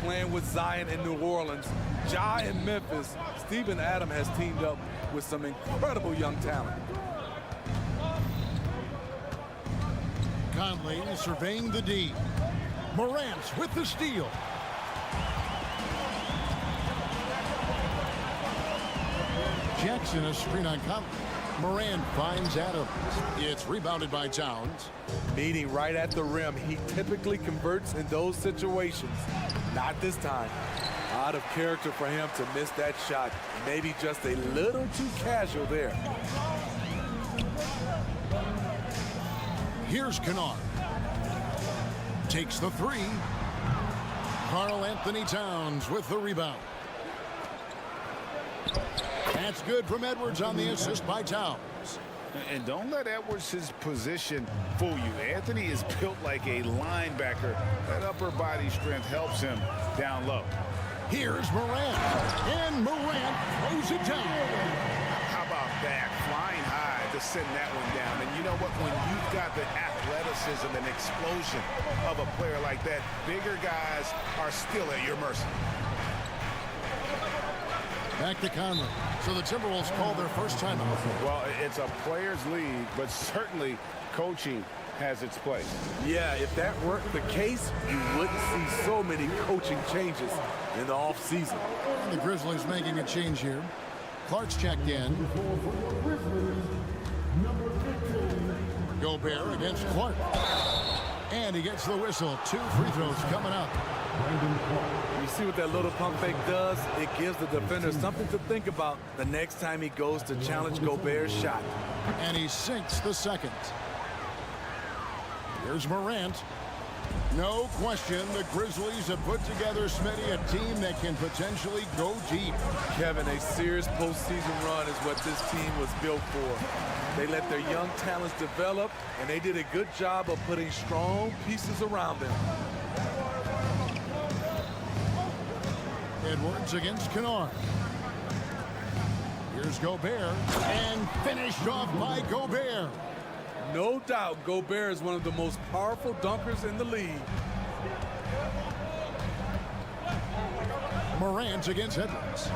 playing with Zion in New Orleans, Ja in Memphis, Steven Adams has teamed up with some incredible young talent. Conley surveying the D. Morant with the steal. Jackson a screen on Conley. Morant finds Adams. It's rebounded by Towns. Meeting right at the rim. He typically converts in those situations. Not this time. Out of character for him to miss that shot. Maybe just a little too casual there. Here's Kennard. Takes the three. Karl Anthony Towns with the rebound. That's good from Edwards on the assist by Towns. And don't let Edwards' position fool you. Anthony is built like a linebacker. That upper body strength helps him down low. Here's Morant. And Morant throws it down. How about that? Flying high to send that one down. And you know what? When you've got the athleticism and explosion of a player like that, bigger guys are still at your mercy. Back to Conley. So the Timberwolves call their first timeout. Well, it's a players' league, but certainly coaching has its place. Yeah, if that weren't the case, you wouldn't see so many coaching changes in the offseason. And the Grizzlies making a change here. Clark's checked in. Gobert against Clark. And he gets the whistle. 2 free throws coming up. You see what that little pump fake does? It gives the defender something to think about the next time he goes to challenge Gobert's shot. And he sinks the second. Here's Morant. No question, the Grizzlies have put together, Smitty, a team that can potentially go deep. Kevin, a serious postseason run is what this team was built for. They let their young talents develop, and they did a good job of putting strong pieces around them. Edwards against Kennard. Here's Gobert, and finished off by Gobert. No doubt Gobert is one of the most powerful dunkers in the league. Morant against Edwards.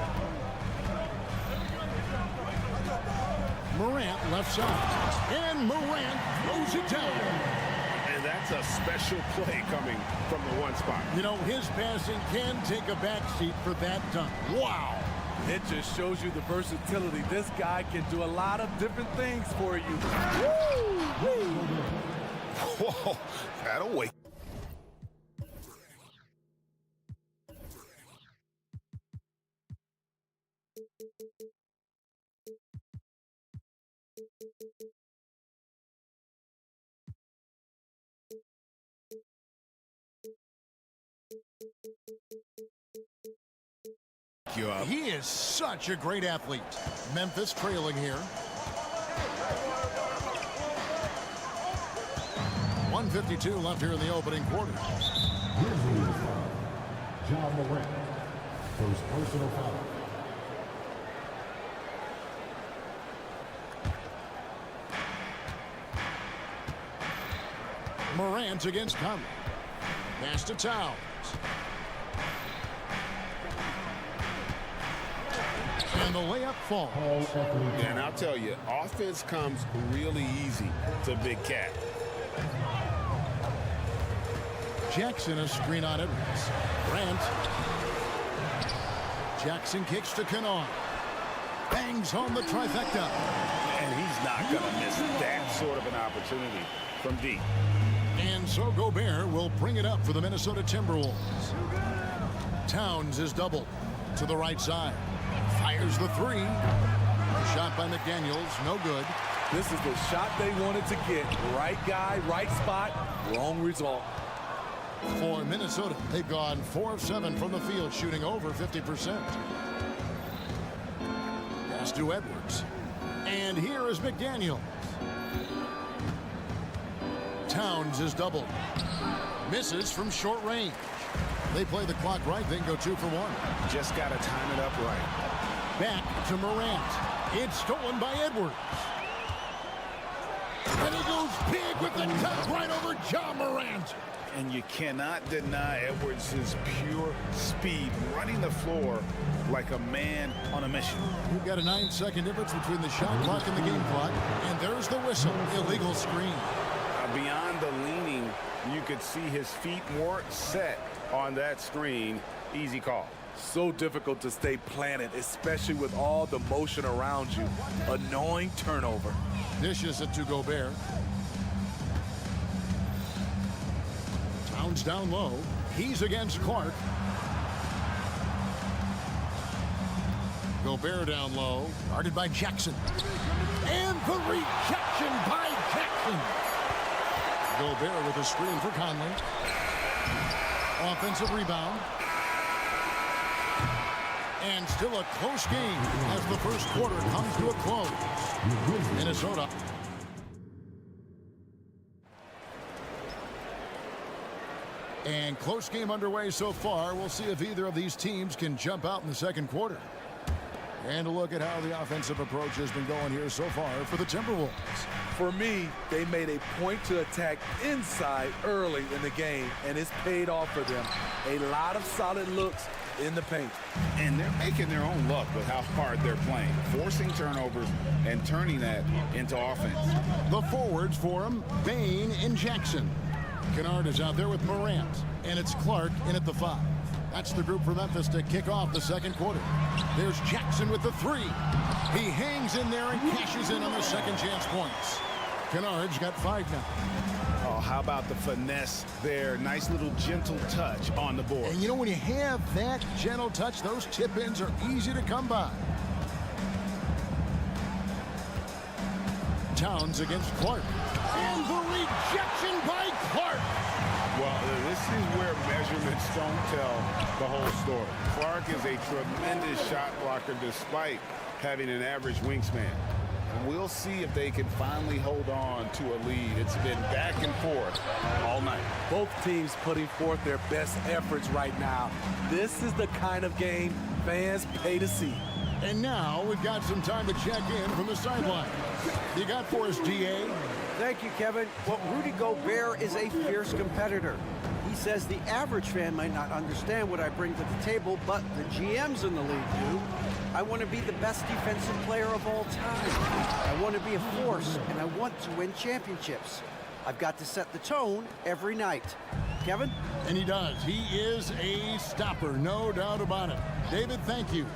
Morant left side. And Morant throws it down. And that's a special play coming from the one spot. You know, his passing can take a backseat for that dunk. Wow. It just shows you the versatility. This guy can do a lot of different things for you. Woo! Whoa, that'll wait. He is such a great athlete. Memphis trailing here. 1:52 left here in the opening quarter. John Morant, first personal foul. Morant against Conley. Pass to Towns. And the layup falls. And I'll tell you, offense comes really easy to Big Cat. Jackson, a screen on Edwards. Grant. Jackson kicks to Kennard. Bangs home the trifecta. And he's not going to miss that sort of an opportunity from deep. And so Gobert will bring it up for the Minnesota Timberwolves. Towns is doubled to the right side. Fires the three. Shot by McDaniels, no good. This is the shot they wanted to get. Right guy, right spot, wrong result. For Minnesota, they've gone 4 of 7 from the field, shooting over 50%. Pass to Edwards. And here is McDaniels. Towns is doubled. Misses from short range. They play the clock right, they can go 2 for 1. Just got to time it up right. Back to Morant. It's stolen by Edwards. And he goes big with the tap right over John Morant. And you cannot deny Edwards' pure speed, running the floor like a man on a mission. You've got a 9-second difference between the shot clock and the game clock. And there's the whistle. Illegal screen. Beyond the leaning, you could see his feet more set on that screen. Easy call. So difficult to stay planted, especially with all the motion around you. Annoying turnover. Dishes it to Gobert. Towns down low. He's against Clark. Gobert down low. Guarded by Jackson. And the rejection by Jackson. Gobert with a screen for Conley. Offensive rebound. And still a close game as the first quarter comes to a close. Minnesota. And close game underway so far. We'll see if either of these teams can jump out in the second quarter. And a look at how the offensive approach has been going here so far for the Timberwolves. For me, they made a point to attack inside early in the game, and it's paid off for them. A lot of solid looks in the paint. And they're making their own luck with how hard they're playing, forcing turnovers and turning that into offense. The forwards for him, Bain and Jackson. Kennard is out there with Morant, and it's Clark in at the 5. That's the group for Memphis to kick off the second quarter. There's Jackson with the 3. He hangs in there and cashes in on the second chance points. Kennard's got 5 now. Oh, how about the finesse there? Nice little gentle touch on the board. And you know, when you have that gentle touch, those tip-ins are easy to come by. Towns against Clark. And the rejection by Clark. Well, this is where measurements don't tell the whole story. Clark is a tremendous shot blocker despite having an average wingspan. We'll see if they can finally hold on to a lead. It's been back and forth all night. Both teams putting forth their best efforts right now. This is the kind of game fans pay to see. And now we've got some time to check in from the sideline. You got for us, DA? Thank you, Kevin. Well, Rudy Gobert is a fierce competitor. He says the average fan might not understand what I bring to the table, but the GMs in the league do. I want to be the best defensive player of all time. I want to be a force, and I want to win championships. I've got to set the tone every night. Kevin? And he does. He is a stopper, no doubt about it. David, thank you.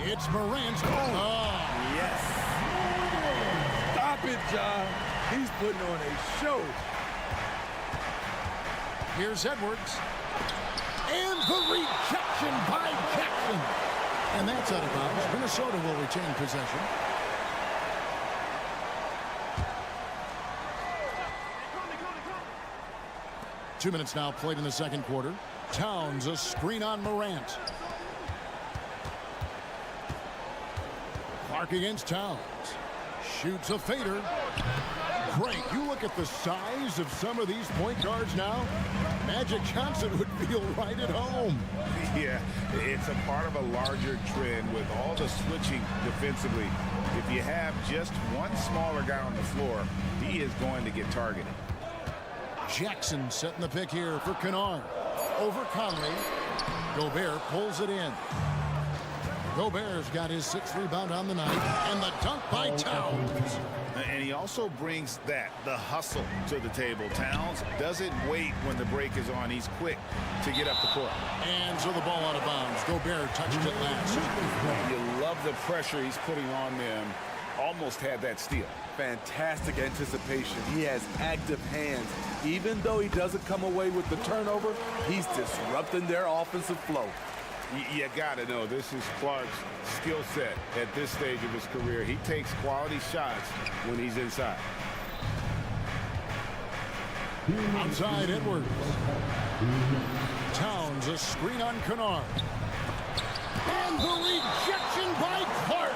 It's Morant's goal. Oh, yes. Stop it, John. He's putting on a show. Here's Edwards. And the rejection by Jackson. And that's out of bounds. Minnesota will retain possession. Two minutes now played in the second quarter. Towns, a screen on Morant. Clark against Towns. Shoots a fader. Great. You look at the size of some of these point guards now. Magic Johnson would feel right at home. Yeah, it's a part of a larger trend with all the switching defensively. If you have just one smaller guy on the floor, he is going to get targeted. Jackson setting the pick here for Kennard. Over Conley. Gobert pulls it in. Gobert's got his 6th rebound on the night, and the dunk by Towns. And he also brings the hustle to the table. Towns doesn't wait when the break is on. He's quick to get up the court. And so the ball out of bounds. Gobert touched it last. You love the pressure he's putting on them. Almost had that steal. Fantastic anticipation. He has active hands. Even though he doesn't come away with the turnover, he's disrupting their offensive flow. You got to know, this is Clark's skill set at this stage of his career. He takes quality shots when he's inside. Outside Edwards. Towns, a screen on Kennard. And the rejection by Clark.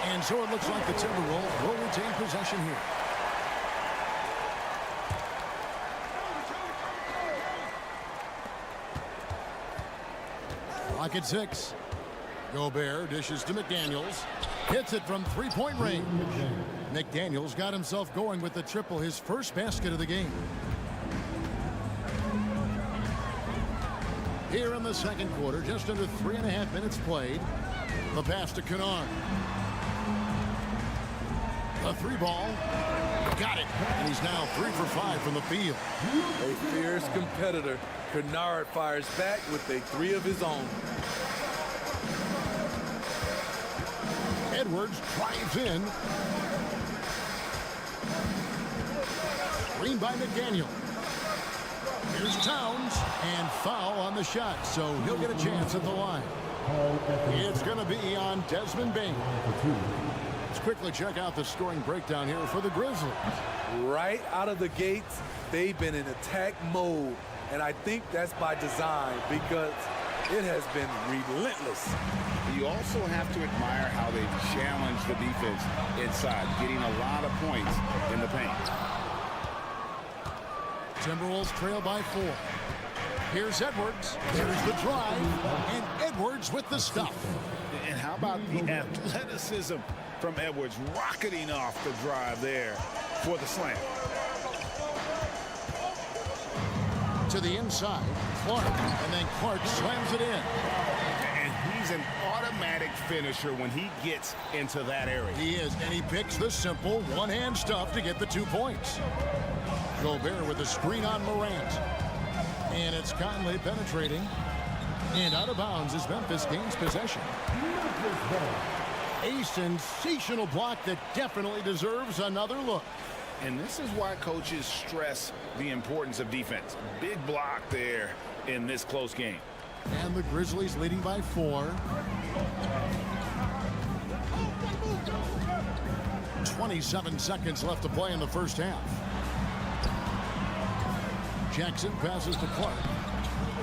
And so it looks like the Timberwolves will retain possession here. Clock at 6. Gobert dishes to McDaniels. Hits it from three-point range. McDaniels got himself going with the triple, his first basket of the game. Here in the second quarter, just under 3.5 minutes played. The pass to Kennard. The 3 ball. Got it. And he's now 3 for 5 from the field. A fierce competitor. Kennard fires back with a 3 of his own. Edwards drives in. Screen by McDaniel. Here's Towns, and foul on the shot, so he'll get a chance at the line. It's going to be on Desmond Bain. Let's quickly check out the scoring breakdown here for the Grizzlies. Right out of the gates, they've been in attack mode, and I think that's by design because it has been relentless. You also have to admire how they've challenged the defense inside, getting a lot of points in the paint. Timberwolves trail by 4. Here's Edwards. There's the drive. And Edwards with the stuff. And how about the athleticism from Edwards rocketing off the drive there for the slam. To the inside. Clark. And then Clark slams it in. And he's an automatic finisher when he gets into that area. He is. And he picks the simple one-hand stuff to get the 2 points. Gobert with a screen on Morant. And it's Conley penetrating. And out of bounds as Memphis gains possession. A sensational block that definitely deserves another look. And this is why coaches stress the importance of defense. Big block there in this close game. And the Grizzlies leading by 4. 27 seconds left to play in the first half. Jackson passes to Clark.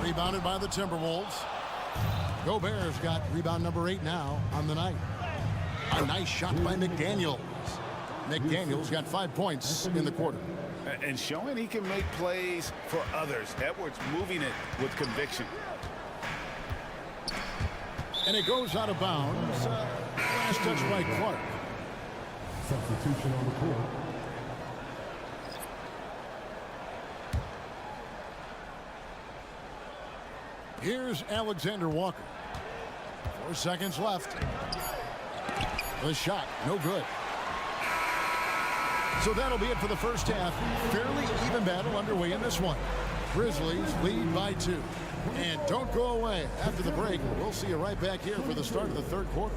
Rebounded by the Timberwolves. Gobert's got rebound number 8 now on the night. A nice shot by McDaniels. McDaniels got 5 points in the quarter. And showing he can make plays for others. Edwards moving it with conviction. And it goes out of bounds. Last touch by Clark. Substitution on the court. Here's Alexander Walker. 4 seconds left. The shot, no good. So that'll be it for the first half. Fairly even battle underway in this one. Grizzlies lead by 2. And don't go away. After the break, we'll see you right back here for the start of the third quarter.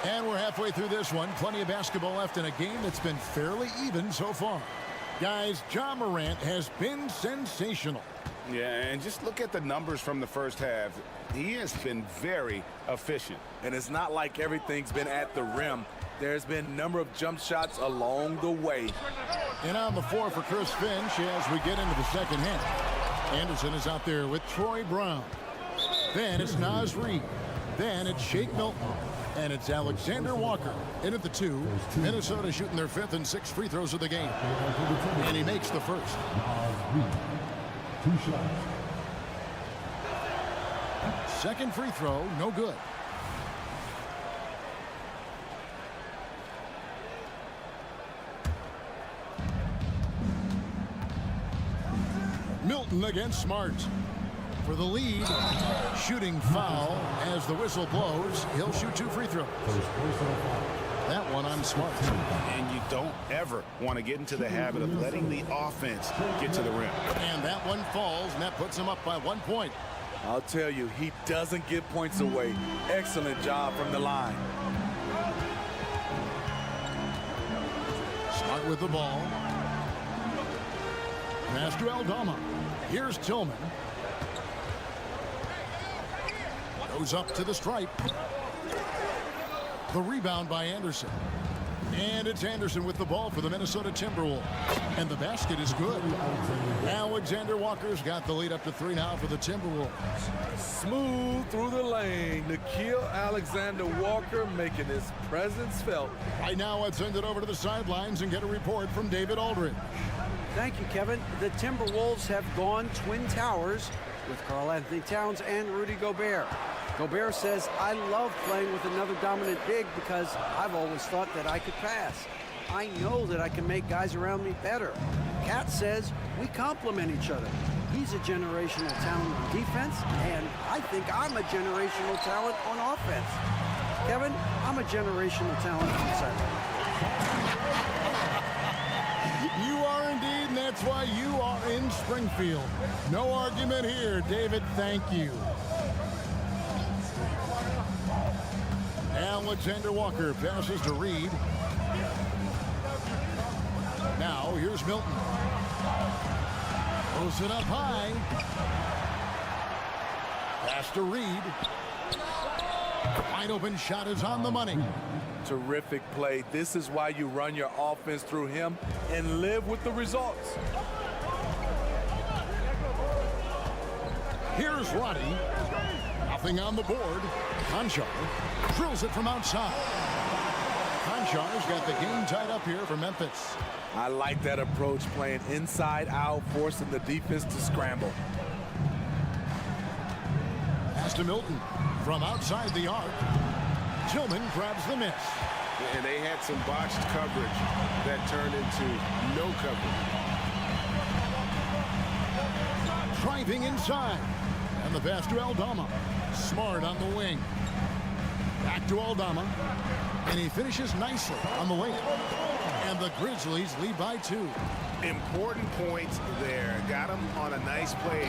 And we're halfway through this one. Plenty of basketball left in a game that's been fairly even so far. Guys, Ja Morant has been sensational. Yeah, and just look at the numbers from the first half. He has been very efficient. And it's not like everything's been at the rim. There's been a number of jump shots along the way. And on the floor for Chris Finch as we get into the second half. Anderson is out there with Troy Brown. Then it's Naz Reid. Then it's Shake Milton. And it's Alexander Walker in at the 2. Minnesota shooting their 5th and 6th free throws of the game. And he makes the first. 2 shots. Second free throw, no good. Milton against Smart. For the lead, shooting foul as the whistle blows. He'll shoot 2 free throws. That one on Smart. And you don't ever want to get into the habit of letting the offense get to the rim. And that one falls, and that puts him up by 1 point. I'll tell you, he doesn't give points away. Excellent job from the line. Smart with the ball. Pass to Aldama. Here's Tillman. Goes up to the stripe. The rebound by Anderson. And it's Anderson with the ball for the Minnesota Timberwolves. And the basket is good. Alexander Walker's got the lead up to 3 now for the Timberwolves. Smooth through the lane. Nikhil Alexander Walker making his presence felt. Right now, let's send it over to the sidelines and get a report from David Aldridge. Thank you, Kevin. The Timberwolves have gone Twin Towers with Karl Anthony Towns and Rudy Gobert. Gobert says, I love playing with another dominant big because I've always thought that I could pass. I know that I can make guys around me better. Cat says, we complement each other. He's a generational talent on defense, and I think I'm a generational talent on offense. Kevin, I'm a generational talent on cyber. You are indeed, and that's why you are in Springfield. No argument here, David. Thank you. Alexander Walker passes to Reed. Now here's Milton. Throws it up high. Pass to Reed. Wide open shot is on the money. Terrific play. This is why you run your offense through him and live with the results. Here's Roddy. Nothing on the board. Conchar drills it from outside. Conchar's got the game tied up here for Memphis. I like that approach, playing inside out, forcing the defense to scramble. Pass to Milton from outside the arc. Tillman grabs the miss. And they had some botched coverage that turned into no coverage. Driving inside. And the pass to Aldama. Smart on the wing. Back to Aldama. And he finishes nicely on the layup. And the Grizzlies lead by 2. Important points there. Got him on a nice play,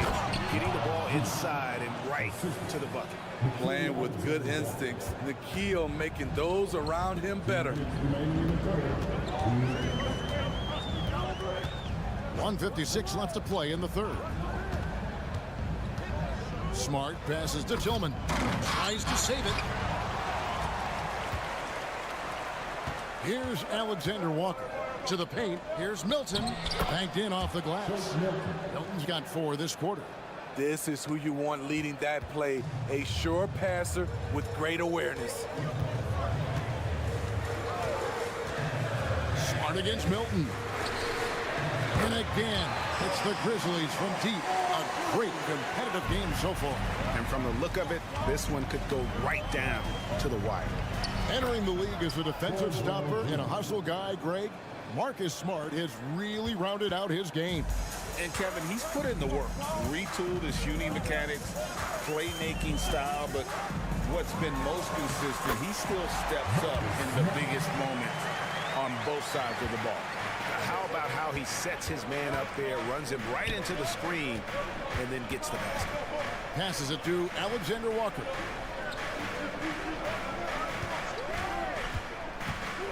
getting the ball inside and right to the bucket. Playing with good instincts. Nikhil making those around him better. 1:56 left to play in the third. Smart passes to Tillman. Tries to save it. Here's Alexander Walker. To the paint. Here's Milton. Banked in off the glass. Milton's got 4 this quarter. This is who you want leading that play. A sure passer with great awareness. Smart against Milton. And again, it's the Grizzlies from deep. A great competitive game so far. And from the look of it, this one could go right down to the wire. Entering the league as a defensive stopper and a hustle guy, Greg, Marcus Smart has really rounded out his game. And Kevin, he's put in the work. Retooled his shooting mechanics, playmaking style, but what's been most consistent, he still steps up in the biggest moments on both sides of the ball. How about how he sets his man up there, runs him right into the screen, and then gets the basket. Passes it to Alexander Walker.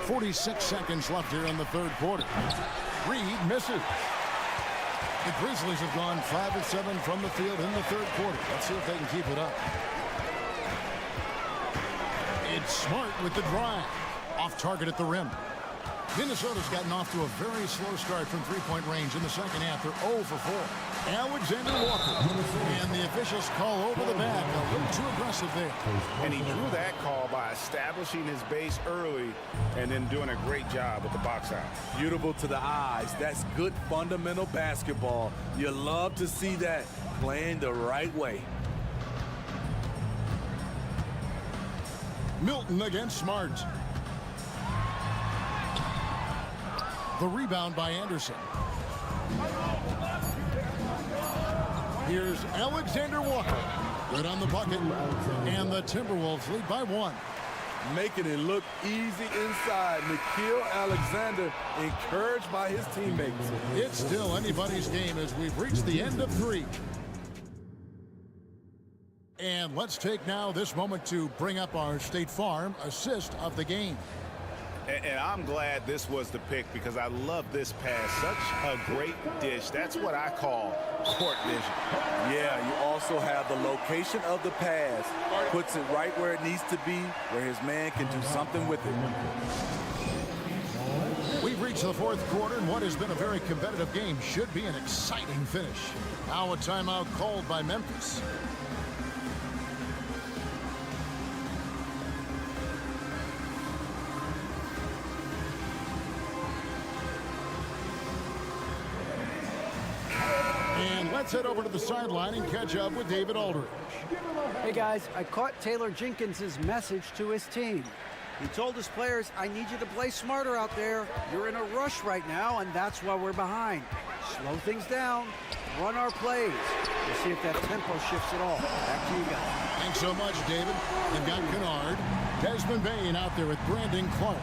46 seconds left here in the third quarter. Reed misses. The Grizzlies have gone 5 of 7 from the field in the third quarter. Let's see if they can keep it up. It's Smart with the drive. Off target at the rim. Minnesota's gotten off to a very slow start from three-point range in the second half. They're 0 for 4. Alexander Walker. And the officials call over the back. A little too aggressive there. And he drew that call by a establishing his base early and then doing a great job with the box out. Beautiful to the eyes. That's good fundamental basketball. You love to see that, playing the right way. Milton against Smart. The rebound by Anderson. Here's Alexander Walker. Good on the bucket. And the Timberwolves lead by 1. Making it look easy inside. Nikhil Alexander encouraged by his teammates. It's still anybody's game as we've reached the end of 3. And let's take now this moment to bring up our State Farm assist of the game. And I'm glad this was the pick because I love this pass. Such a great dish. That's what I call court vision. Yeah, you also have the location of the pass. Puts it right where it needs to be, where his man can do something with it. We've reached the 4th quarter, and what has been a very competitive game should be an exciting finish. Now a timeout called by Memphis. And let's head over to the sideline and catch up with David Aldridge. Hey guys, I caught Taylor Jenkins' message to his team. He told his players, I need you to play smarter out there. You're in a rush right now, and that's why we're behind. Slow things down, run our plays. We'll see if that tempo shifts at all. Back to you guys. Thanks so much, David. You've got Kennard, Desmond Bain out there with Brandon Clark.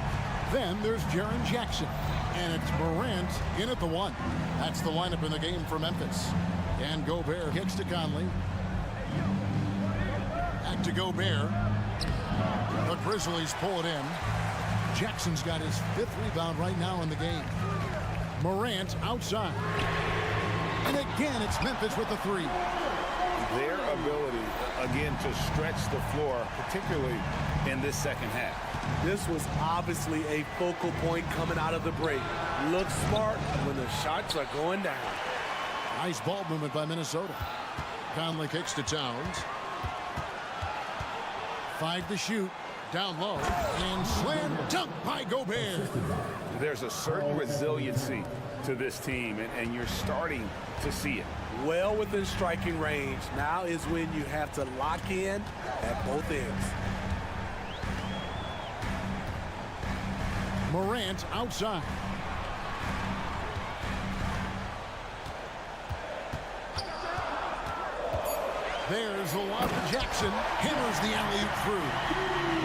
Then there's Jaren Jackson. And it's Morant in at the 1. That's the lineup in the game for Memphis. And Gobert kicks to Conley. Back to Gobert. The Grizzlies pull it in. Jackson's got his 5th rebound right now in the game. Morant outside. And again, it's Memphis with the 3. Their ability, again, to stretch the floor, particularly in this second half. This was obviously a focal point coming out of the break. Look smart when the shots are going down. Nice ball movement by Minnesota. Conley kicks to Towns. 5 to shoot. Down low. And slam dunk by Gobert. There's a certain resiliency to this team, and you're starting to see it. Well within striking range. Now is when you have to lock in at both ends. Morant outside. There's a lot. Jackson hammers the alley-oop through.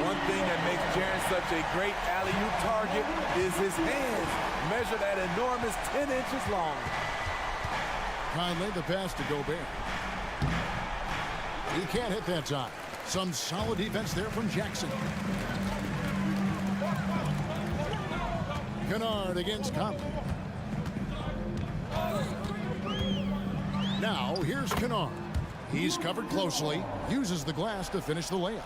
One thing that makes Jaren such a great alley-oop target is his hands, measured at enormous 10 inches long. Conley, the pass to Gobert. He can't hit that time. Some solid defense there from Jackson. Kennard against Conley. Now, here's Kennard. He's covered closely, uses the glass to finish the layup.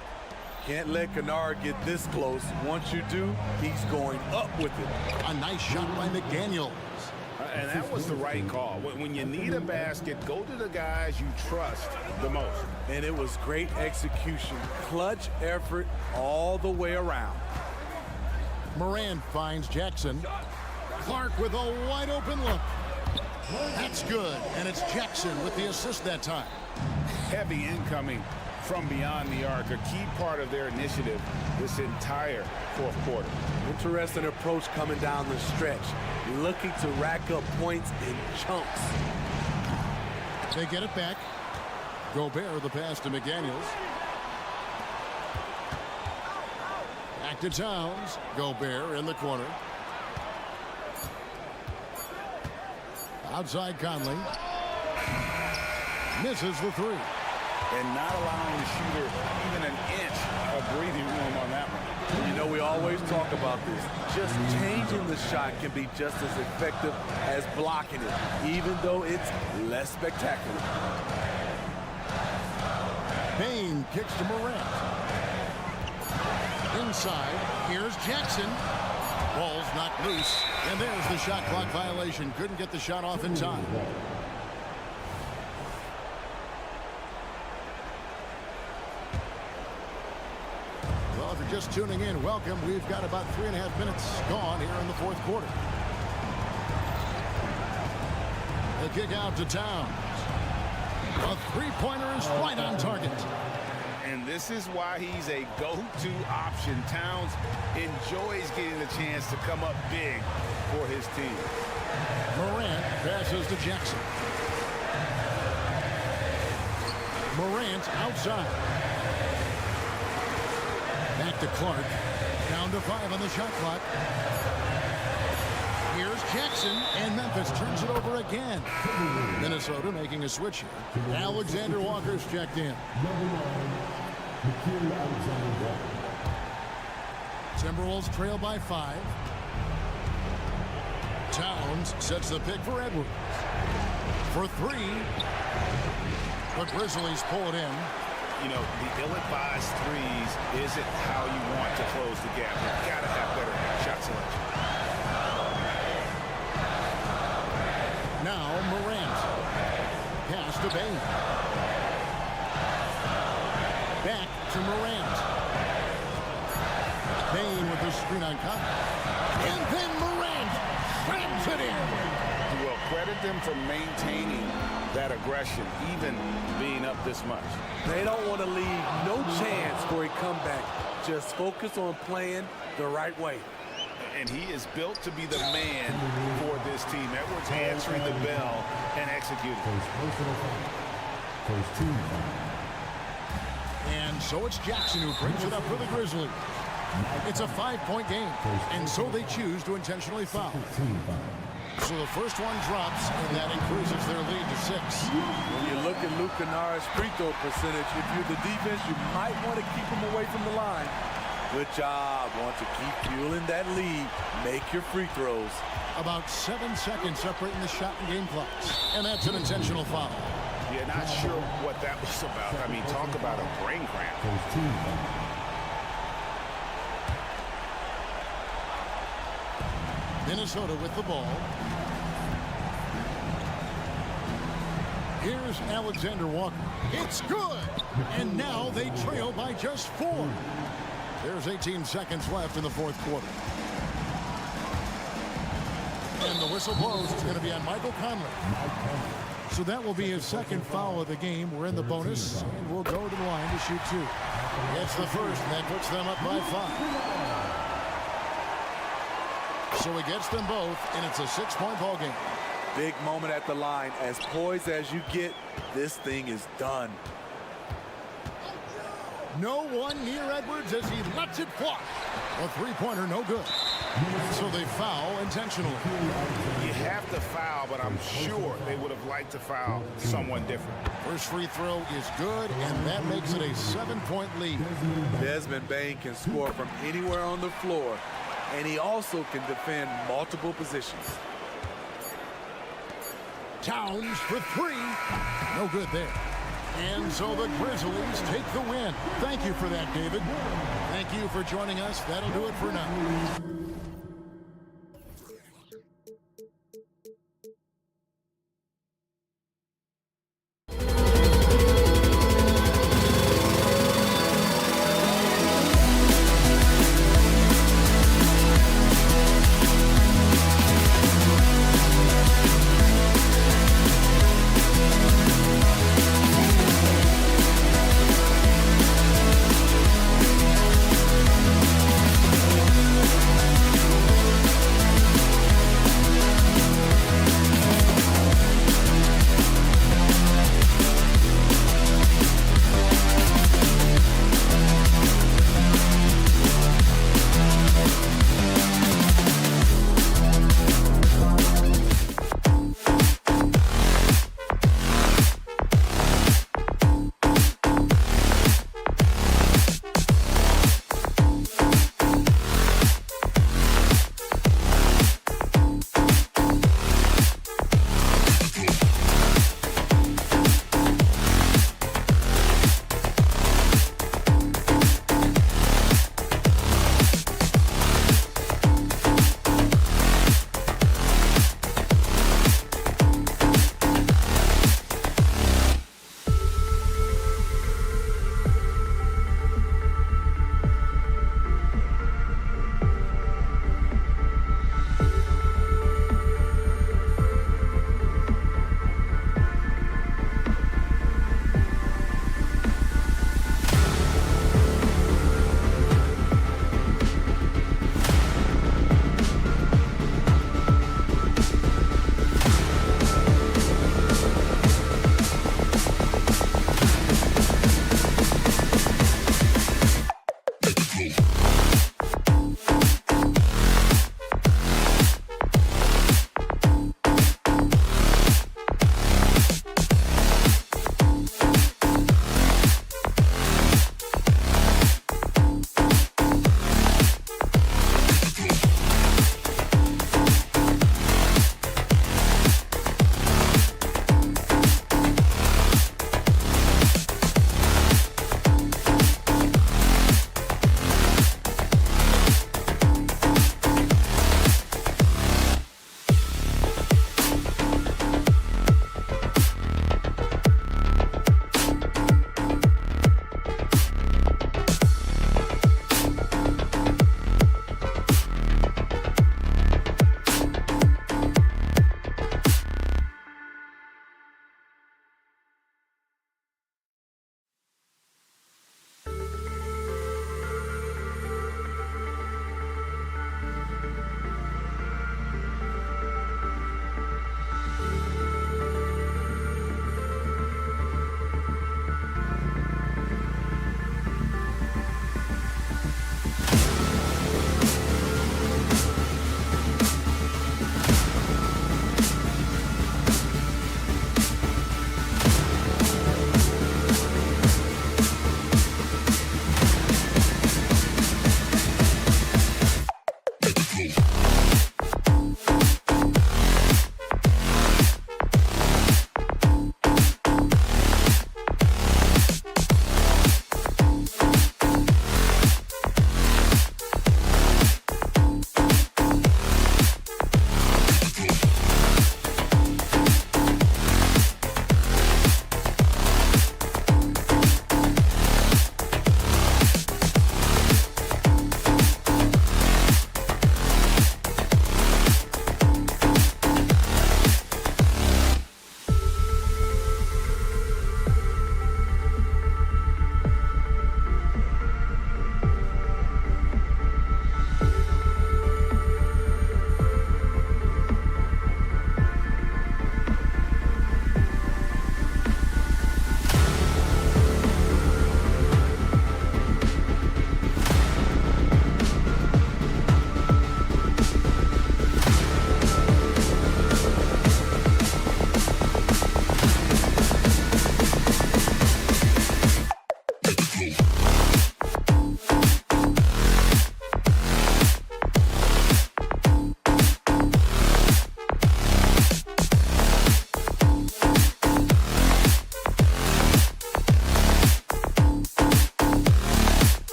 Can't let Kennard get this close. Once you do, he's going up with it. A nice shot by McDaniels. And that was the right call. When you need a basket, go to the guys you trust the most. And it was great execution. Clutch effort all the way around. Moran finds Jackson. Clark with a wide open look. That's good, and it's Jackson with the assist that time. Heavy incoming from beyond the arc, a key part of their initiative this entire 4th quarter. Interesting approach coming down the stretch, looking to rack up points in chunks. They get it back. Gobert the pass to McDaniels. Back to Towns. Gobert in the corner. Outside Conley. Misses the 3. And not allowing the shooter even an inch of breathing room on that one. You know, we always talk about this. Just changing the shot can be just as effective as blocking it, even though it's less spectacular. Bain kicks to Morant. Inside, here's Jackson. Ball's knocked loose, and there's the shot clock violation. Couldn't get the shot off in time. Well, if you're just tuning in, welcome. We've got about 3.5 minutes gone here in the fourth quarter. The kick out to Towns. A three-pointer is right on target. And this is why he's a go-to option. Towns enjoys getting the chance to come up big for his team. Morant passes to Jackson. Morant outside. Back to Clark. Down to 5 on the shot clock. Here's Jackson, and Memphis turns it over again. Minnesota making a switch here. Alexander Walker's checked in. Timberwolves trail by 5. Towns sets the pick for Edwards. For 3. The Grizzlies pull it in. You know, the ill-advised threes isn't how you want to close the gap. You've got to have better shot selection. Now Morant. Pass to Bain. Back to Morant. Bain with the screen on Conley. And then Morant slams it in. Well, credit them for maintaining that aggression, even being up this much. They don't want to leave no chance for a comeback. Just focus on playing the right way. And he is built to be the man for this team. Edwards answering the bell and executing. And so it's Jackson who brings it up for the Grizzlies. It's a 5-point game, and so they choose to intentionally foul. So the first one drops, and that increases their lead to 6. When you look at Luke Kennard's free throw percentage, if you're the defense, you might want to keep him away from the line. Good job. Want to keep fueling that lead. Make your free throws. About 7 seconds separating the shot and game clocks, and that's an intentional foul. Yeah, not sure what that was about. I mean, talk about a brain cramp. Minnesota with the ball. Here's Alexander Walker. It's good! And now they trail by just 4. There's 18 seconds left in the fourth quarter. And the whistle blows. It's going to be on Michael Conley. So that will be his second foul of the game. We're in the bonus, and we'll go to the line to shoot 2. It's the first, and that puts them up by 5. So he gets them both, and it's a 6-point ball game. Big moment at the line. As poised as you get, this thing is done. No one near Edwards as he lets it fly. A three-pointer, no good. So they foul intentionally. You have to foul, but I'm sure they would have liked to foul someone different. First free throw is good, and that makes it a 7-point lead. Desmond Bain can score from anywhere on the floor, and he also can defend multiple positions. Towns for 3. No good there. And so the Grizzlies take the win. Thank you for that, David. Thank you for joining us. That'll do it for now.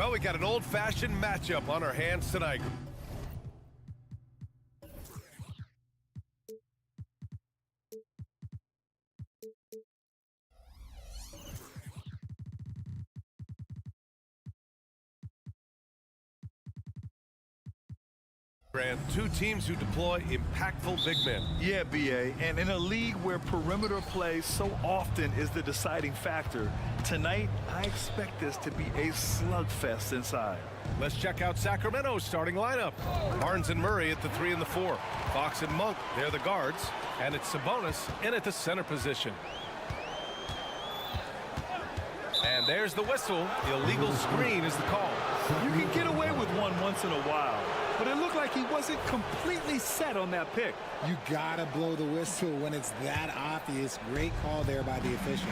Well, we got an old-fashioned matchup on our hands tonight. Two teams who deploy impactful big men. Yeah, B.A. And in a league where perimeter play so often is the deciding factor, tonight I expect this to be a slugfest inside. Let's check out Sacramento's starting lineup. Barnes and Murray at the 3 and the 4. Fox and Monk, they're the guards. And it's Sabonis in at the center position. And there's the whistle. Illegal screen is the call. You can get away with one once in a while, but it looked like he wasn't completely set on that pick. You gotta blow the whistle when it's that obvious. Great call there by the official.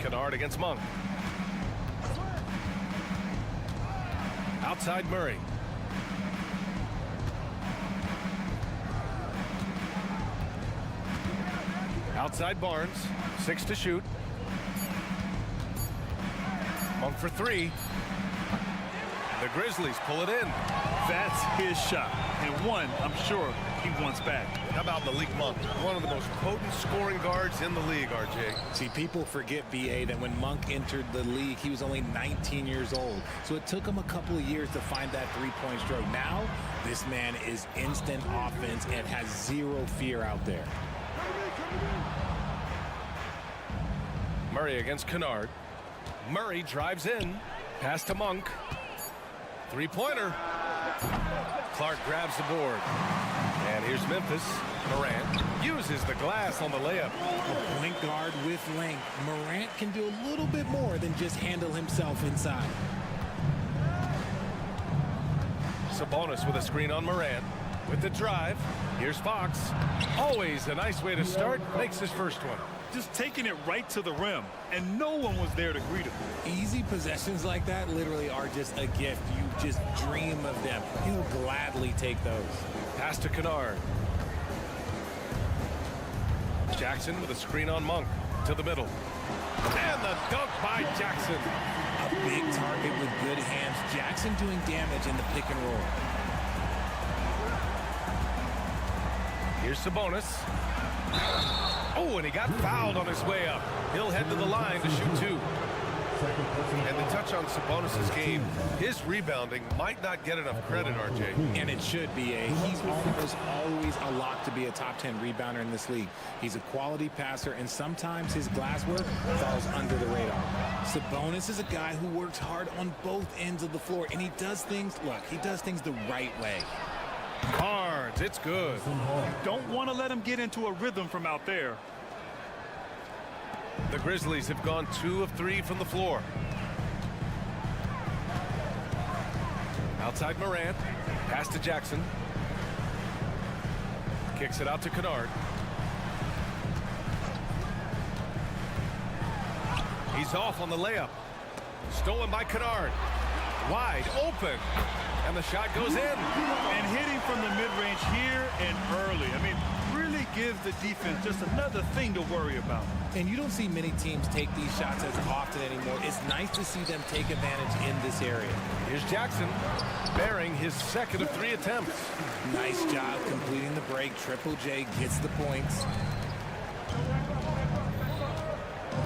Kennard against Monk. Outside Murray. Outside Barnes. 6 to shoot. Monk for 3. The Grizzlies pull it in. That's his shot, and one I'm sure he wants back. How about Malik Monk, one of the most potent scoring guards in the league, RJ? See, people forget, B.A., that when Monk entered the league, he was only 19 years old. So it took him a couple of years to find that three-point stroke. Now, this man is instant offense and has zero fear out there. Murray against Kennard. Murray drives in. Pass to Monk. Three-pointer. Clark grabs the board. And here's Memphis. Morant uses the glass on the layup. A point guard with length. Morant can do a little bit more than just handle himself inside. Sabonis with a screen on Morant. With the drive. Here's Fox. Always a nice way to start. Makes his first one. Just taking it right to the rim, and no one was there to greet him. Easy possessions like that literally are just a gift. You just dream of them. He'll gladly take those. Pass to Kennard. Jackson with a screen on Monk. To the middle. And the dunk by Jackson. A big target with good hands. Jackson doing damage in the pick and roll. Here's Sabonis. Oh, and he got fouled on his way up. He'll head to the line to shoot 2. And to touch on Sabonis' game, his rebounding might not get enough credit, RJ. And it should be. He's almost always a lock to be a top 10 rebounder in this league. He's a quality passer, and sometimes his glass work falls under the radar. Sabonis is a guy who works hard on both ends of the floor, and he does things, look, he does things the right way. Barnes, it's good. You don't want to let him get into a rhythm from out there. The Grizzlies have gone 2 of 3 from the floor. Outside Morant. Pass to Jackson. Kicks it out to Kennard. He's off on the layup. Stolen by Kennard. Wide open. And the shot goes in. And hitting from the mid-range here and early. I mean, really gives the defense just another thing to worry about. And you don't see many teams take these shots as often anymore. It's nice to see them take advantage in this area. Here's Jackson, bearing his second of 3 attempts. Nice job completing the break. Triple J gets the points.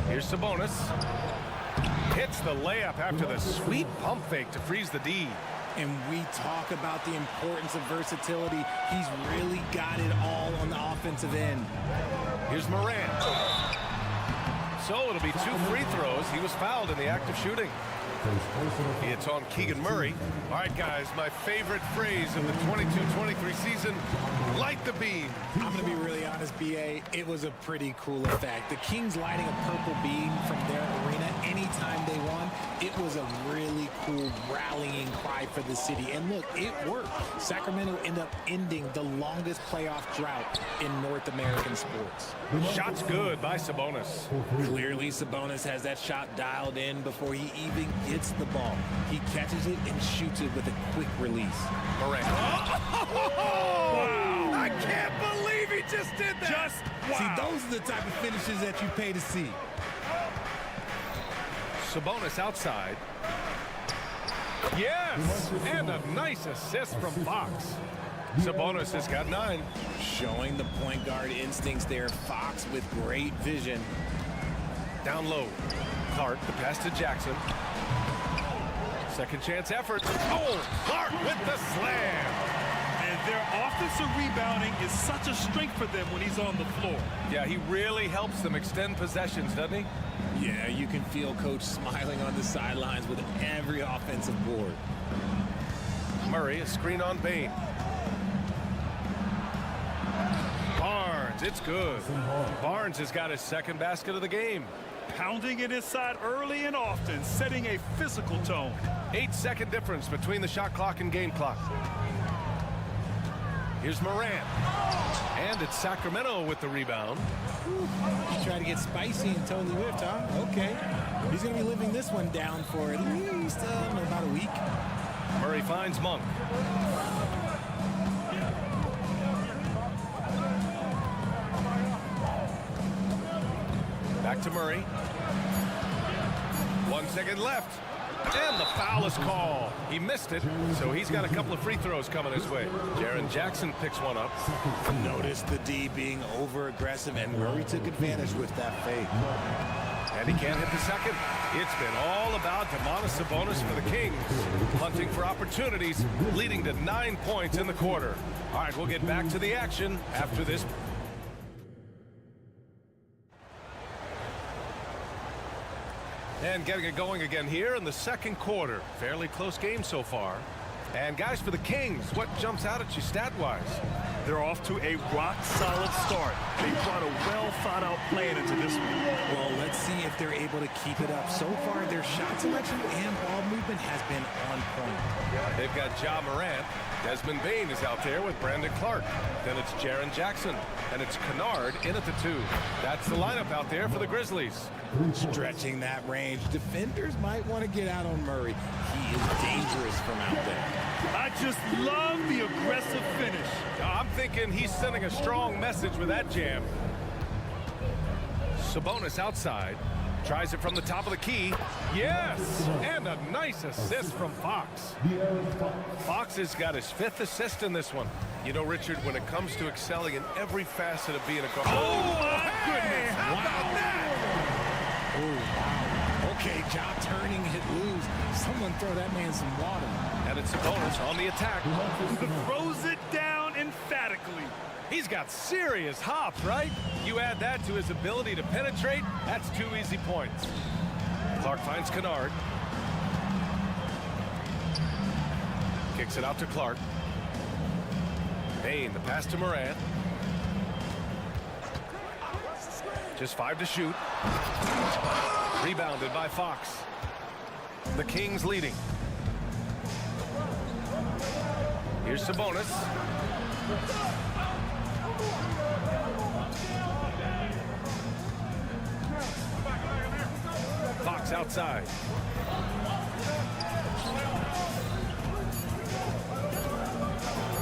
Here's Sabonis. Hits the layup after the sweet pump fake to freeze the D. And we talk about the importance of versatility. He's really got it all on the offensive end. Here's Morant. So it'll be 2 free throws. He was fouled in the act of shooting. It's on Keegan Murray. All right, guys, my favorite phrase of the 22-23 season, light the beam. I'm going to be really honest, B.A., it was a pretty cool effect. The Kings lighting a purple beam from their arena anytime they won, it was a really cool rallying cry for the city. And look, it worked. Sacramento ended up ending the longest playoff drought in North American sports. Shot's good by Sabonis. Clearly, Sabonis has that shot dialed in before he even gets the ball. He catches it and shoots it with a quick release. Morant. Wow. I can't believe he just did that. See, those are the type of finishes that you pay to see. Sabonis outside. Yes! And a nice assist from Fox. Sabonis has got 9. Showing the point guard instincts there. Fox with great vision. Down low. Clark, the pass to Jackson. Second chance effort. Oh, Clark with the slam. And their offensive rebounding is such a strength for them when he's on the floor. Yeah, he really helps them extend possessions, doesn't he? Yeah, you can feel Coach smiling on the sidelines with every offensive board. Murray, a screen on Bain. Barnes, it's good. Barnes has got his second basket of the game. Pounding it inside early and often, setting a physical tone. 8-second difference between the shot clock and game clock. Here's Morant. And it's Sacramento with the rebound. He tried to get spicy and totally whiffed, huh? Okay. He's going to be living this one down for at least about a week. Murray finds Monk. Back to Murray. 1 second left. And the foul is called. He missed it, so he's got a couple of free throws coming his way. Jaren Jackson picks one up. Notice the D being over-aggressive, and Murray took advantage with that fake. And he can't hit the second. It's been all about Domantas Sabonis for the Kings. Hunting for opportunities, leading to 9 points in the quarter. All right, we'll get back to the action after this. And getting it going again here in the second quarter. Fairly close game so far. And guys, for the Kings, what jumps out at you stat-wise? They're off to a rock-solid start. They brought a well-thought-out plan into this one. Well, let's see if they're able to keep it up. So far, their shot selection and ball movement has been on point. They've got Ja Morant. Desmond Bain is out there with Brandon Clark. Then it's Jaren Jackson. And it's Kennard in at the 2. That's the lineup out there for the Grizzlies. Stretching that range. Defenders might want to get out on Murray. He is dangerous from out there. I just love the aggressive finish. I'm thinking he's sending a strong message with that jam. Sabonis outside. Tries it from the top of the key. Yes! And a nice assist from Fox. Fox has got his 5th assist in this one. You know, Richard, when it comes to excelling in every facet of being a guard. Oh, my goodness! How about that? Oh, wow. Okay, Ja turning it loose. Someone throw that man some water. And it's Sabonis on the attack. Throws it down emphatically. He's got serious hops, right? You add that to his ability to penetrate, that's 2 easy points. Clark finds Kennard. Kicks it out to Clark. Bain, the pass to Morant. Just 5 to shoot. Rebounded by Fox. The Kings leading. Here's Sabonis. Fox outside.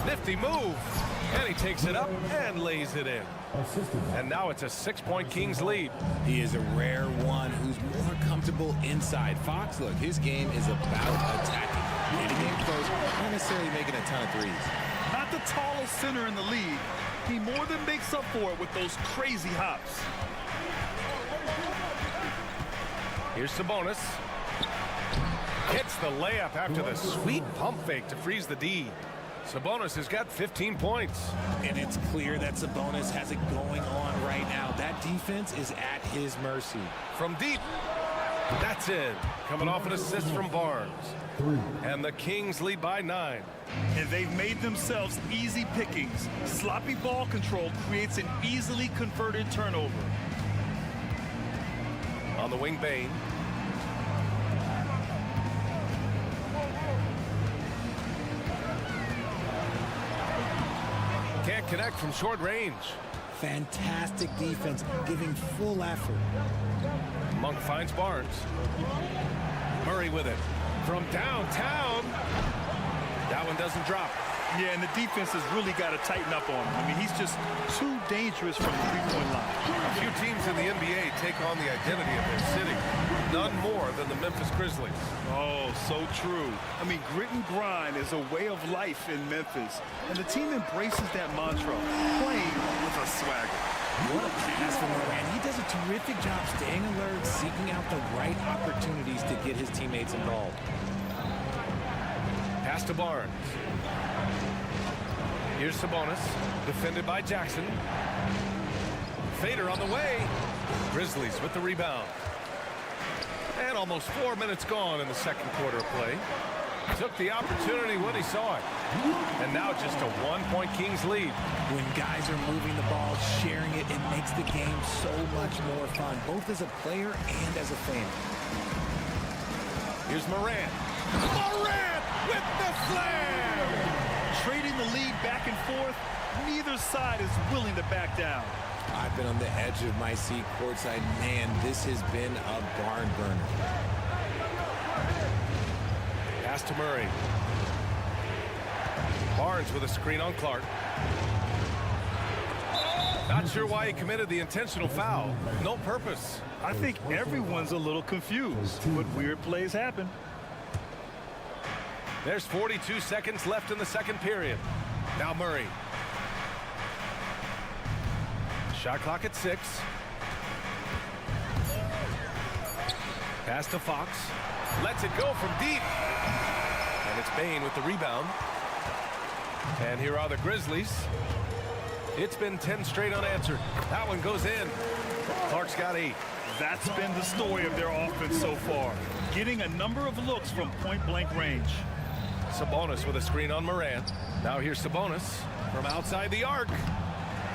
Nifty move. And he takes it up and lays it in. And now it's a 6-point Kings lead. He is a rare one who's more comfortable inside. Fox, look, his game is about attacking. Hitting game close, not necessarily making a ton of threes. Not the tallest center in the league. He more than makes up for it with those crazy hops. Here's Sabonis. Hits the layup after the sweet pump fake to freeze the D. Sabonis has got 15 points. And it's clear that Sabonis has it going on right now. That defense is at his mercy. From deep. That's in. Coming off an assist from Barnes. And the Kings lead by 9. And they've made themselves easy pickings. Sloppy ball control creates an easily converted turnover. On the wing, Bain. Can't connect from short range. Fantastic defense, giving full effort. Monk finds Barnes. Murray with it. From downtown. That one doesn't drop. Yeah, and the defense has really got to tighten up on him. I mean, he's just too dangerous from the three-point line. A few teams in the NBA take on the identity of their city. None more than the Memphis Grizzlies. Oh, so true. I mean, grit and grind is a way of life in Memphis, and the team embraces that mantra, playing with a swagger. What a pass from Moran. He does a terrific job staying alert, seeking out the right opportunities to get his teammates involved. Pass to Barnes. Here's Sabonis, defended by Jackson. Fader on the way. Grizzlies with the rebound. And almost 4 minutes gone in the second quarter of play. Took the opportunity when he saw it. And now just a 1-point Kings lead. When guys are moving the ball, sharing it, it makes the game so much more fun, both as a player and as a fan. Here's Morant. Morant with the slam! Trading the lead back and forth, neither side is willing to back down. I've been on the edge of my seat courtside. Man, this has been a barn burner. Pass to Murray. Barnes with a screen on Clark. Not sure why he committed the intentional foul. No purpose. I think everyone's a little confused, but weird plays happen. There's 42 seconds left in the second period. Now Murray. Shot clock at 6. Pass to Fox. Lets it go from deep. And it's Bain with the rebound. And here are the Grizzlies. It's been 10 straight unanswered. That one goes in. Clark's got 8. That's been the story of their offense so far. Getting a number of looks from point-blank range. Sabonis with a screen on Morant. Now here's Sabonis from outside the arc.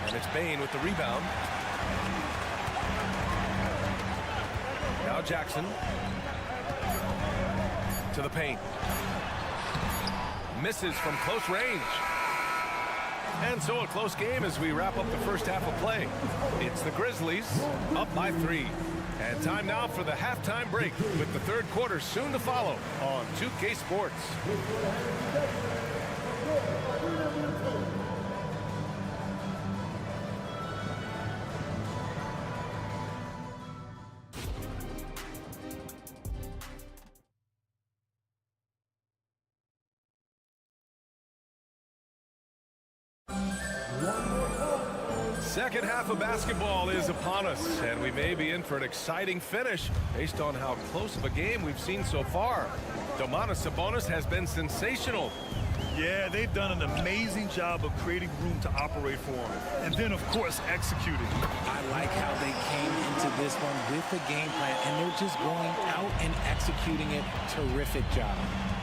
And it's Bain with the rebound. Now Jackson. To the paint. Misses from close range. And so a close game as we wrap up the first half of play. It's the Grizzlies up by 3. And time now for the halftime break with the third quarter soon to follow on 2K Sports. Second half of basketball is upon us, and we may be in for an exciting finish based on how close of a game we've seen so far. Domantas Sabonis has been sensational. Yeah, they've done an amazing job of creating room to operate for him. And then, of course, executing. I like how they came into this one with a game plan, and they're just going out and executing it. Terrific job.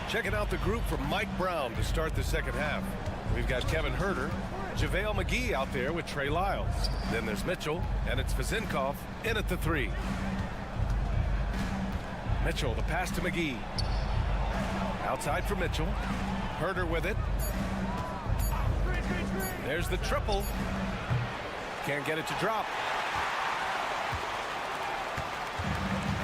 Checking out the group from Mike Brown to start the second half. We've got Kevin Huerter, JaVale McGee out there with Trey Lyles. Then there's Mitchell, and it's Vezenkov in at the 3. Mitchell, the pass to McGee. Outside for Mitchell. Huerter with it. There's the triple. Can't get it to drop.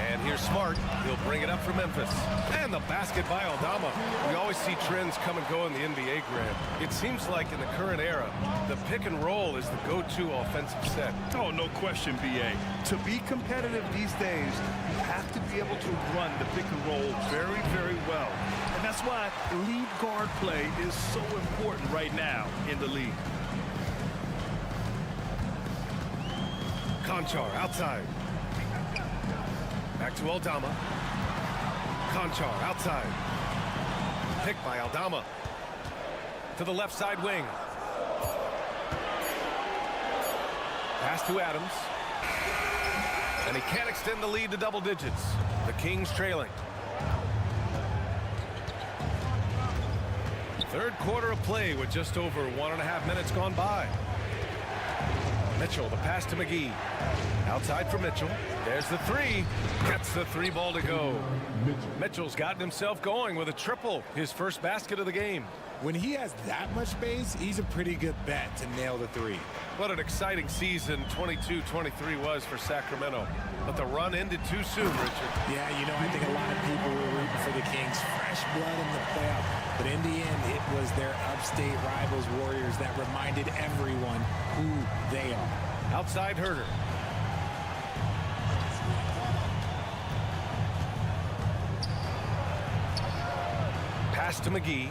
And here's Smart. He'll bring it up for Memphis. And the basket by Aldama. We always see trends come and go in the NBA, Grant. It seems like in the current era, the pick and roll is the go-to offensive set. Oh, no question, B.A. To be competitive these days, you have to be able to run the pick and roll very, very well. And that's why lead guard play is so important right now in the league. Conchar outside. Back to Aldama. Conchar outside. Picked by Aldama. To the left side wing. Pass to Adams. And he can't extend the lead to double digits. The Kings trailing. Third quarter of play with just over 1.5 minutes gone by. Mitchell, the pass to McGee. Outside for Mitchell. There's the 3. Gets the 3 ball to go. Mitchell's gotten himself going with a triple. His first basket of the game. When he has that much space, he's a pretty good bet to nail the 3. What an exciting season 22-23 was for Sacramento. But the run ended too soon, Richard. Yeah, you know, I think a lot of people were rooting for the Kings. Fresh blood in the playoff. But in the end, it was their upstate rivals Warriors that reminded everyone who they are. Outside Huerter. Pass to McGee.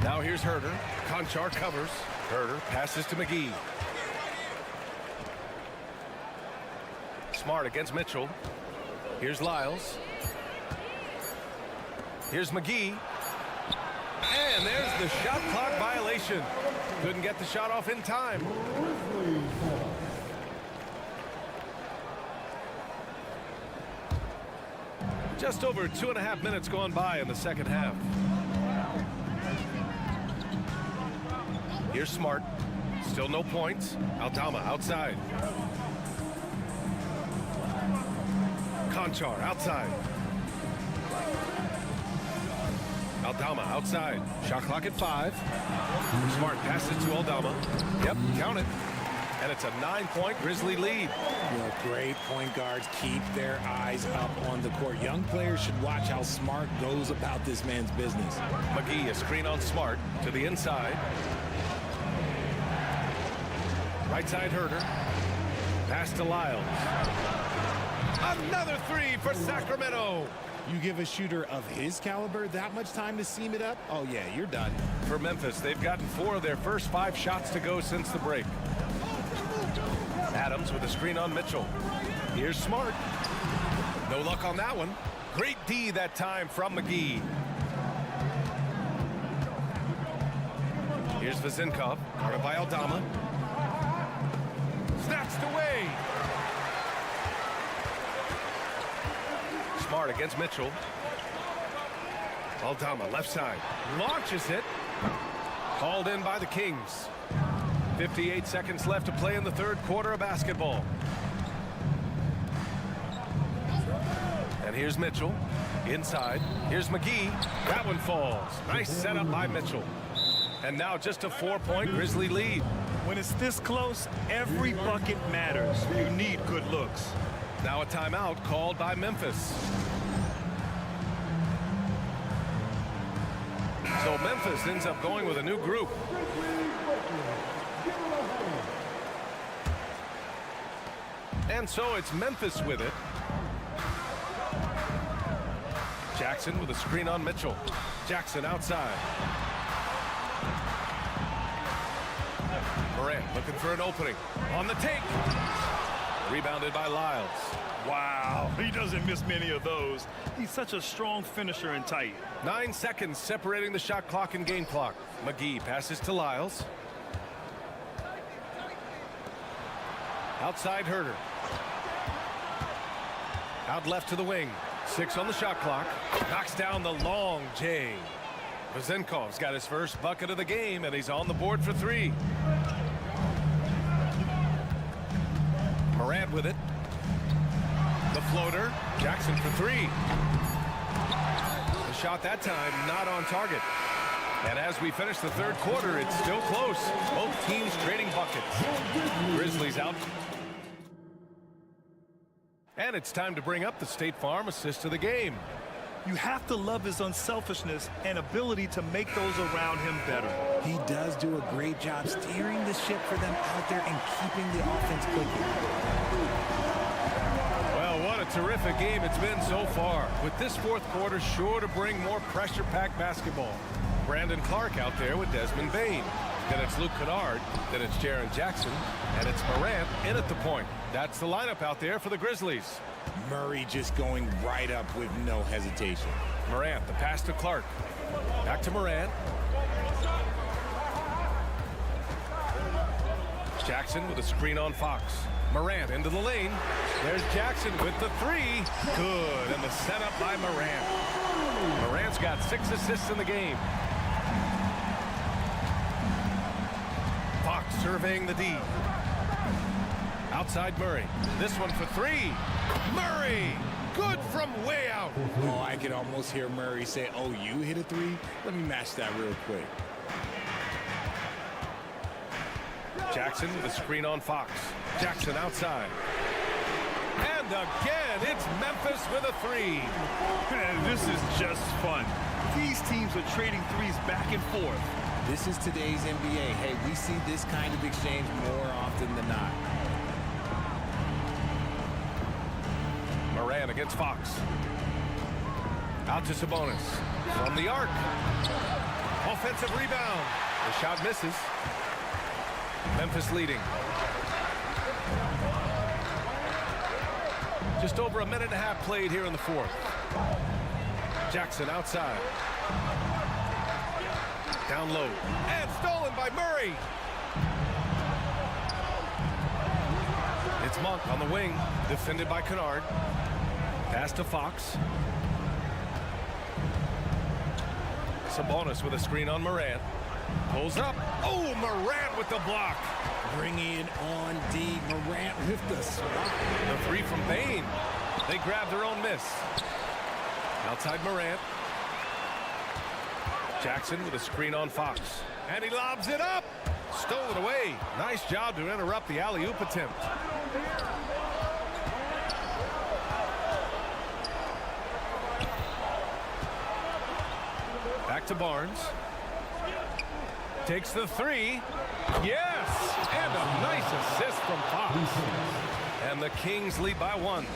Now here's Herter. Conchar covers. Herter passes to McGee. Smart against Mitchell. Here's Lyles. Here's McGee. And there's the shot clock violation. Couldn't get the shot off in time. Just over 2.5 minutes gone by in the second half. Here's Smart. Still no points. Aldama outside. Conchar outside. Aldama outside. Shot clock at 5. Smart passes to Aldama. Yep, count it. And it's a 9-point Grizzly lead. Great point guards keep their eyes up on the court. Young players should watch how Smart goes about this man's business. McGee, a screen on Smart to the inside. Right side Herter. Pass to Lyles. Another 3 for Sacramento. You give a shooter of his caliber that much time to seam it up? Oh yeah, you're done. For Memphis, they've gotten 4 of their first 5 shots to go since the break. Adams with a screen on Mitchell. Here's Smart. No luck on that one. Great D that time from McGee. Here's Vezinkov, guarded by Aldama. Snatched away. Smart against Mitchell. Aldama left side. Launches it. Called in by the Kings. 58 seconds left to play in the third quarter of basketball. And here's Mitchell. Inside. Here's McGee. That one falls. Nice setup by Mitchell. And now just a 4-point Grizzly lead. When it's this close, every bucket matters. You need good looks. Now a timeout called by Memphis. So Memphis ends up going with a new group. And so it's Memphis with it. Jackson with a screen on Mitchell. Jackson outside. Morant looking for an opening. On the take. Rebounded by Lyles. Wow, he doesn't miss many of those. He's such a strong finisher and tight. 9 seconds separating the shot clock and game clock. McGee passes to Lyles. Outside Herter. Out left to the wing. 6 on the shot clock. Knocks down the long J. Vezinkov's got his first bucket of the game, and he's on the board for 3. Morant with it. The floater. Jackson for 3. The shot that time not on target. And as we finish the third quarter, it's still close. Both teams trading buckets. Grizzlies out. And it's time to bring up the State Farm assist of the game. You have to love his unselfishness and ability to make those around him better. He does do a great job steering the ship for them out there and keeping the offense clicking. Well, what a terrific game it's been so far. With this fourth quarter sure to bring more pressure-packed basketball. Brandon Clark out there with Desmond Bane. Then it's Luke Kennard. Then it's Jaren Jackson. And it's Morant in at the point. That's the lineup out there for the Grizzlies. Murray just going right up with no hesitation. Morant, the pass to Clark. Back to Morant. Jackson with a screen on Fox. Morant into the lane. There's Jackson with the 3. Good, and the setup by Morant. Morant's got 6 assists in the game. Fox surveying the D. Outside Murray. This one for 3. Murray! Good from way out. Oh, I could almost hear Murray say, oh, you hit a 3? Let me match that real quick. Jackson with a screen on Fox. Jackson outside. And again, it's Memphis with a 3. Man, this is just fun. These teams are trading threes back and forth. This is today's NBA. Hey, we see this kind of exchange more often than not. Morant against Fox. Out to Sabonis. From the arc. Offensive rebound. The shot misses. Memphis leading. Just over a minute and a half played here in the fourth. Jackson outside. Down low. And stolen by Murray. It's Monk on the wing. Defended by Kennard. Pass to Fox. Sabonis with a screen on Morant. Pulls up. Oh, Morant with the block. Bringing it on D. Morant with the swat. The three from Bain. They grab their own miss. Outside Morant. Jackson with a screen on Fox. And he lobs it up. Stole it away. Nice job to interrupt the alley-oop attempt. Back to Barnes. Takes the three. Yes! And a nice assist from Fox. And the Kings lead by 1.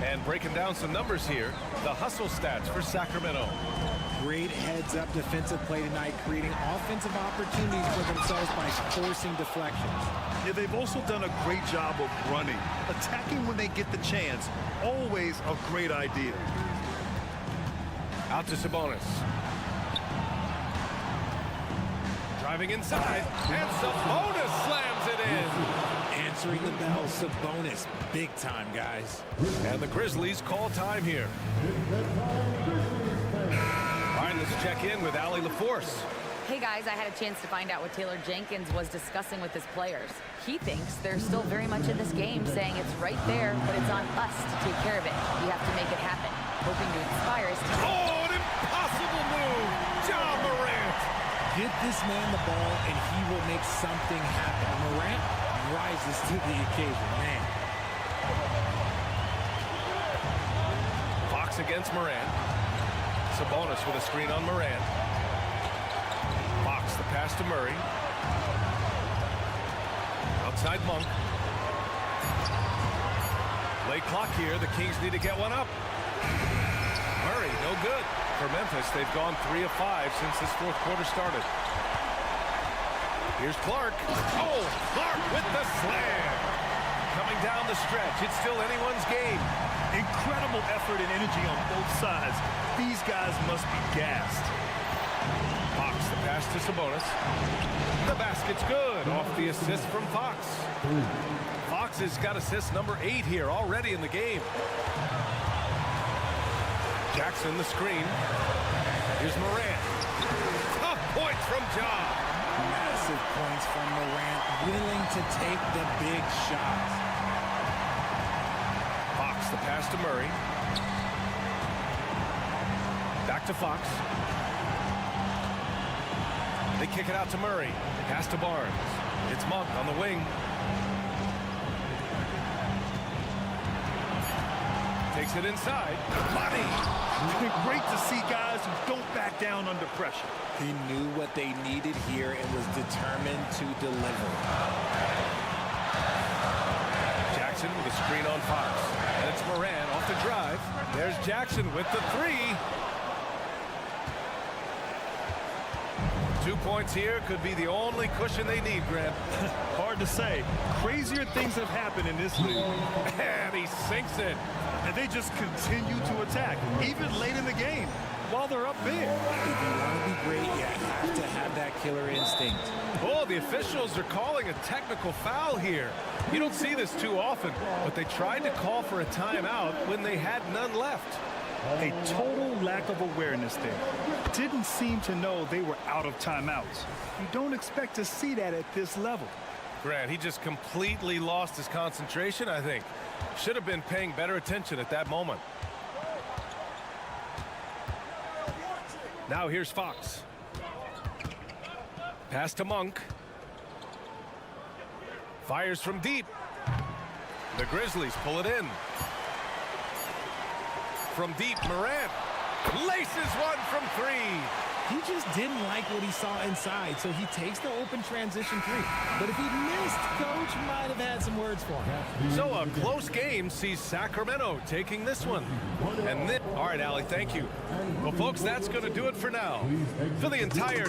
And breaking down some numbers here, the hustle stats for Sacramento. Great heads-up defensive play tonight, creating offensive opportunities for themselves by forcing deflections. Yeah, they've also done a great job of running. Attacking when they get the chance, always a great idea. Out to Sabonis. Driving inside, and Sabonis slams it in. Answering the bell, Sabonis, big time, guys. And the Grizzlies call time here. All right, let's check in with Allie LaForce. Hey guys, I had a chance to find out what Taylor Jenkins was discussing with his players. He thinks they're still very much in this game, saying it's right there, but it's on us to take care of it. We have to make it happen. Hoping to inspire his team. Oh, an impossible move! John Morant! Get this man the ball, and he will make something happen. Morant rises to the occasion, man. Fox against Morant. Sabonis with a screen on Morant. Fox, the pass to Murray. Outside Monk. Late clock here. The Kings need to get one up. Murray, no good. For Memphis, they've gone 3 of 5 since this fourth quarter started. Here's Clark. Oh, Clark with the slam. Coming down the stretch. It's still anyone's game. Incredible effort and energy on both sides. These guys must be gassed. Fox, the pass to Sabonis. The basket's good off the assist from Fox. Fox has got assist number 8 here already in the game. Jackson, the screen. Here's Morant. Tough points from John. Massive points from Morant, willing to take the big shots. Fox, the pass to Murray. Back to Fox. They kick it out to Murray. Pass to Barnes. It's Monk on the wing. Takes it inside. Money! Great to see guys who don't back down under pressure. He knew what they needed here and was determined to deliver. Jackson with a screen on Fox. And it's Morant off the drive. There's Jackson with the 3. 2 points here could be the only cushion they need, Grant. Hard to say. Crazier things have happened in this league. And he sinks it. And they just continue to attack, even late in the game, while they're up big. If you want to be great, you have to have that killer instinct. Oh, the officials are calling a technical foul here. You don't see this too often, but they tried to call for a timeout when they had none left. A total lack of awareness there. Didn't seem to know they were out of timeouts. You don't expect to see that at this level. Grant, he just completely lost his concentration, I think. Should have been paying better attention at that moment. Now here's Fox. Pass to Monk. Fires from deep. The Grizzlies pull it in. From deep, Morant laces one from 3. He just didn't like what he saw inside, so he takes the open transition three. But if he missed, Coach might have had some words for him. So a close game sees Sacramento taking this one. And then, all right, Allie, thank you. Well, folks, that's going to do it for now. For the entire